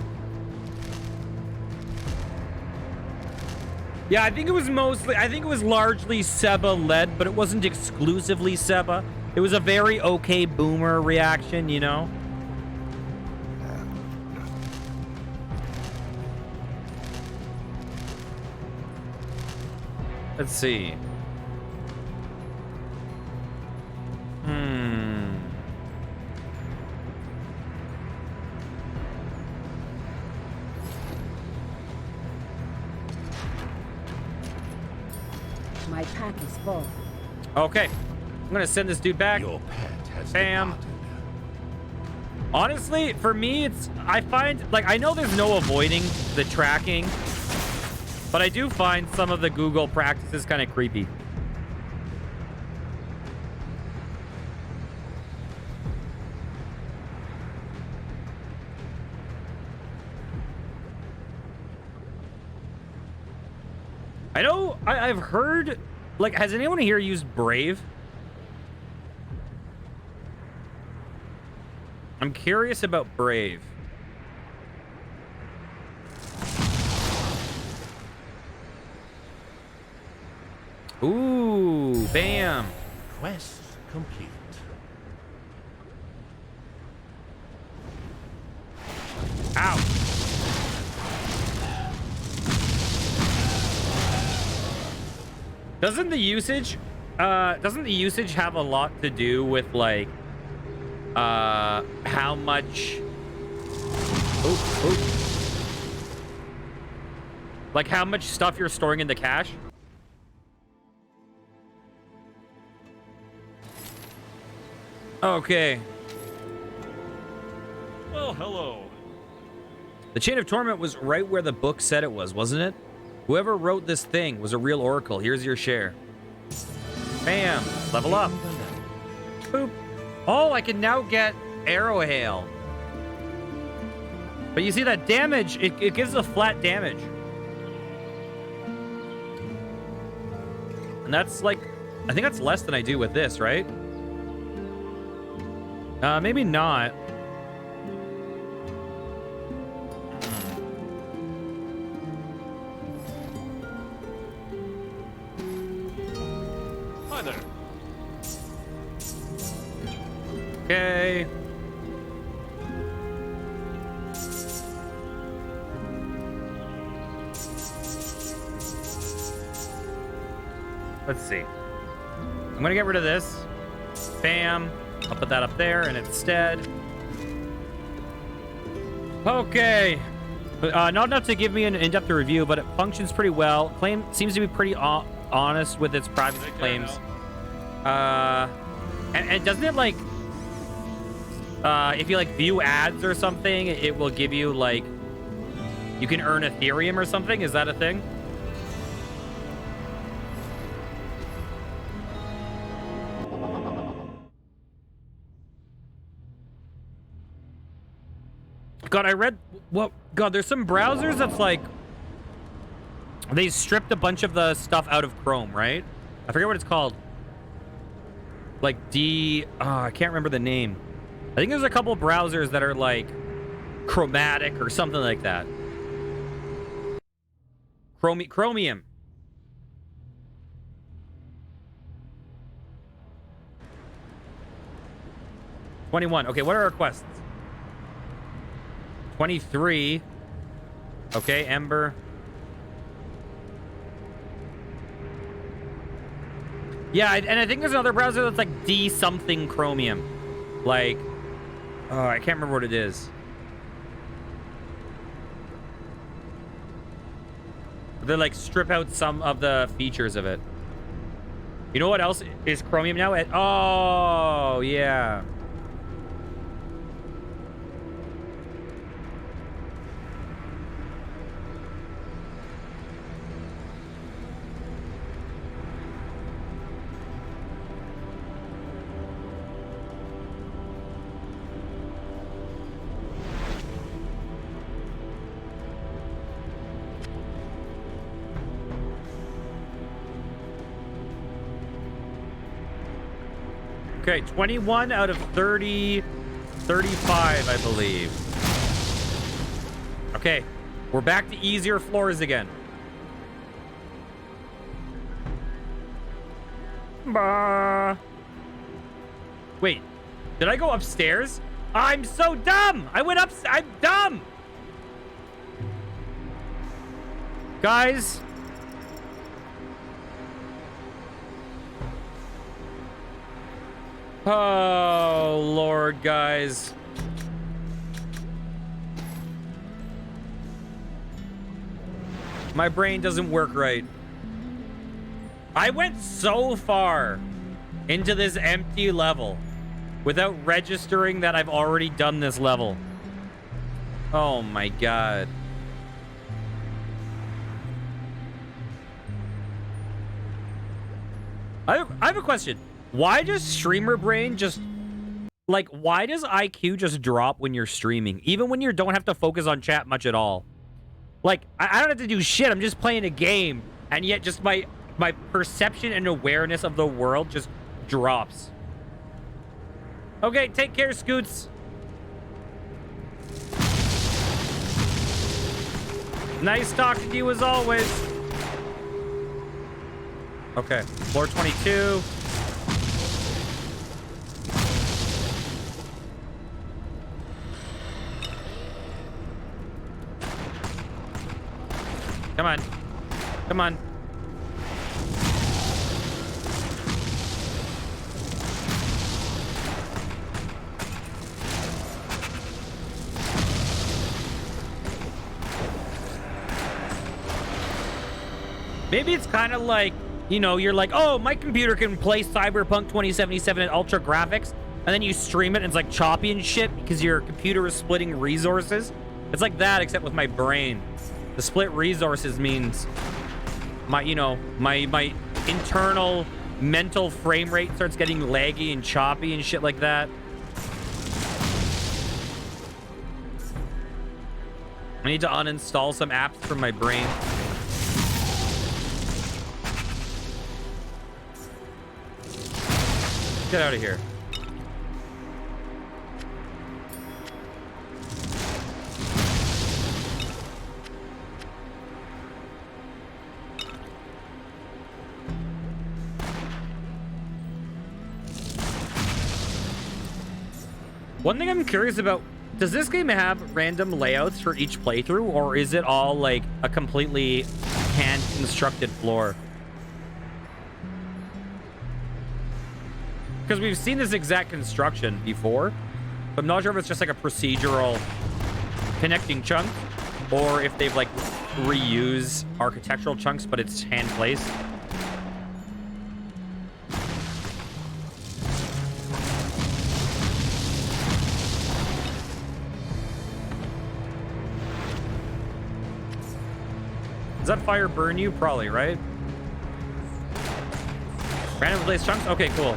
Yeah, I think it was largely Seba led, but it wasn't exclusively Seba. It was a very okay boomer reaction, you know? Let's see. My pack is full. Okay. I'm gonna send this dude back. Your pet has Bam. departed. Honestly, for me, I find, like, I know there's no avoiding the tracking, but I do find some of the Google practices kind of creepy. I know I've heard, like, has anyone here used Brave? I'm curious about Brave. Ooh, bam. Quest complete. Ow. Doesn't the usage have a lot to do with, like, how much... Like, how much stuff you're storing in the cache? Okay. Well, hello. The Chain of Torment was right where the book said it was, wasn't it? Whoever wrote this thing was a real oracle. Here's your share. Bam. Level up. Boop. Oh, I can now get Arrow Hail. But you see that damage, it gives a flat damage. And that's like, I think that's less than I do with this, right? Maybe not. Hi there. Okay. Let's see. I'm gonna get rid of this. Bam. I'll put that up there and instead. Okay. Not enough to give me an in-depth review, but it functions pretty well. Claim seems to be pretty honest with its privacy claims. And doesn't it, like, if you, like, view ads or something, it will give you, like, you can earn Ethereum or something? Is that a thing? God, I read... Well, God, there's some browsers that's, like... They stripped a bunch of the stuff out of Chrome, right? I forget what it's called. Like, I can't remember the name. I think there's a couple browsers that are, like, chromatic or something like that. Chromium. $21. Okay, what are our quests? 23. Okay, Ember. Yeah, and I think there's another browser that's like D something Chromium. Like, oh, I can't remember what it is. They like strip out some of the features of it. You know what else is Chromium now? Oh, yeah. Okay, 21 out of 35, I believe. Okay, we're back to easier floors again. Bah. Wait, did I go upstairs? I'm so dumb! I went up... I'm dumb! Guys... Oh, Lord, guys. My brain doesn't work right. I went so far into this empty level without registering that I've already done this level. Oh, my God. I have a question. Why does streamer brain just... Like, why does IQ just drop when you're streaming? Even when you don't have to focus on chat much at all. Like, I don't have to do shit. I'm just playing a game. and yet just my perception and awareness of the world just drops. Okay, take care, Scoots. Nice talking to you as always. Okay, floor 22. Come on. Come on. Maybe it's kind of like, you know, you're like, oh, my computer can play Cyberpunk 2077 at ultra graphics, and then you stream it and it's like choppy and shit because your computer is splitting resources. It's like that, except with my brain. The split resources means my, you know, my internal mental frame rate starts getting laggy and choppy and shit like that. I need to uninstall some apps from my brain. Get out of here. One thing I'm curious about, does this game have random layouts for each playthrough, or is it all like a completely hand-constructed floor? Because we've seen this exact construction before, but I'm not sure if it's just like a procedural connecting chunk, or if they've like reused architectural chunks, but it's hand placed. Does that fire burn you? Probably, right? Random placed chunks? Okay, cool.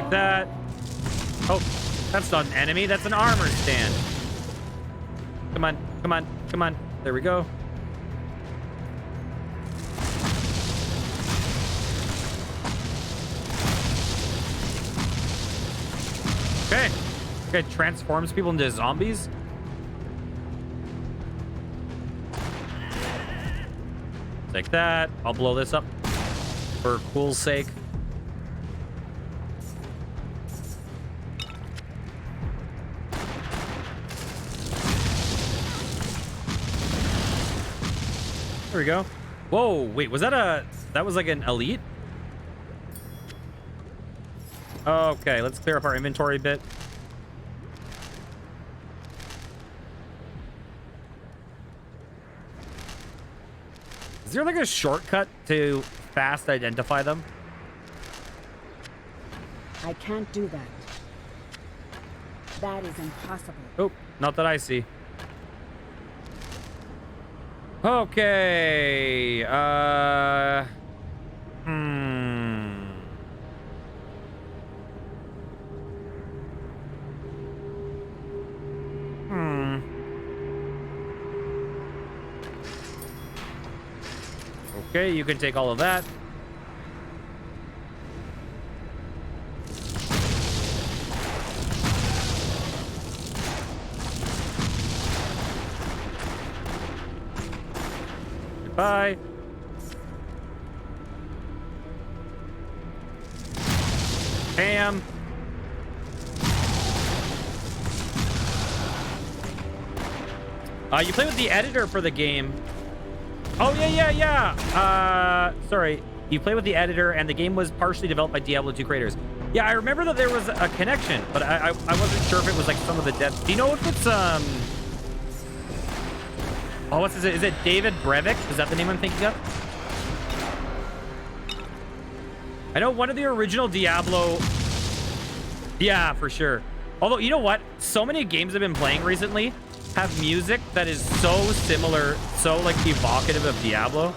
That. Oh, that's not an enemy. That's an armor stand. Come on, come on, come on. There we go. Okay. Okay, transforms people into zombies. Take that. I'll blow this up for cool's sake. There we go. Whoa, wait, was that that was like an elite? Okay, let's clear up our inventory a bit. Is there like a shortcut to fast identify them? I can't do that. That is impossible. Oh, not that I see. Okay, Okay, you can take all of that. Goodbye. Bam. You play with the editor for the game. Oh, yeah. Sorry. You play with the editor, and the game was partially developed by Diablo 2 creators. Yeah, I remember that there was a connection, but I wasn't sure if it was like some of the devs. Do you know if it's, Oh, what's is it? Is it David Brevik? Is that the name I'm thinking of? I know one of the original Diablo. Yeah, for sure. Although, you know what? So many games I've been playing recently have music that is so similar, so like evocative of Diablo.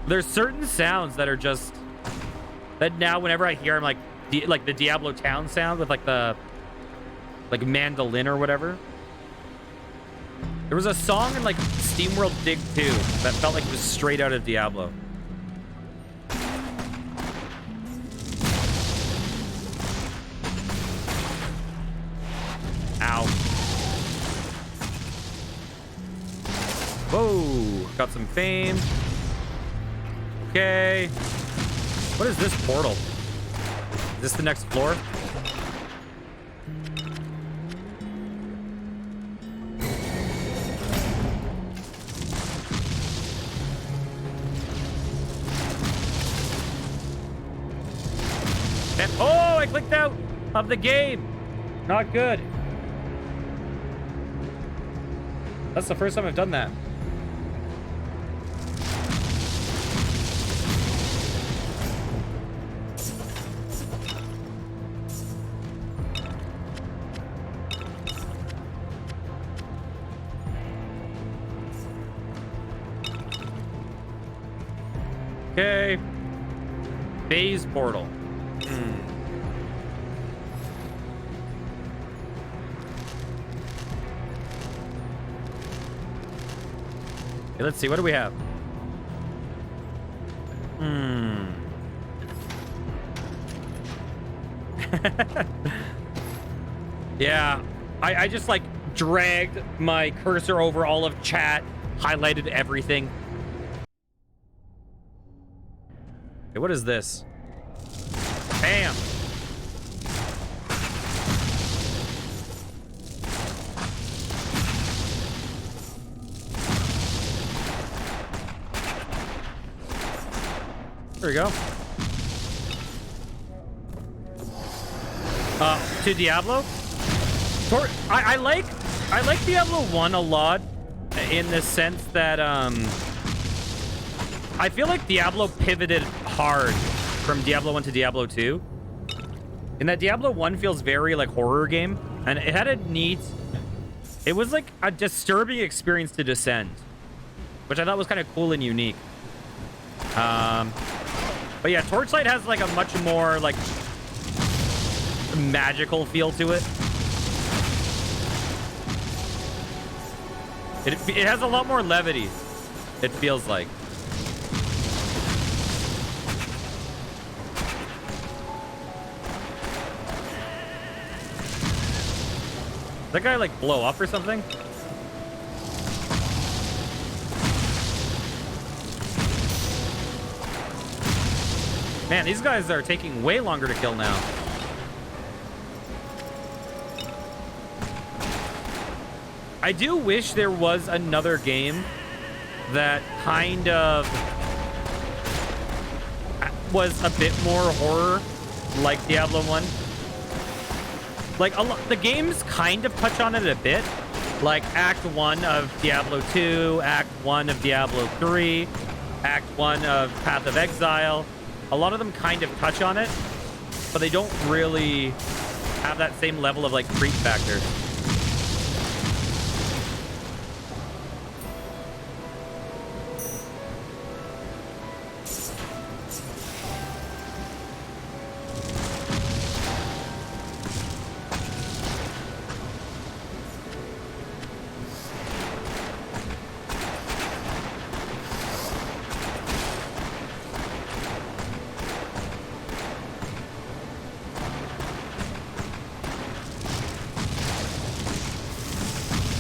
There's certain sounds that are just that now whenever I hear them, like the Diablo town sound with like the mandolin or whatever. There was a song in like SteamWorld Dig 2 that felt like it was straight out of Diablo. Ow. Whoa, got some fame. Okay. What is this portal? Is this the next floor? And, oh, I clicked out of the game. Not good. That's the first time I've done that. Okay. Phase portal. Okay, let's see. What do we have? Yeah. I just like dragged my cursor over all of chat, highlighted everything. Okay, what is this? Bam. There we go. To Diablo. I like Diablo 1 a lot in the sense that I feel like Diablo pivoted hard from Diablo 1 to Diablo 2. In that Diablo 1 feels very like horror game, and it had a neat, it was like a disturbing experience to descend, which I thought was kind of cool and unique. But yeah, Torchlight has like a much more like magical feel to it. It has a lot more levity, it feels like. Did that guy like blow up or something? Man, these guys are taking way longer to kill now. I do wish there was another game that kind of was a bit more horror like Diablo 1. Like, the games kind of touch on it a bit. Like Act 1 of Diablo 2, Act 1 of Diablo 3, Act 1 of Path of Exile. A lot of them kind of touch on it, but they don't really have that same level of like creep factor.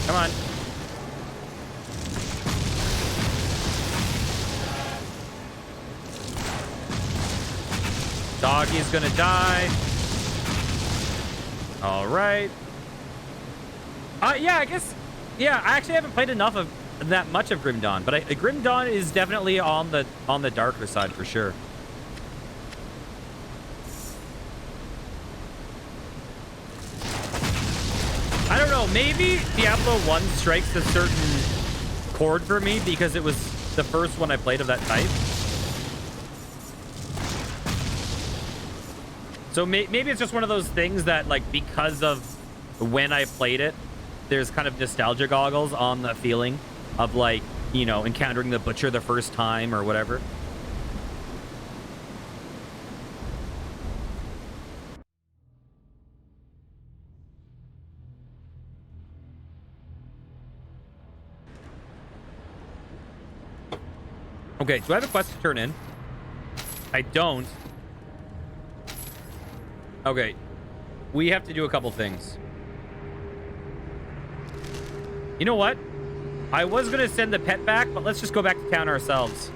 Come on. Doggy's gonna die. All right. Yeah, I guess. Yeah, I actually haven't played enough of that much of Grim Dawn, but Grim Dawn is definitely on the darker side for sure. I don't know, maybe Diablo 1 strikes a certain chord for me because it was the first one I played of that type. So maybe it's just one of those things that, like, because of when I played it, there's kind of nostalgia goggles on the feeling of, like, you know, encountering the butcher the first time or whatever. Okay, do I have a quest to turn in? I don't. Okay. We have to do a couple things. You know what? I was going to send the pet back, but let's just go back to town ourselves.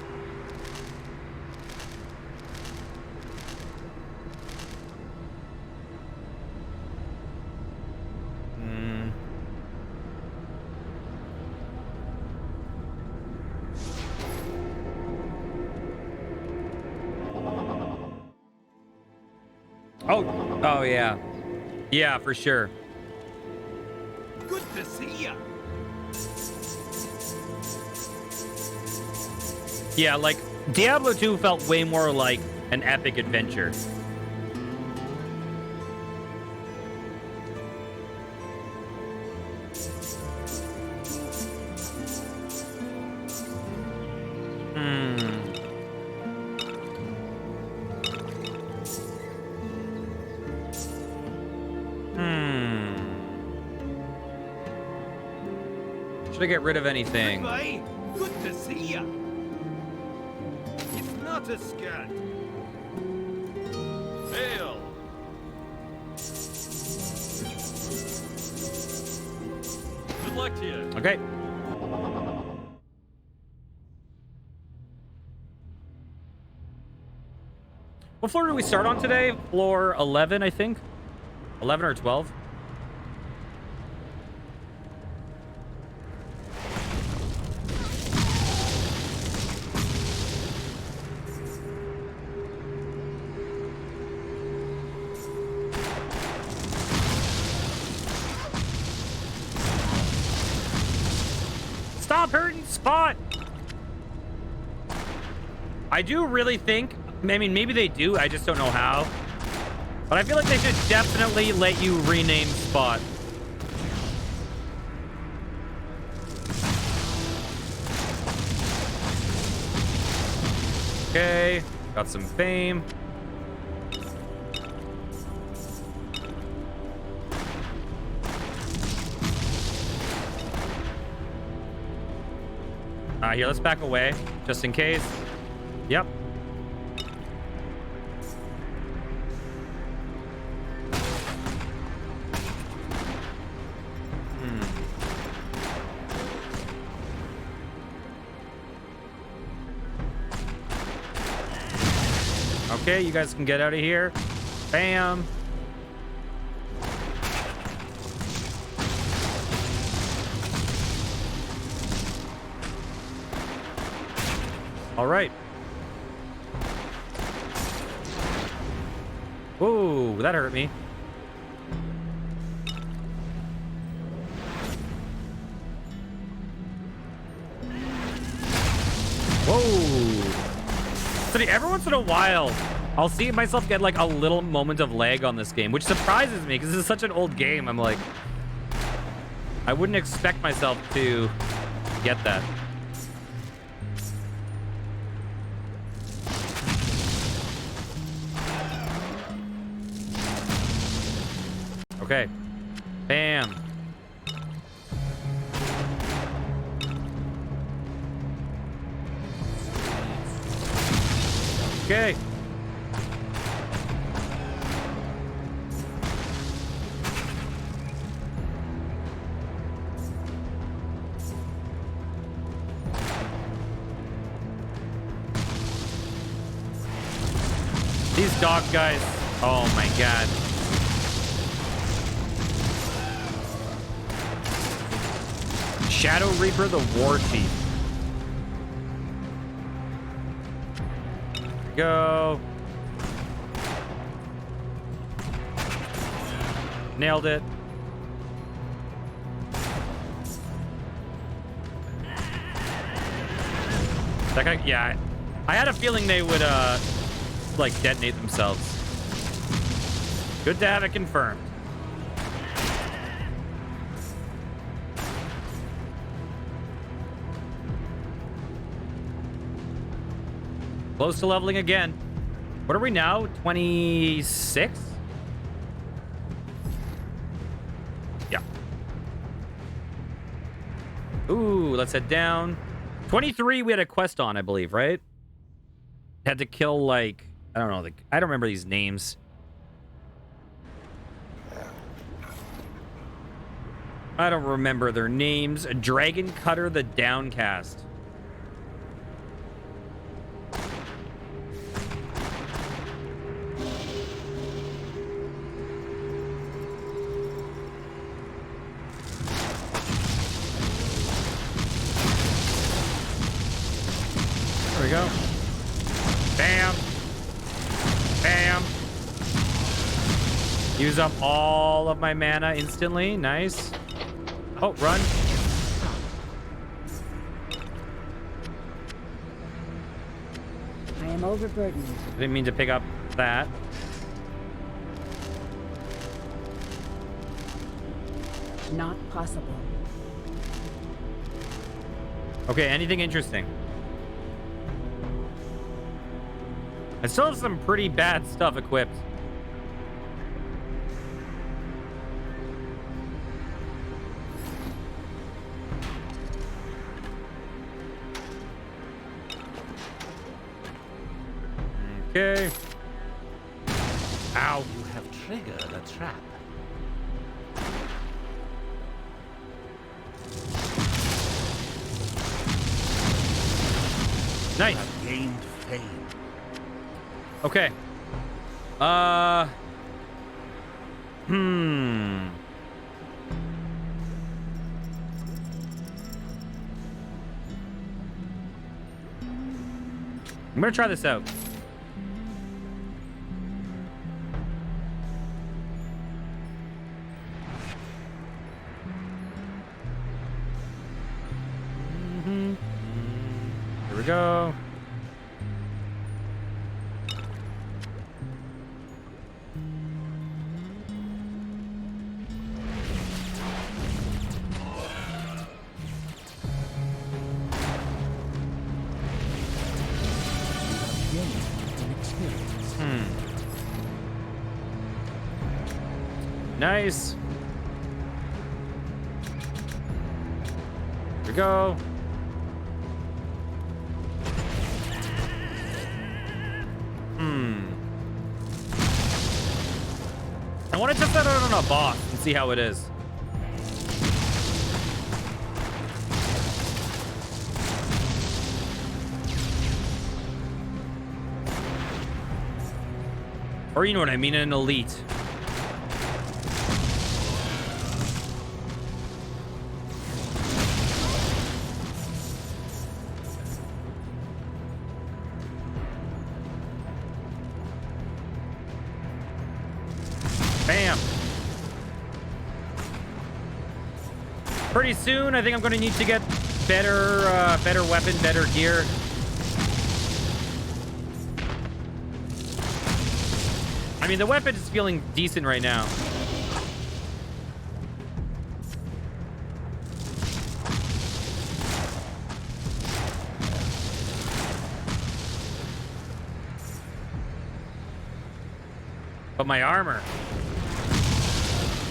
Oh, yeah. Yeah, for sure. Good to see ya. Yeah, like, Diablo 2 felt way more like an epic adventure. Should I get rid of anything? Goodbye. Good to see ya. It's not a scat. Hail. Good luck to you. Okay. What floor did we start on today? Floor 11, I think. 11 or 12. Stop hurting Spot! I do really think, I mean, maybe they do, I just don't know how. But I feel like they should definitely let you rename Spot. Okay, got some fame. Here, let's back away, just in case. Yep. Okay, you guys can get out of here. Bam. All right. Whoa, that hurt me. Whoa. So every once in a while, I'll see myself get like a little moment of lag on this game, which surprises me because this is such an old game. I'm like, I wouldn't expect myself to get that. Okay. Bam. Okay. These dog guys. Oh my god. Shadow Reaper, the War Chief. Go. Nailed it. That guy, yeah. I had a feeling they would, like, detonate themselves. Good to have it confirmed. Close to leveling again. What are we now? 26? Yeah. Ooh, let's head down. 23 we had a quest on, I believe, right? Had to kill, like, I don't know, I don't remember these names. I don't remember their names. Dragon Cutter the Downcast. There we go. Bam. Bam. Use up all of my mana instantly. Nice. Oh, run. I am overburdened. I didn't mean to pick up that. Not possible. Okay, anything interesting? I still have some pretty bad stuff equipped. Okay. Ow. You have triggered a trap. Nice. You have gained fame. Okay. I'm gonna try this out. Here we go. Nice. Here we go. I want to test that out on a boss and see how it is. Or you know what I mean, an elite. Bam. Pretty soon, I think I'm going to need to get better, better weapon, better gear. I mean, the weapon is feeling decent right now. But my armor,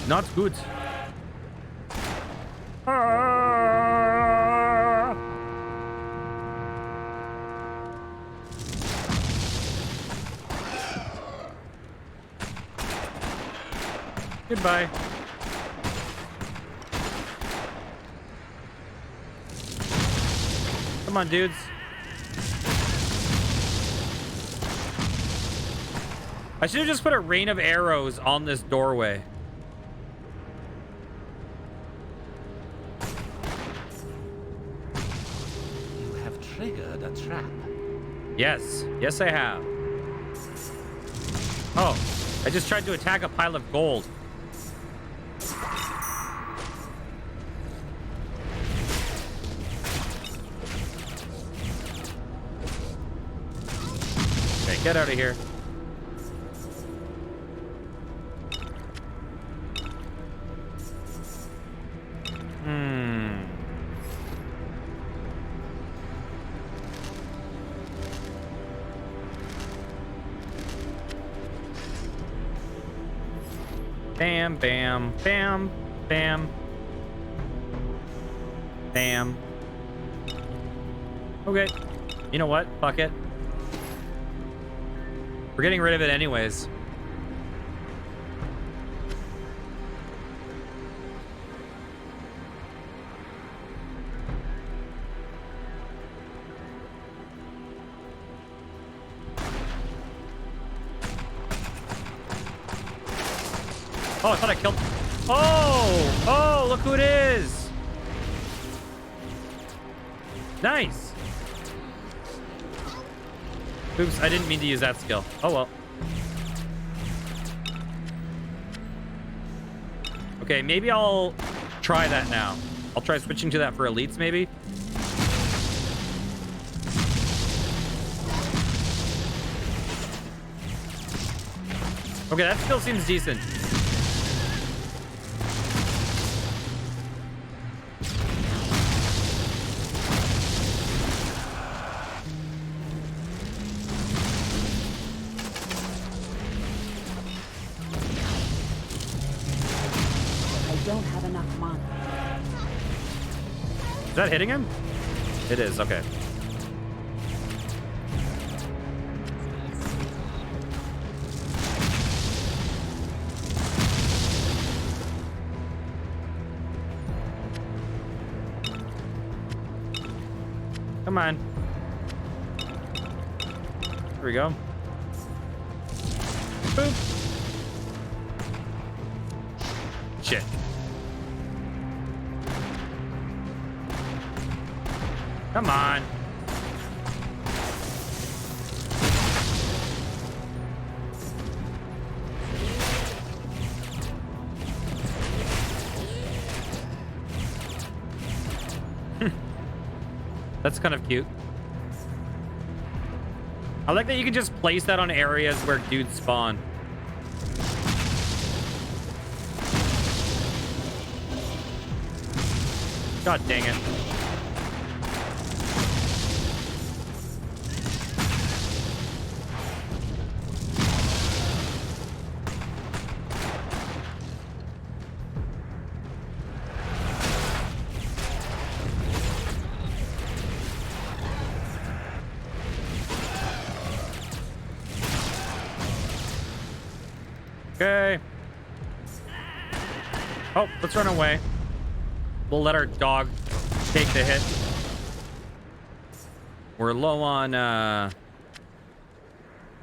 not good. Goodbye. Come on, dudes. I should have just put a rain of arrows on this doorway. You have triggered a trap. Yes. Yes, I have. Oh, I just tried to attack a pile of gold. Okay, get out of here. Bam, bam, bam, bam. Bam. Okay. You know what? Fuck it. We're getting rid of it anyways. Oh, I thought I killed... Oh! Oh, look who it is! Nice! Oops, I didn't mean to use that skill. Oh, well. Okay, maybe I'll try that now. I'll try switching to that for elites, maybe. Okay, that skill seems decent. Don't have enough mana. Is that hitting him? It is, okay. Come on. Here we go. Boop. Shit. Come on. That's kind of cute. I like that you can just place that on areas where dudes spawn. God dang it. Okay. Oh, let's run away. We'll let our dog take the hit. We're low on,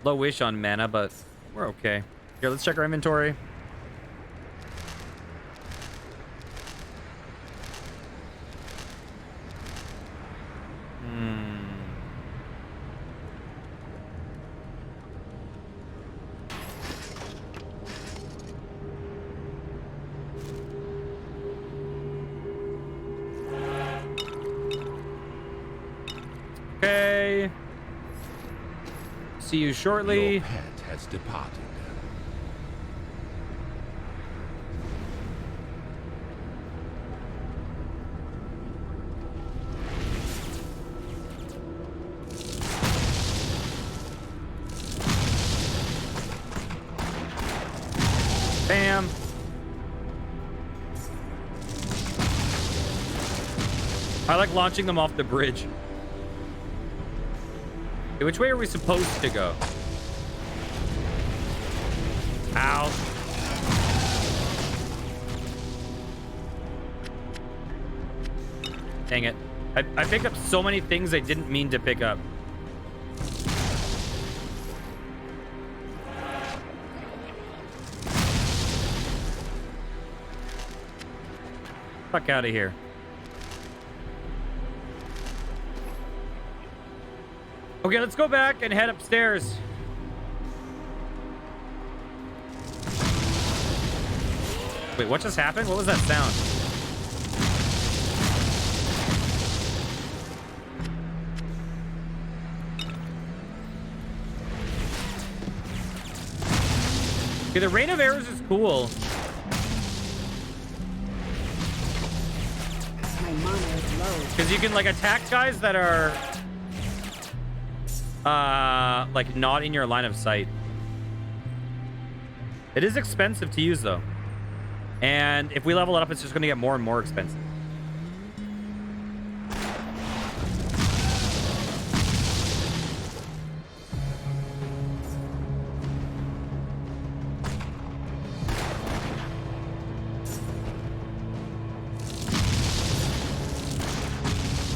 low-ish on mana, but we're okay. Here, let's check our inventory. Okay. See you shortly. Your pet has departed. Bam. I like launching them off the bridge. Okay, which way are we supposed to go? Ow. Dang it. I picked up so many things I didn't mean to pick up. Fuck out of here. Okay, let's go back and head upstairs. Wait, what just happened? What was that sound? Okay, the rain of arrows is cool. My mana is low. Because you can like attack guys that are like not in your line of sight. It is expensive to use though. And if we level it up, it's just going to get more and more expensive.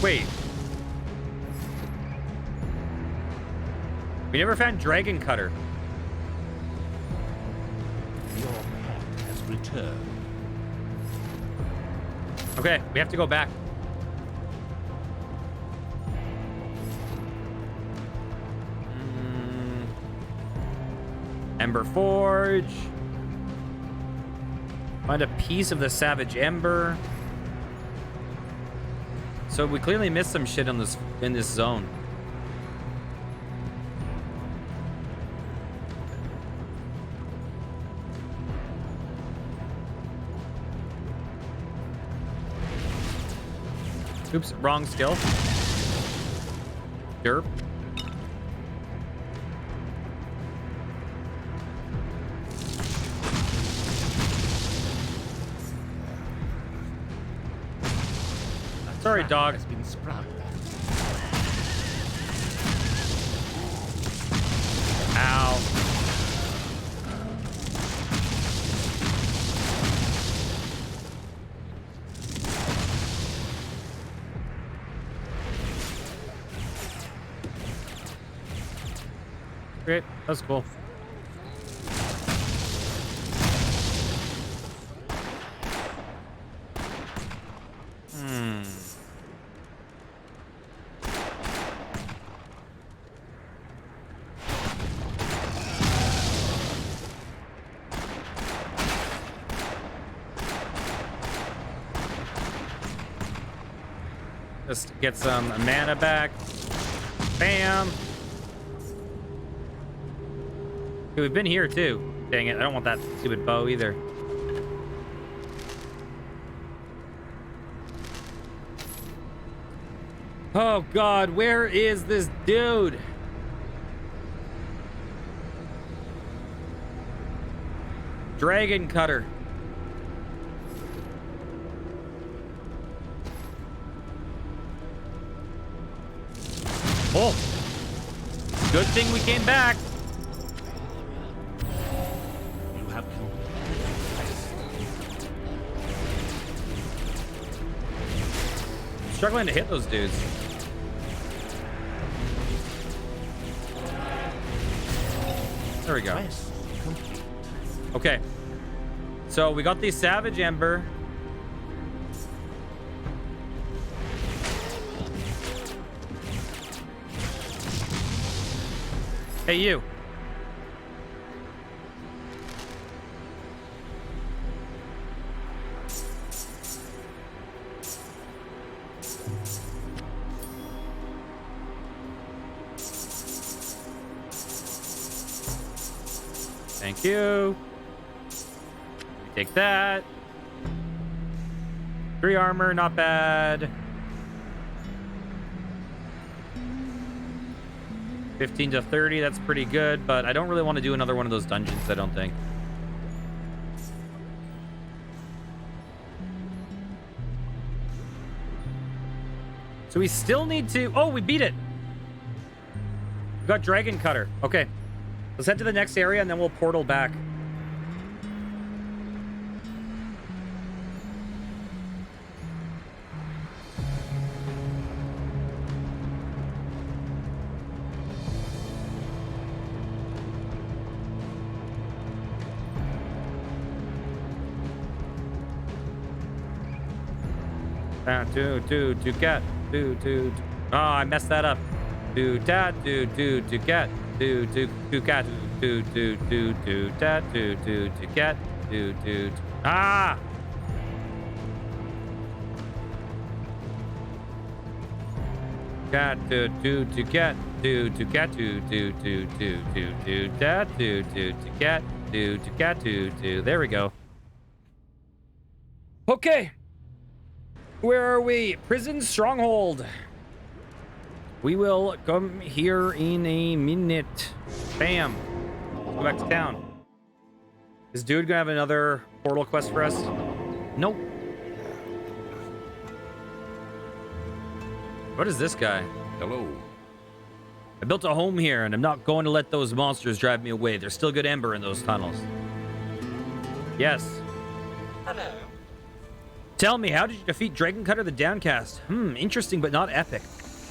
Wait. We never found Dragon Cutter. Your pet has returned. Okay, we have to go back. Ember Forge. Find a piece of the Savage Ember. So we clearly missed some shit on this in this zone. Oops, wrong skill. Derp. Sorry, dog. Has been sprung. Ow. Great, that's cool. Just get some mana back. Bam. Okay, we've been here too. Dang it, I don't want that stupid bow either. Oh God, where is this dude? Dragon Cutter. Oh, good thing we came back. You have Struggling to hit those dudes. There we go. quest complete. Okay. So we got the Savage Ember. Hey, you. Thank you. Take that. 3 armor, not bad. 15 to 30, that's pretty good, but I don't really want to do another one of those dungeons, I don't think. So we still need to... Oh, we beat it! We got Dragon Cutter. Okay. Let's head to the next area, and then we'll portal back. Get. Oh, I messed that up. Get. Get. Ah! There we go. Okay. Where are we? Prison Stronghold. We will come here in a minute. Bam. Go back to town. Is dude gonna have another portal quest for us? Nope. What is this guy? Hello. I built a home here, and I'm not going to let those monsters drive me away. There's still good ember in those tunnels. Yes. Hello. Tell me, how did you defeat Dragoncutter the Downcast? Interesting, but not epic.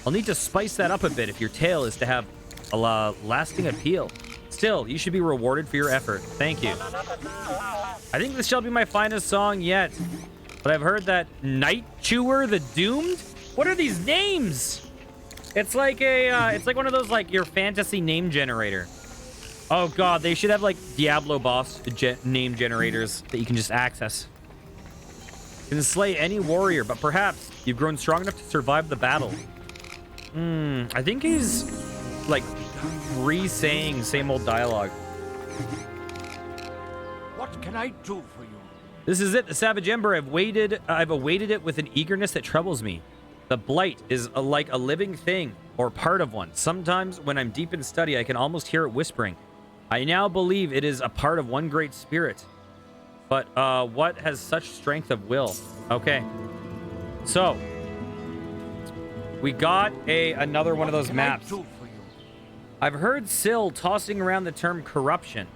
I'll need to spice that up a bit if your tale is to have a lasting appeal. Still, you should be rewarded for your effort. Thank you. I think this shall be my finest song yet. But I've heard that Night Chewer the Doomed? What are these names? It's like it's like one of those, like, your fantasy name generator. Oh god, they should have, like, Diablo boss name generators that you can just access. You can slay any warrior, but perhaps you've grown strong enough to survive the battle. I think he's, like, re-saying same old dialogue. What can I do for you? This is it, the Savage Ember. I've awaited it with an eagerness that troubles me. The blight is like a living thing, or part of one. Sometimes, when I'm deep in study, I can almost hear it whispering. I now believe it is a part of one great spirit. But, what has such strength of will? Okay. So, we got another one of those maps. I've heard Syl tossing around the term corruption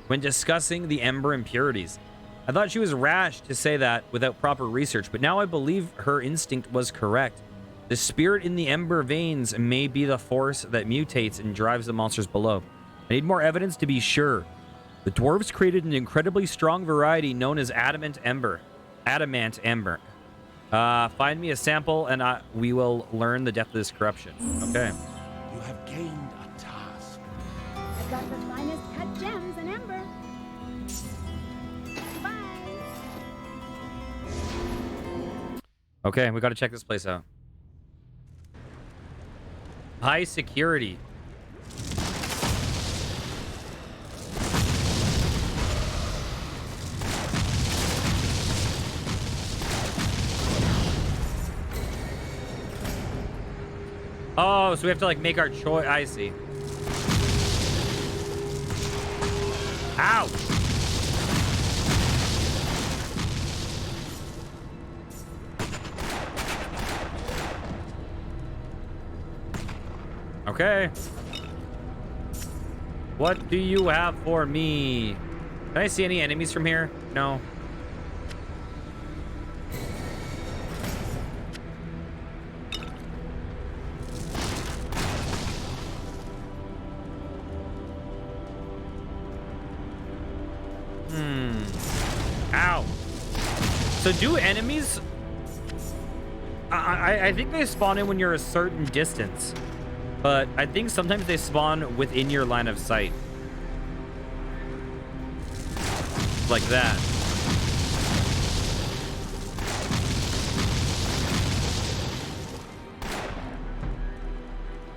when discussing the Ember impurities. I thought she was rash to say that without proper research, but now I believe her instinct was correct. The spirit in the Ember veins may be the force that mutates and drives the monsters below. I need more evidence to be sure. The dwarves created an incredibly strong variety known as Adamant Ember. Find me a sample and we will learn the depth of this corruption. Okay. You have gained a task. I've got the finest cut gems and ember. Bye. Okay, we got to check this place out. High security. Oh, so we have to, like, make our choice. I see. Ow! Okay. What do you have for me? Can I see any enemies from here? No. Ow. So do enemies... I think they spawn in when you're a certain distance. But I think sometimes they spawn within your line of sight. Like that.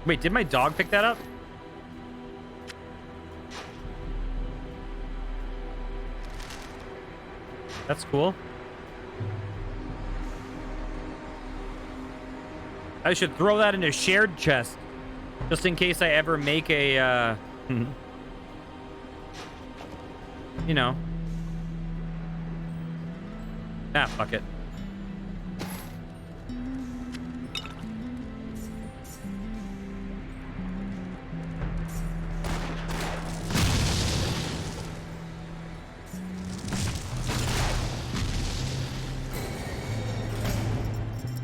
Wait, did my dog pick that up? That's cool. I should throw that in a shared chest. Just in case I ever make a, you know. Ah, fuck it.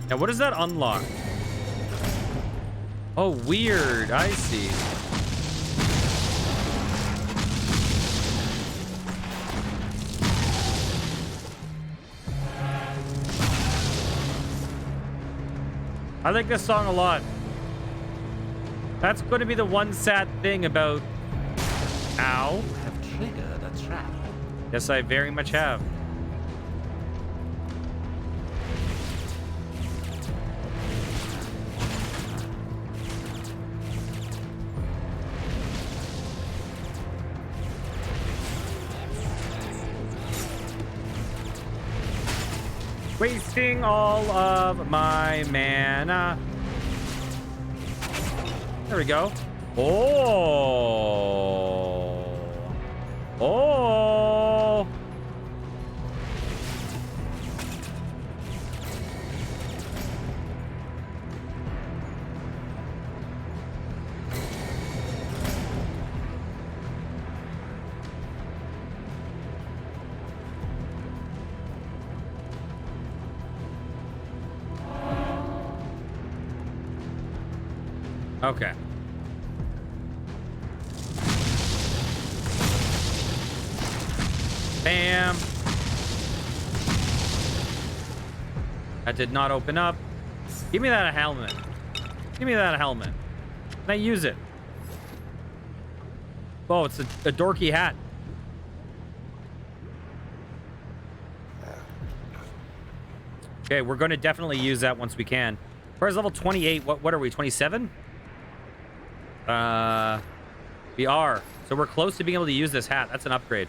Now, what does that unlock? Oh, weird. I see. I like this song a lot. That's going to be the one sad thing about... Ow. You have triggered a trap. Yes, I very much have. Wasting all of my mana. There we go. Oh. Oh. Okay. Bam. That did not open up. Give me that helmet. Give me that helmet. Can I use it? Oh, it's a dorky hat. Okay, we're going to definitely use that once we can. Where's level 28? What are we, 27? We are. So we're close to being able to use this hat. That's an upgrade.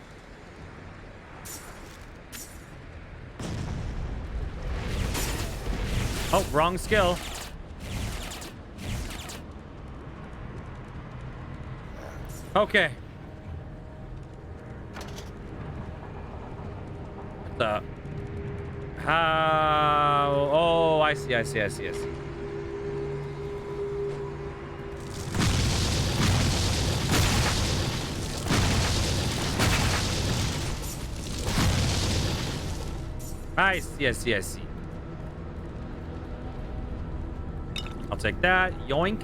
Oh, wrong skill. Okay. What's up? How? Oh, I see. I see. I'll take that. Yoink.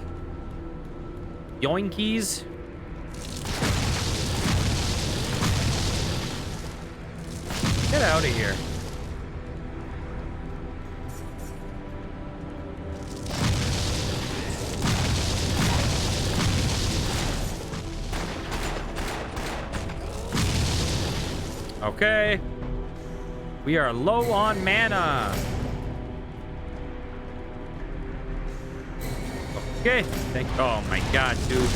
Yoinkies. Get out of here. Okay. We are low on mana. Okay. Oh my god, dude.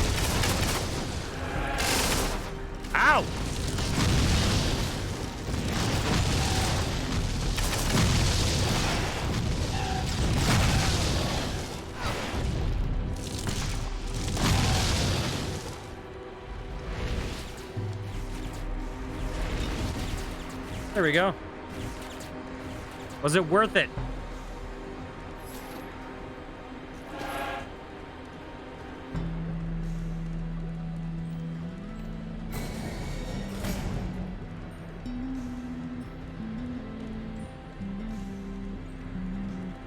Ow! There we go. Was it worth it?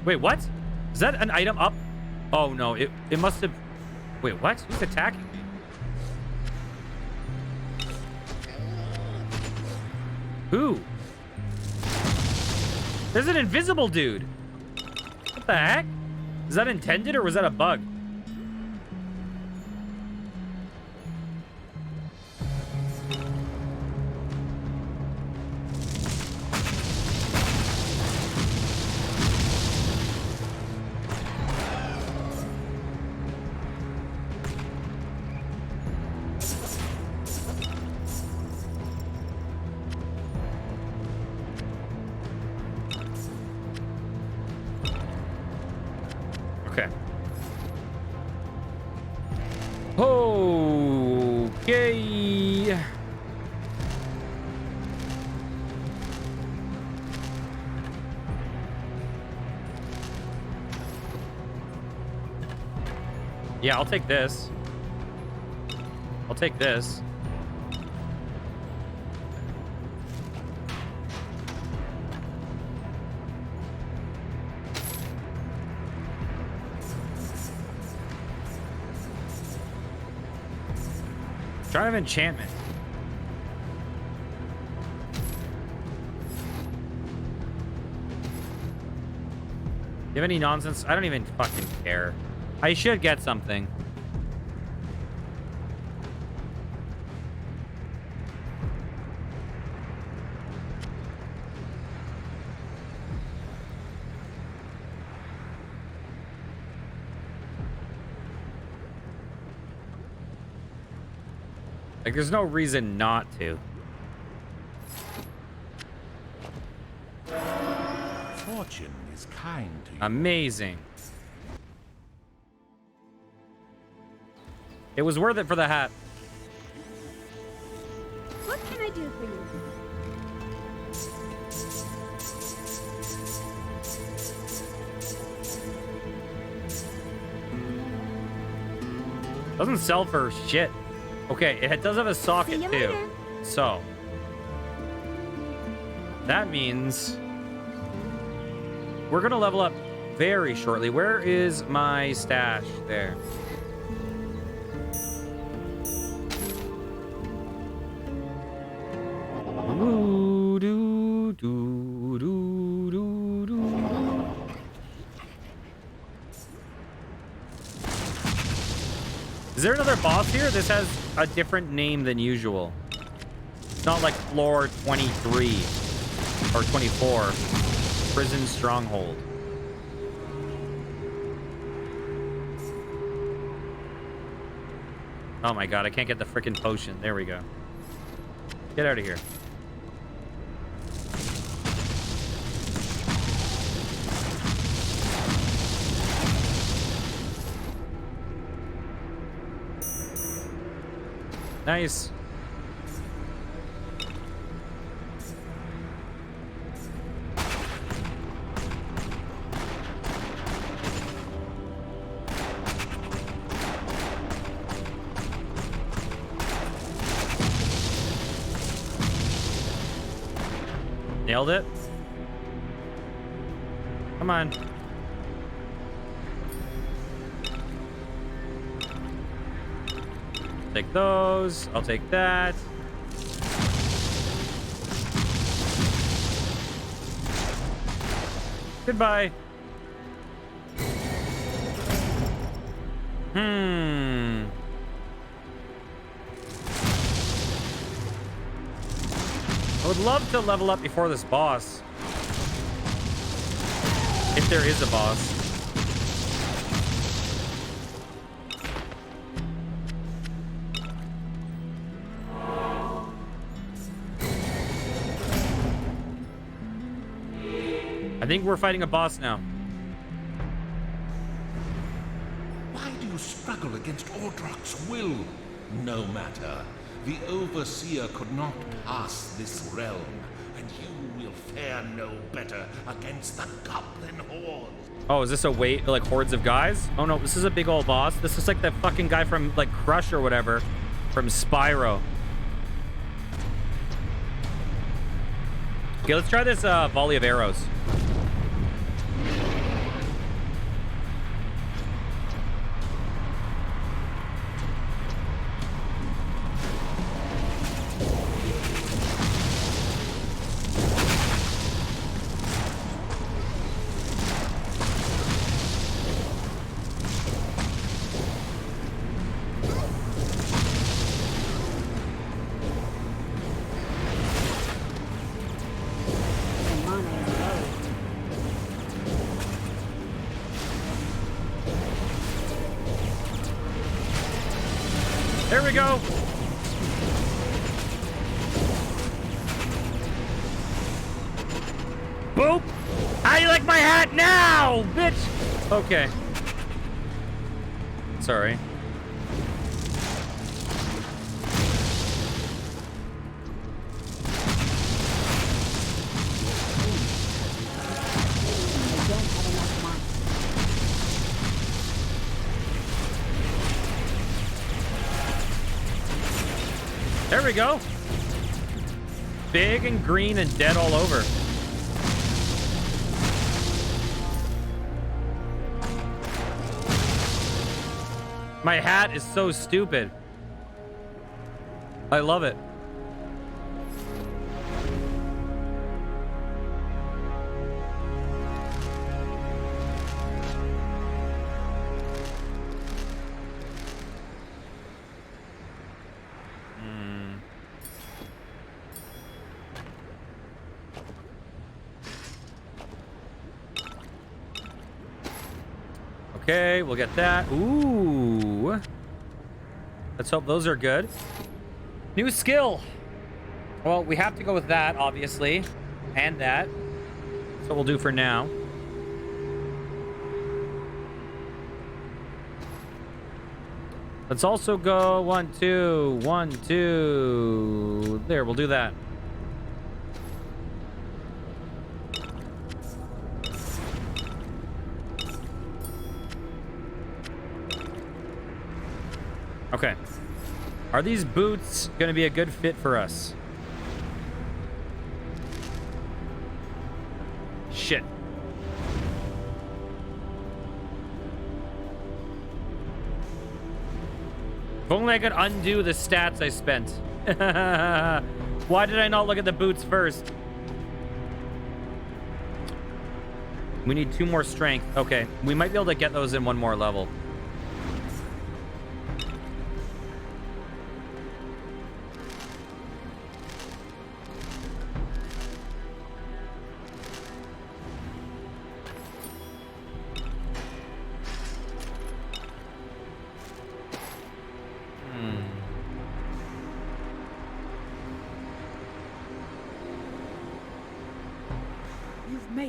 Wait, what? Is that an item up? Oh no, it must have... Wait, what? Who's attacking me? Who? There's an invisible dude. What the heck? Is that intended or was that a bug? Okay. Okay. Yeah, I'll take this. I'll take this. Try of enchantment. You have any nonsense? I don't even fucking care. I should get something. Like, there's no reason not to. Fortune is kind to you. Amazing. It was worth it for the hat. What can I do for you? Doesn't sell for shit. Okay, it does have a socket See you too. later. So that means we're gonna level up very shortly. Where is my stash? There. there another boss here? This has a different name than usual. It's not like floor 23 or 24. Prison Stronghold. Oh my god, I can't get the freaking potion. There we go. Get out of here. Nice. Nailed it. Come on. Take those. I'll take that. Goodbye. I would love to level up before this boss. If there is a boss. I think we're fighting a boss now. Why do you struggle against Ordrock's will? No matter. The Overseer could not pass this realm, and you will fare no better against the Goblin Horde. Oh, is this a wait, like hordes of guys? Oh no, this is a big old boss. This is like the fucking guy from like Crush or whatever, from Spyro. Okay, let's try this volley of arrows. There we go. Boop. How do you like my hat now, bitch? Okay. Sorry. There we go. Big and green and dead all over. My hat is so stupid. I love it. Okay, we'll get that. Ooh. Let's hope those are good. New skill. Well, we have to go with that, obviously. And that. That's what we'll do for now. Let's also go 1, 2, 1, 2. There, we'll do that. Okay. Are these boots going to be a good fit for us? Shit. If only I could undo the stats I spent. Why did I not look at the boots first? We need 2 more strength. Okay. We might be able to get those in 1 more level.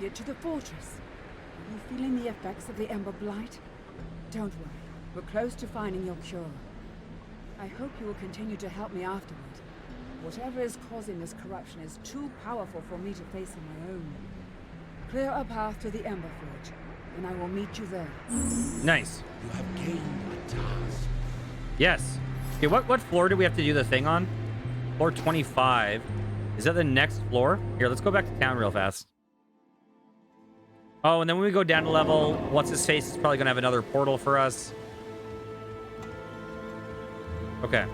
it to the fortress. Are you feeling the effects of the Ember Blight? Don't worry. We're close to finding your cure. I hope you will continue to help me afterward. Whatever is causing this corruption is too powerful for me to face on my own. Clear a path to the Ember Forge, and I will meet you there. Nice. You have gained a task. Yes. Okay, what floor do we have to do the thing on? Floor 25. Is that the next floor? Here, let's go back to town real fast. Oh, and then when we go down a level, what's-his-face is probably going to have another portal for us. Okay.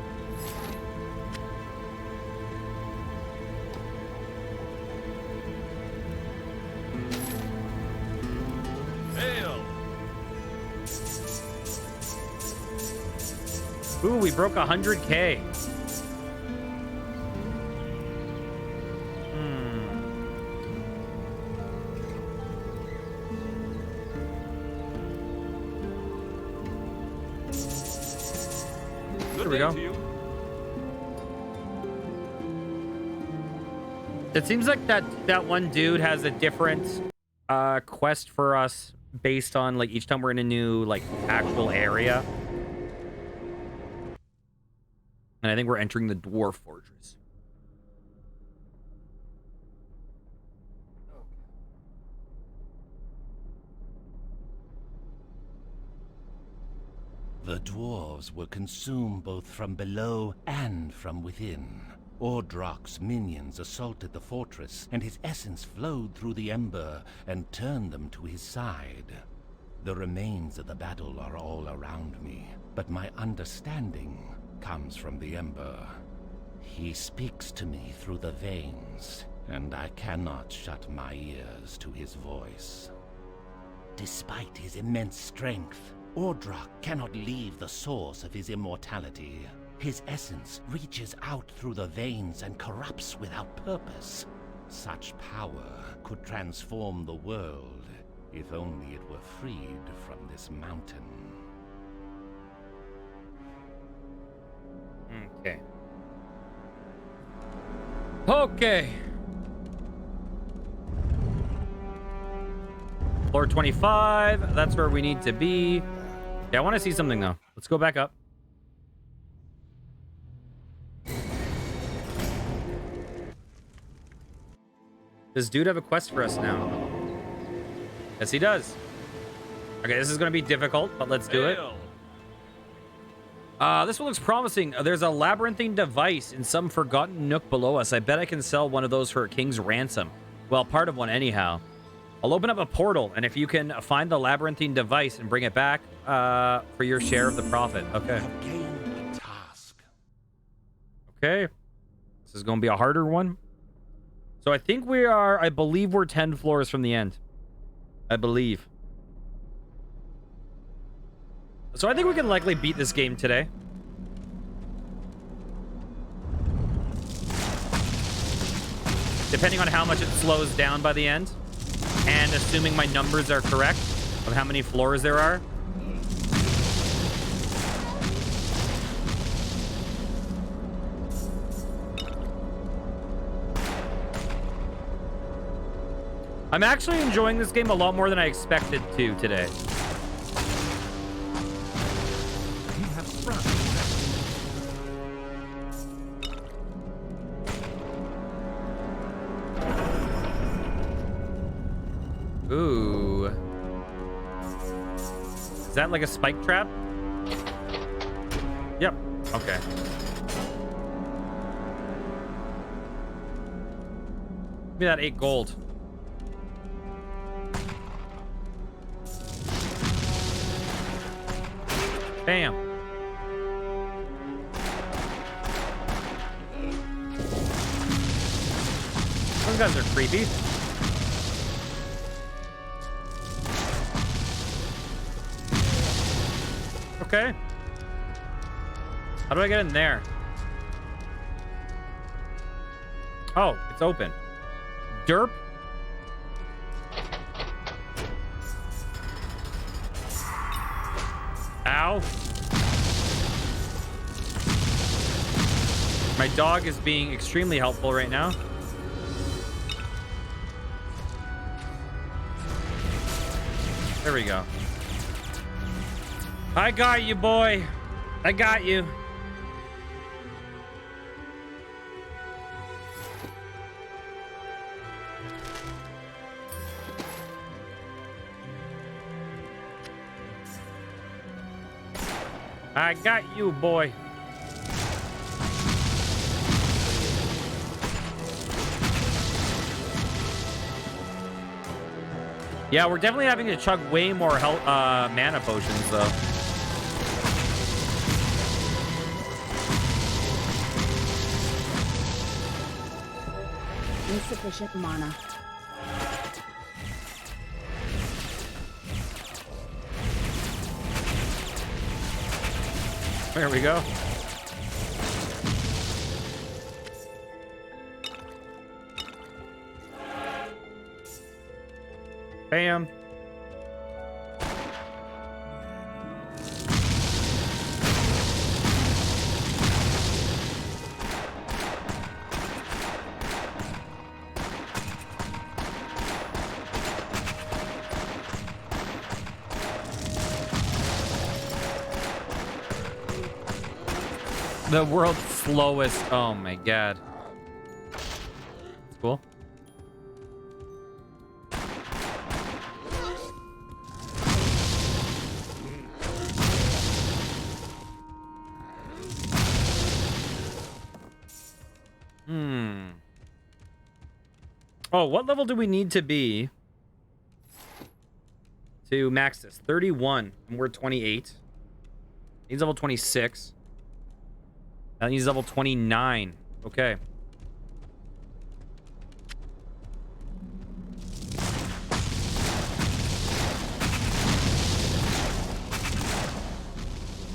Hail! Ooh, we broke 100K. Good we day go. to you. It seems like that one dude has a different quest for us based on like each time we're in a new like actual area. And I think we're entering the Dwarf Fortress. The dwarves will consume both from below and from within. Ordrock's minions assaulted the fortress, and his essence flowed through the ember and turned them to his side. The remains of the battle are all around me, but my understanding comes from the ember. He speaks to me through the veins, and I cannot shut my ears to his voice. Despite his immense strength, Ordrock cannot leave the source of his immortality. His essence reaches out through the veins and corrupts without purpose. Such power could transform the world, if only it were freed from this mountain. Okay. Okay. Floor 25. That's where we need to be. Yeah, I want to see something, though. Let's go back up. Does dude have a quest for us now? Yes, he does. Okay, this is going to be difficult, but let's do it. Hail! This one looks promising. There's a labyrinthine device in some forgotten nook below us. I bet I can sell one of those for a king's ransom. Well, part of one anyhow. I'll open up a portal, and if you can find the labyrinthine device and bring it back for your share of the profit. Okay. You have gained a task. Okay. This is going to be a harder one. So I think I believe we're 10 floors from the end. I believe. So I think we can likely beat this game today. Depending on how much it slows down by the end. And assuming my numbers are correct of how many floors there are. I'm actually enjoying this game a lot more than I expected to today. You have sprung. Ooh. Is that like a spike trap? Yep. Okay. Give me that 8 gold. Bam. Those guys are creepy. Okay. How do I get in there? Oh, it's open. Derp. Ow. My dog is being extremely helpful right now. There we go. I got you, boy. I got you. I got you, boy. Yeah, we're definitely having to chug way more health, mana potions, though. Insufficient mana. There we go. Bam. The world's slowest. Oh my god. That's cool. Oh, what level do we need to be to max this? 31, and we're 28. Needs level 26. That needs level 29. Okay.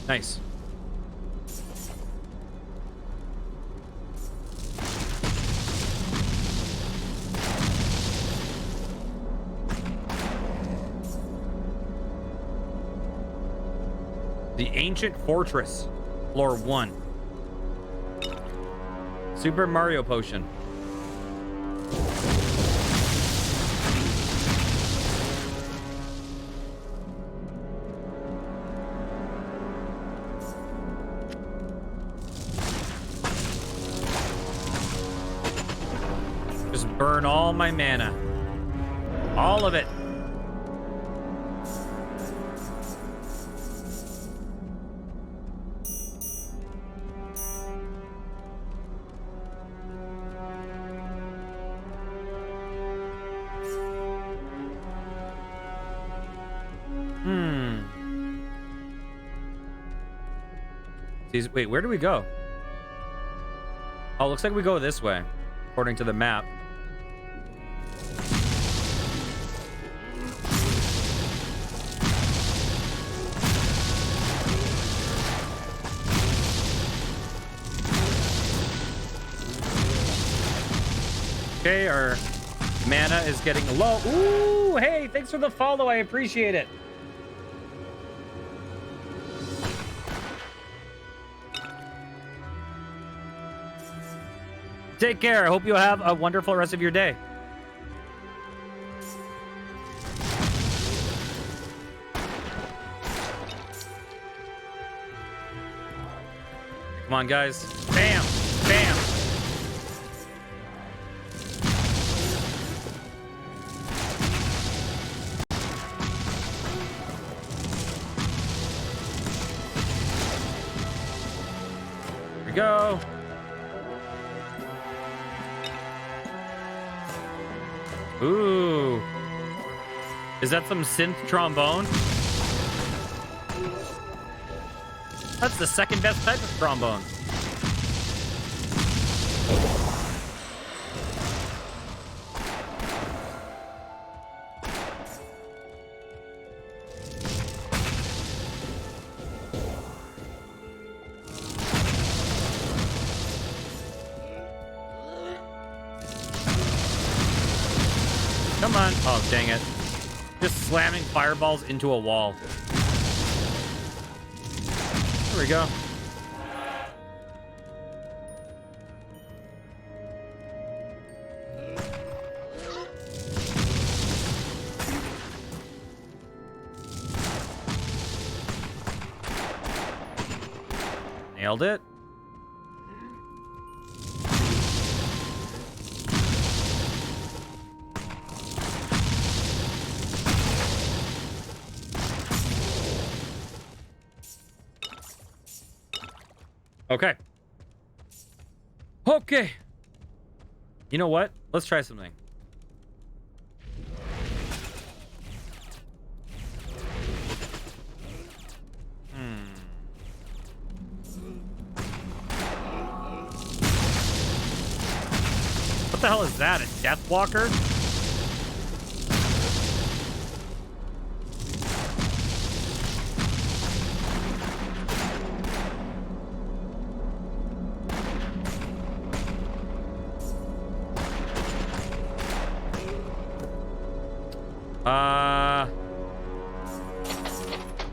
Nice. The Ancient Fortress, floor 1. Super Mario Potion. Just burn all my mana. All of it. Wait, where do we go? Oh, looks like we go this way, according to the map. Okay, our mana is getting low. Ooh, hey, thanks for the follow. I appreciate it. Take care. I hope you have a wonderful rest of your day. Come on, guys. Bam! Bam! Here we go. Ooh. Is that some synth trombone? That's the second best type of trombone. Come on. Oh, dang it. Just slamming fireballs into a wall. There we go. Nailed it. Okay. Okay. You know what? Let's try something. What the hell is that? A death walker?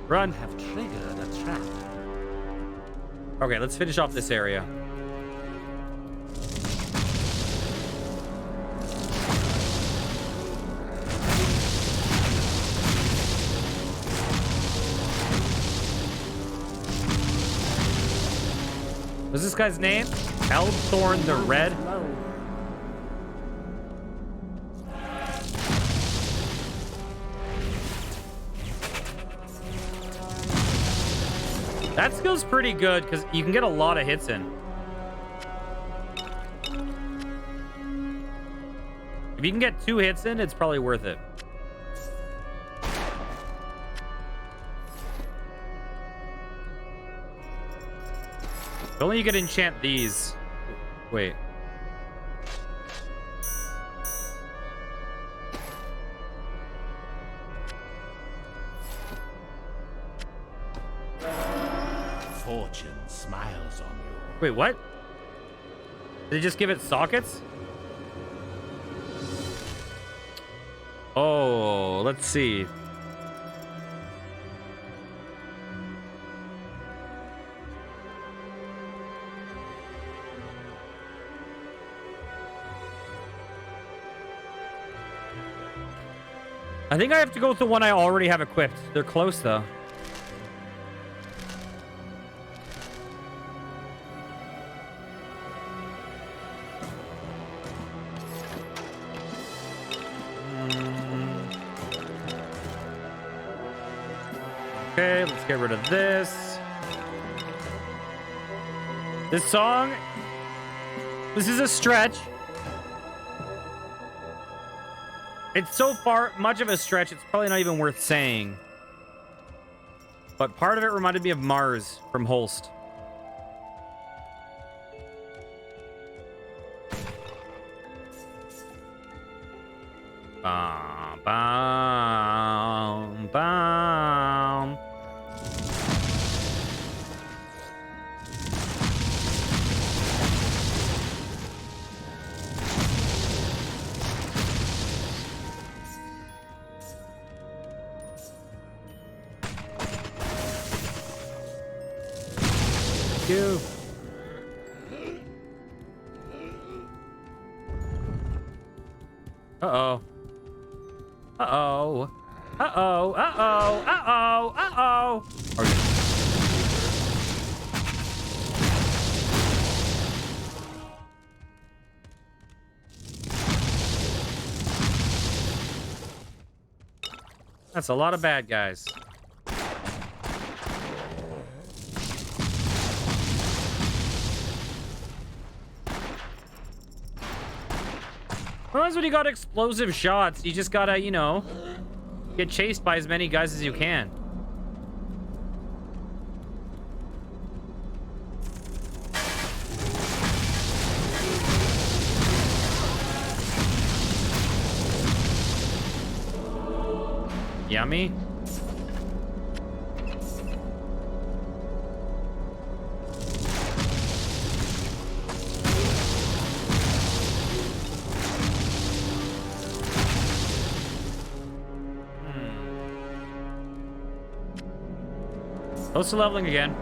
Run. Have triggered a trap. Okay, let's finish off this area. What's this guy's name? Eldthorn the Red? That skill's pretty good because you can get a lot of hits in. If you can get 2 hits in, it's probably worth it. If only you could enchant these. Wait. Fortune smiles on you. Wait, what? Did they just give it sockets? Oh, let's see. I think I have to go with the one I already have equipped. They're close, though. Okay, let's get rid of this. This song, this is a stretch. It's so far much of a stretch, it's probably not even worth saying. But part of it reminded me of Mars from Holst. Bam, bam, bam. You. Uh-oh. Uh-oh. Uh-oh. Uh-oh. Uh-oh. Uh-oh. Okay. That's a lot of bad guys. Sometimes when you got explosive shots, you just gotta, you know, get chased by as many guys as you can. Yummy. Close to leveling again.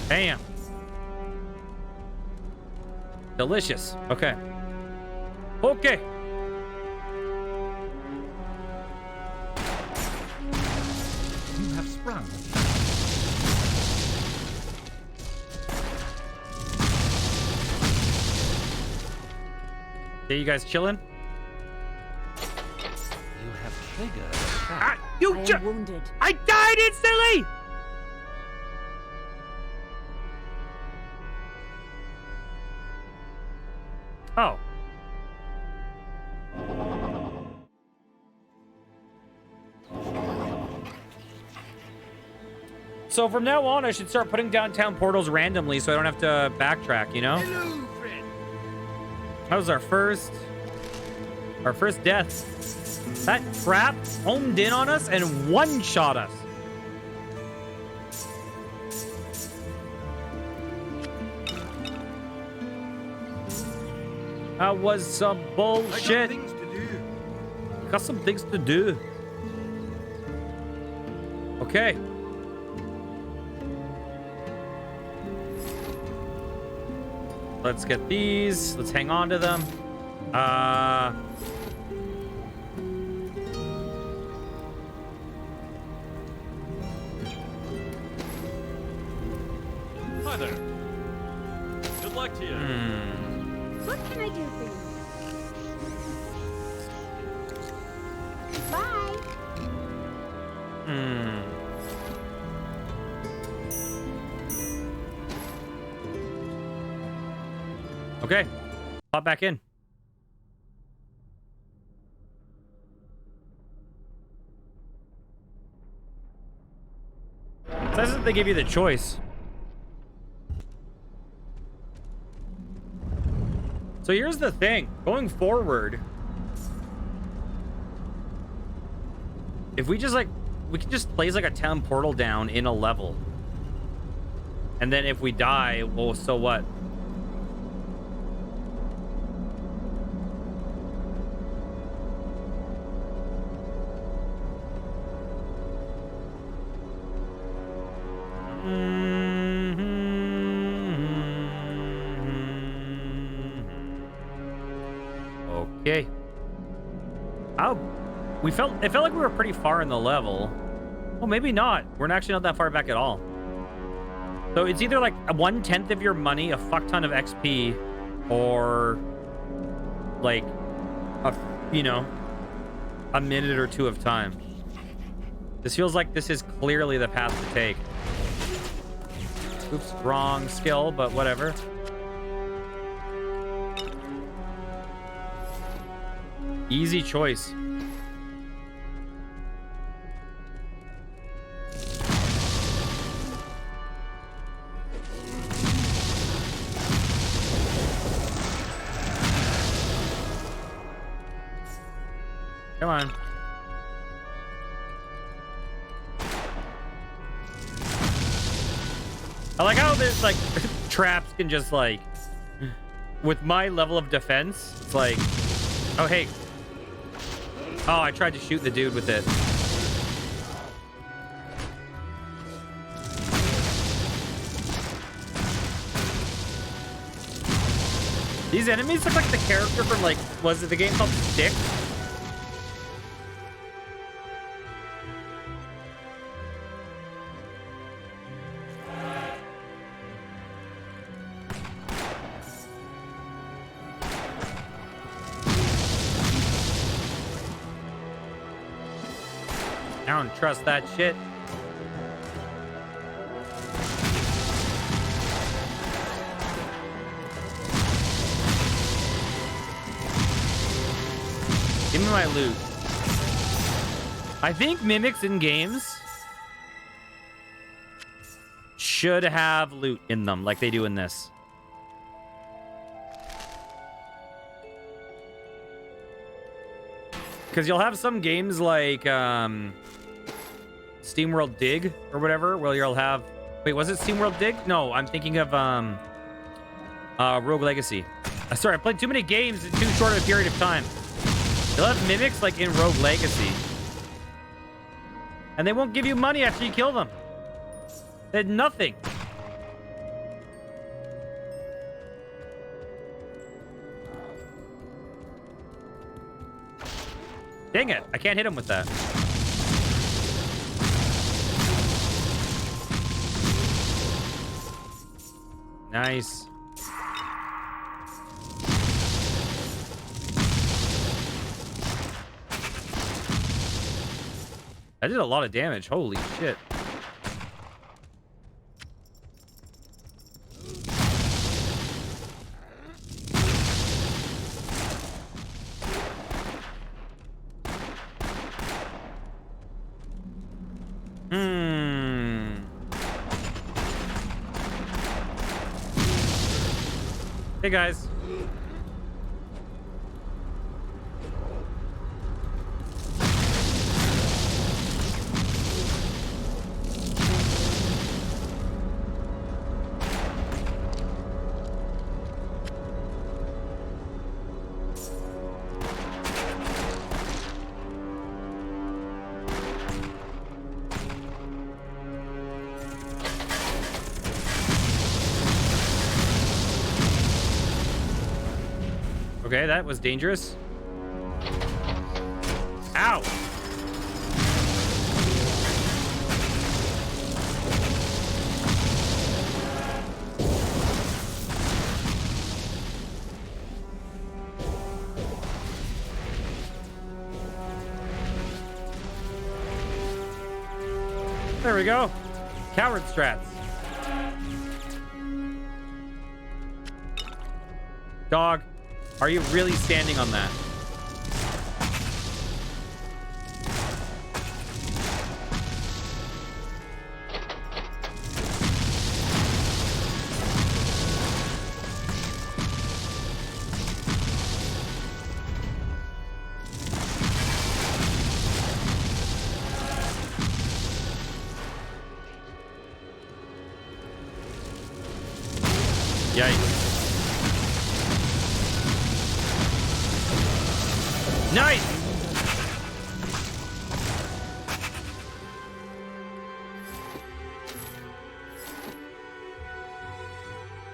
Bam. Delicious. Okay. Okay. You have sprung. Are you guys chilling? You have triggered. Ah, you I am wounded. I died instantly! Oh. So from now on, I should start putting downtown portals randomly so I don't have to backtrack, you know? Hello, friend. That was our first death. That trap homed in on us and one-shot us. That was some bullshit. I got things to do. Got some things to do. Okay. Let's get these. Let's hang on to them. Hi there. Good luck to you. What can I do for you? Bye. Okay. Pop back in. It says that they give you the choice. So here's the thing. Going forward, if we just we can just place like a town portal down in a level. And then if we die, well, so what? Okay. It felt like we were pretty far in the level. Well, maybe not. We're actually not that far back at all. So it's either like 1/10 of your money, a fuck ton of XP, or like a minute or two of time. This feels like this is clearly the path to take. Oops, wrong skill, but whatever. Easy choice. Come on. I like how there's like traps can just like, with my level of defense, it's like, oh hey. Oh, I tried to shoot the dude with it. These enemies look like the character from like, was it the game called Stick? I don't trust that shit. Give me my loot. I think mimics in games should have loot in them like they do in this. Because you'll have some games like SteamWorld Dig or whatever, where you'll have... Wait, was it SteamWorld Dig? No, I'm thinking of Rogue Legacy. Sorry, I played too many games in too short of a period of time. You'll have mimics like in Rogue Legacy. And they won't give you money after you kill them. They had nothing. Dang it. I can't hit him with that. Nice. That did a lot of damage. Holy shit. Hey guys. Okay, that was dangerous. Ow! There we go. Coward strats. Dog. Are you really standing on that? Yikes. Nice!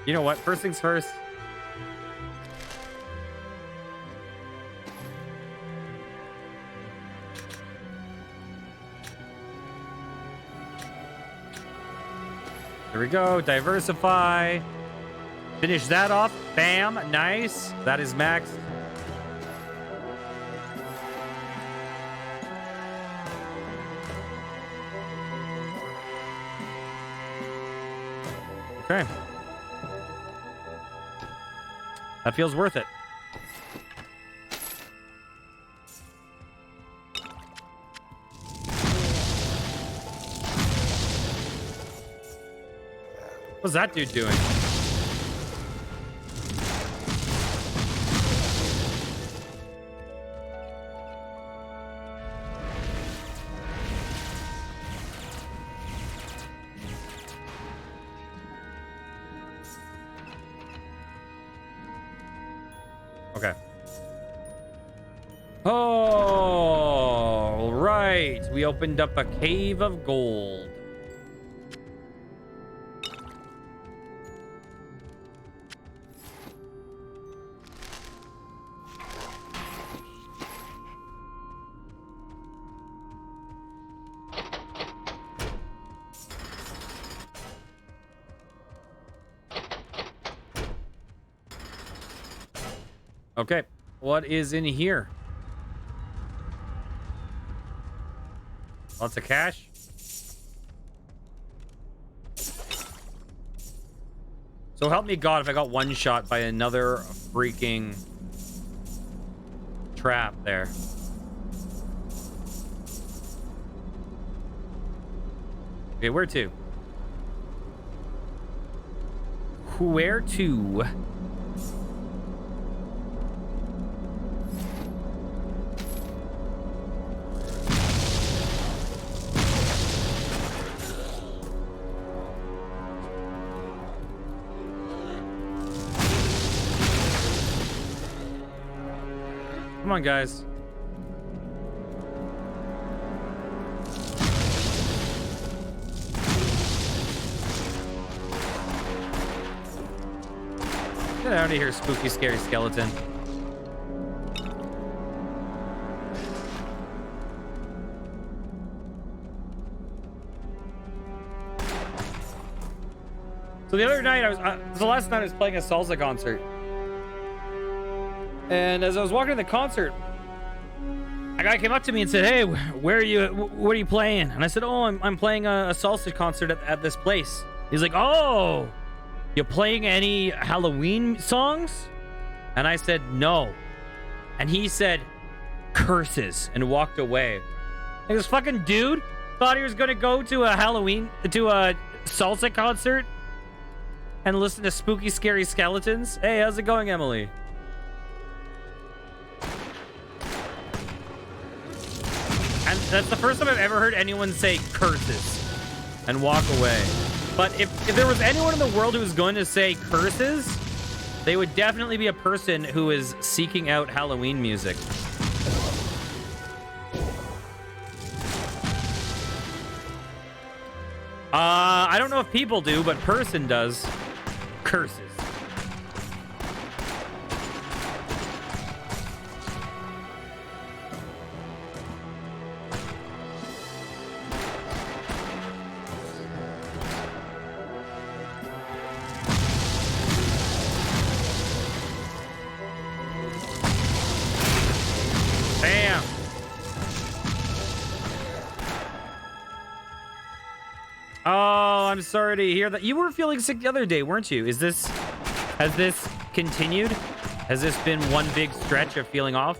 You know what? First things first. There we go. Diversify. Finish that off. Bam. Nice. That is maxed. Okay. That feels worth it. What's that dude doing? Okay. Oh, right. We opened up a cave of gold. Okay, what is in here? Lots of cash. So help me God if I got one shot by another freaking trap there. Okay, where to? Where to? Come on, guys. Get out of here, spooky, scary skeleton. So the other night, the last night I was playing a salsa concert. And as I was walking to the concert, a guy came up to me and said, "Hey, what are you playing?" And I said, "Oh, I'm playing a salsa concert at this place." He's like, "Oh, you playing any Halloween songs?" And I said, "No." And he said, "Curses," and walked away. Like, this fucking dude thought he was gonna go to a salsa concert and listen to spooky, scary skeletons. Hey, how's it going, Emily? And that's the first time I've ever heard anyone say curses and walk away. But if there was anyone in the world who was going to say curses, they would definitely be a person who is seeking out Halloween music. I don't know if people do, but person does. Curses. Bam. Oh, I'm sorry to hear that. You were feeling sick the other day, weren't you? Has this continued? Has this been one big stretch of feeling off?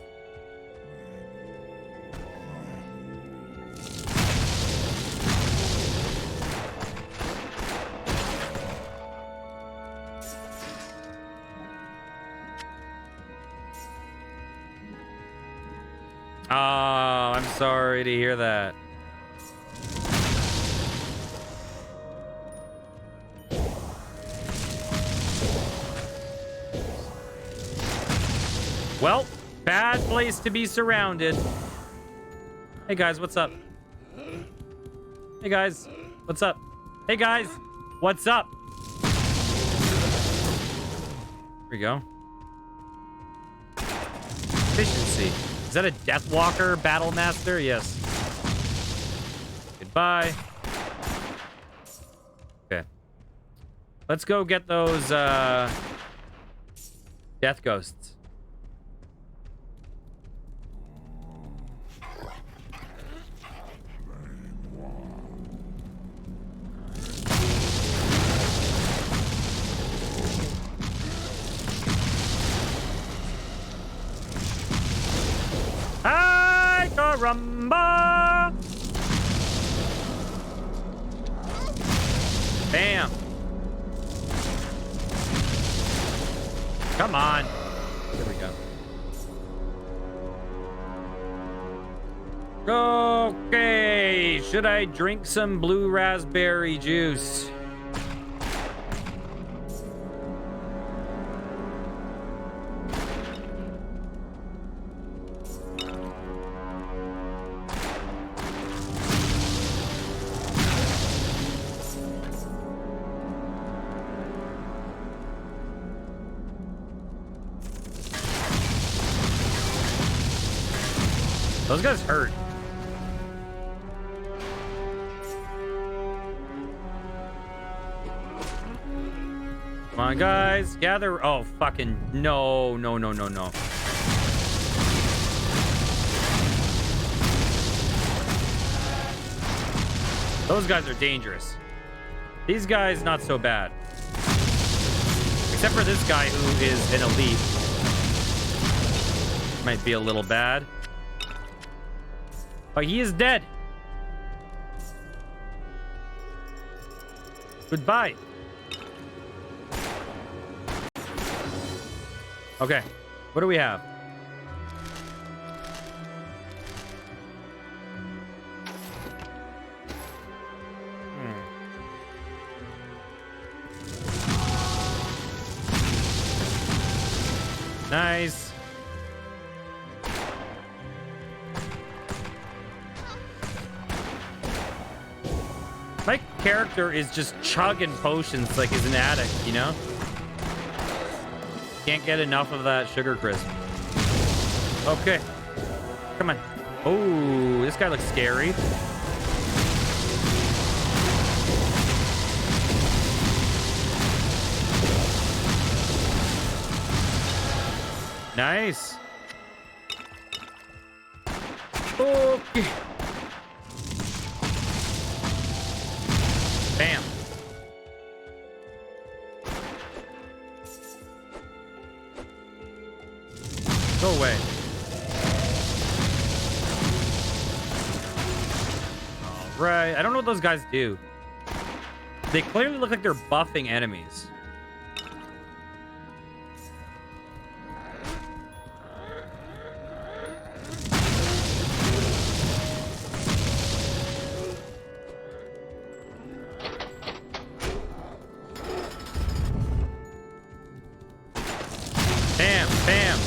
Oh, I'm sorry to hear that. Well, bad place to be surrounded. Hey guys, what's up? Hey guys, what's up? Hey guys, what's up? Here we go. Efficiency. Is that a Deathwalker Battle Master? Yes. Goodbye. Okay. Let's go get those death ghosts. Hi, caramba! Bam. Come on. There we go. Okay. Should I drink some blue raspberry juice? Those guys hurt. Come on, guys. Gather. Oh, fucking. No, no, no, no, no. Those guys are dangerous. These guys, not so bad. Except for this guy who is an elite. Might be a little bad. But he is dead. Goodbye. Okay. What do we have? Nice. My character is just chugging potions like he's an addict, you know? Can't get enough of that sugar crisp. Okay. Come on. Oh, this guy looks scary. Nice. Okay. Bam. Go away. All right. I don't know what those guys do. They clearly look like they're buffing enemies. Bam, bam,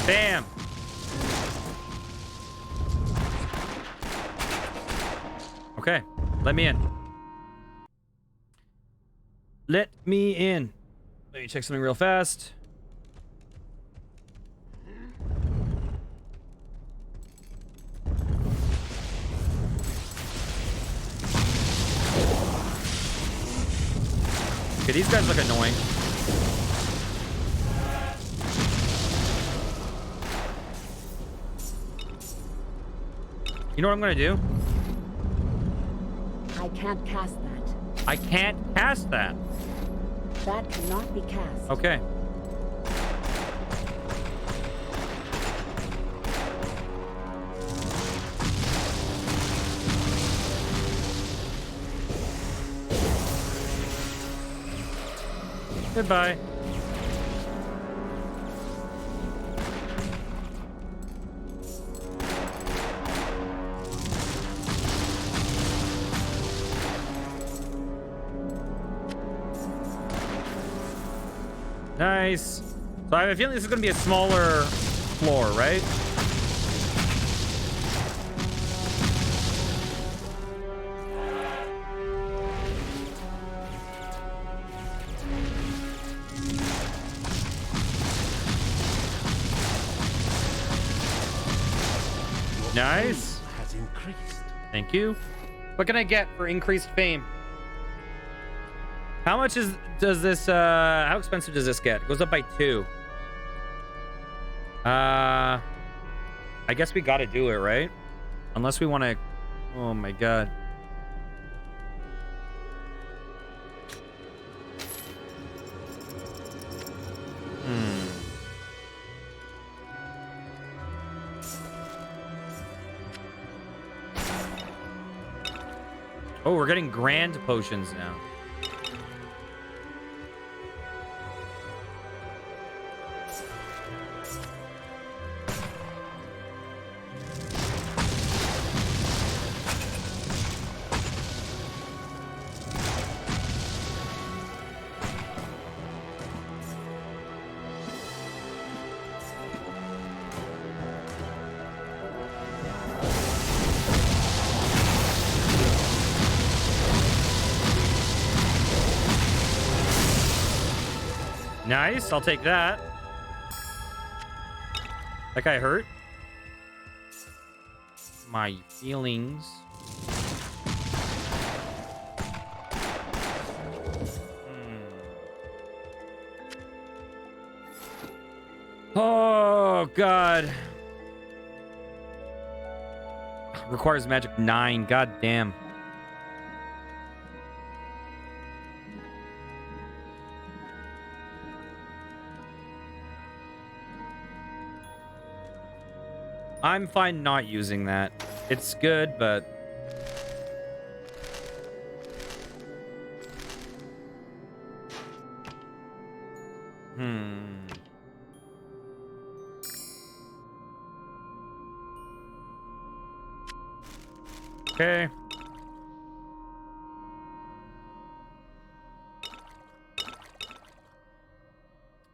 bam. Okay, let me in. Let me in. Let me check something real fast. Okay, these guys look annoying. You know what I'm gonna do? I can't cast that. I can't cast that. That cannot be cast. Okay. Goodbye. Nice. So I have a feeling this is going to be a smaller floor, right? Nice. Has increased. Thank you. What can I get for increased fame? How much does this how expensive does this get? It goes up by 2. I guess we gotta do it, right? Unless we want to. Oh my god. Oh, we're getting grand potions now. Nice, I'll take that. That guy hurt? My feelings. Oh, God. Requires magic 9. God damn. I'm fine not using that. It's good, but... Okay.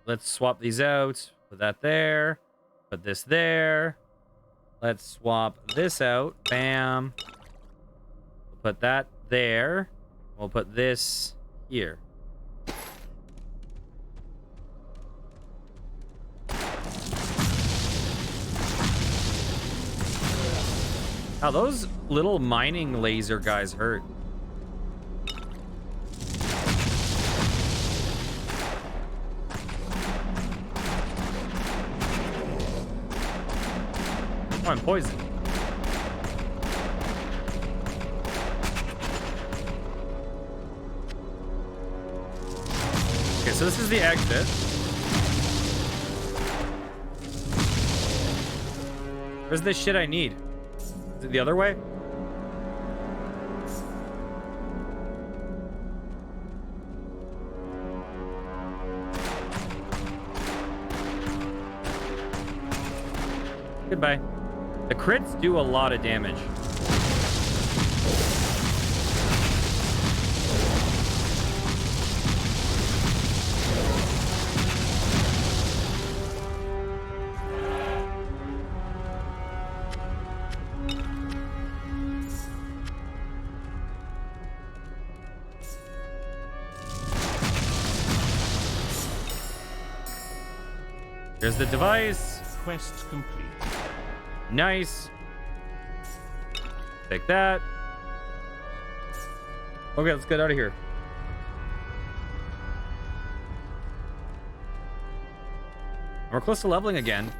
Let's swap these out. Put that there. Put this there. Let's swap this out. Bam. We'll put that there. We'll put this here. How those little mining laser guys hurt. Oh, I'm poisoned. Okay, so this is the exit. Where's this shit I need? Is it the other way? Goodbye. The crits do a lot of damage. There's the device. Quest complete. Nice. Take that. Okay, let's get out of here. We're close to leveling again.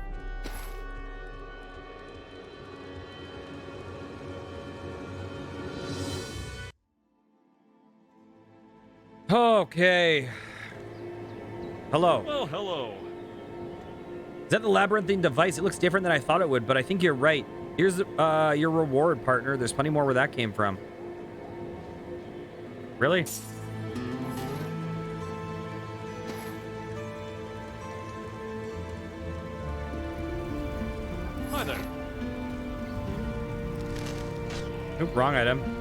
Okay. Hello. Well, hello. Is that the labyrinthine device? It looks different than I thought it would, but I think you're right. Here's your reward, partner. There's plenty more where that came from. Really? Hi there. Oop, wrong item.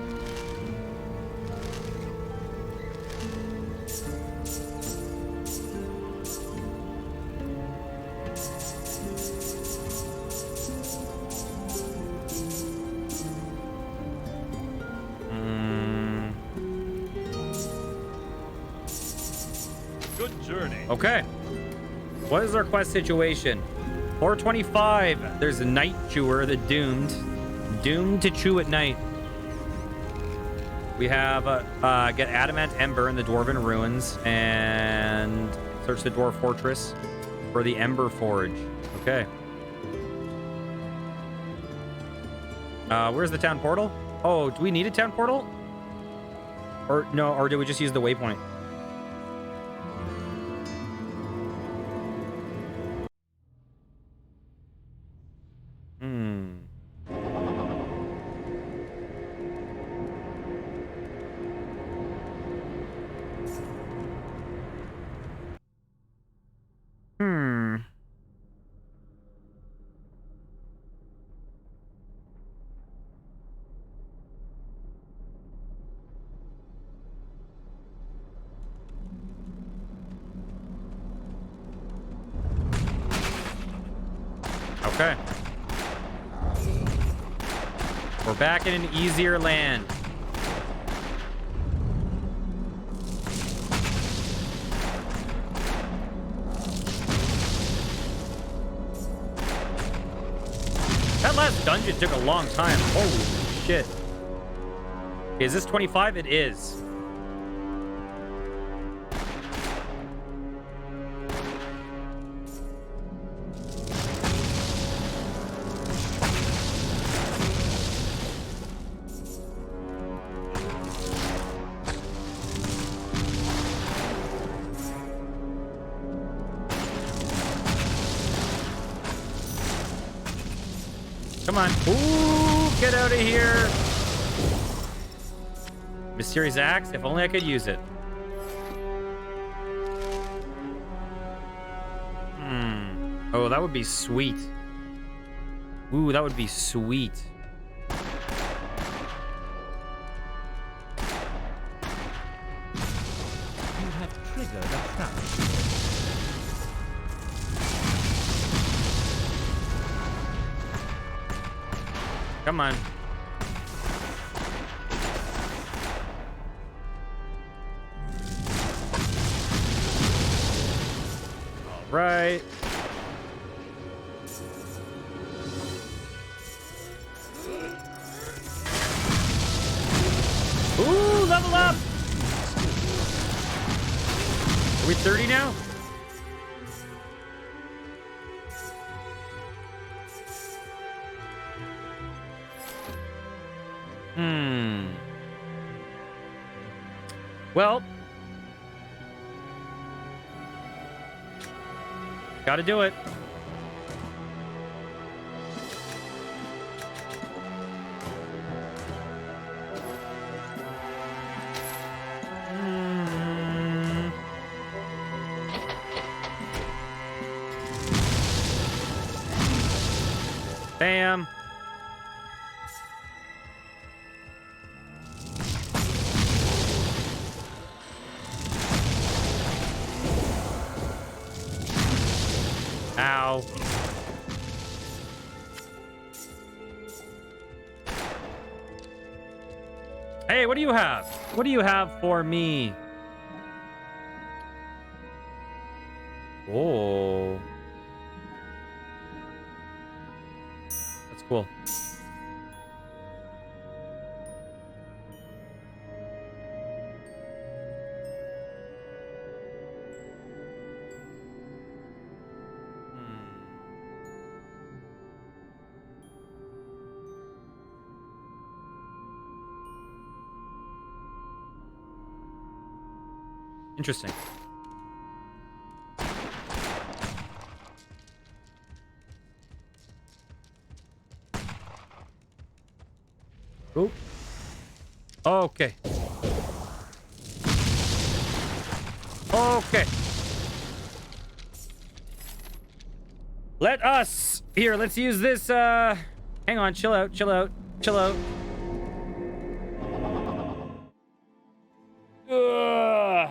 Good journey. Okay. What is our quest situation? 425. There's a night chewer, the doomed. Doomed to chew at night. We have get Adamant Ember in the Dwarven Ruins and search the Dwarf Fortress for the Ember Forge. Okay. Where's the town portal? Oh, do we need a town portal? Or no, or do we just use the waypoint? Okay. We're back in an easier land. That last dungeon took a long time. Holy shit. Okay, is this 25? It is. Come on. Ooh, get out of here. Mysterious axe. If only I could use it. Oh, that would be sweet. Ooh, that would be sweet. You have triggered a trap. Come on. All right. Ooh, level up. Are we 30 now? Well, gotta do it. Bam. Ow. Hey, what do you have? What do you have for me? Oh. That's cool. Interesting. Oh. Okay. Okay. Let us here. Let's use this. Hang on. Chill out. Chill out. Chill out. Ugh.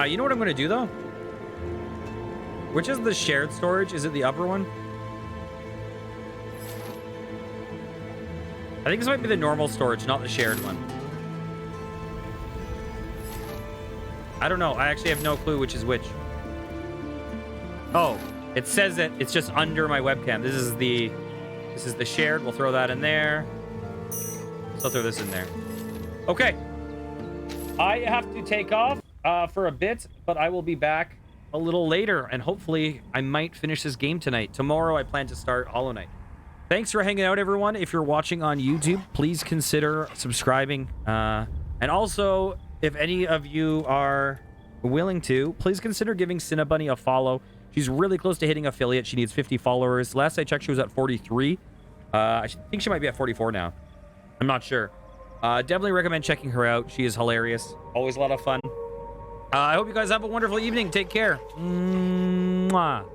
You know what I'm gonna do though? Which is the shared storage? Is it the upper one? I think this might be the normal storage, not the shared one. I don't know. I actually have no clue which is which. Oh, it says that it's just under my webcam. This is the shared. We'll throw that in there. So I'll throw this in there. Okay. I have to take off for a bit, but I will be back a little later, and hopefully I might finish this game tonight. Tomorrow I plan to start Hollow Knight. Thanks for hanging out, everyone. If you're watching on YouTube, please consider subscribing. And also, if any of you are willing to, please consider giving Cinnabunny a follow. She's really close to hitting affiliate. She needs 50 followers. Last I checked, she was at 43. I think she might be at 44 now. I'm not sure. Definitely recommend checking her out. She is hilarious. Always a lot of fun. I hope you guys have a wonderful evening. Take care. Mwah.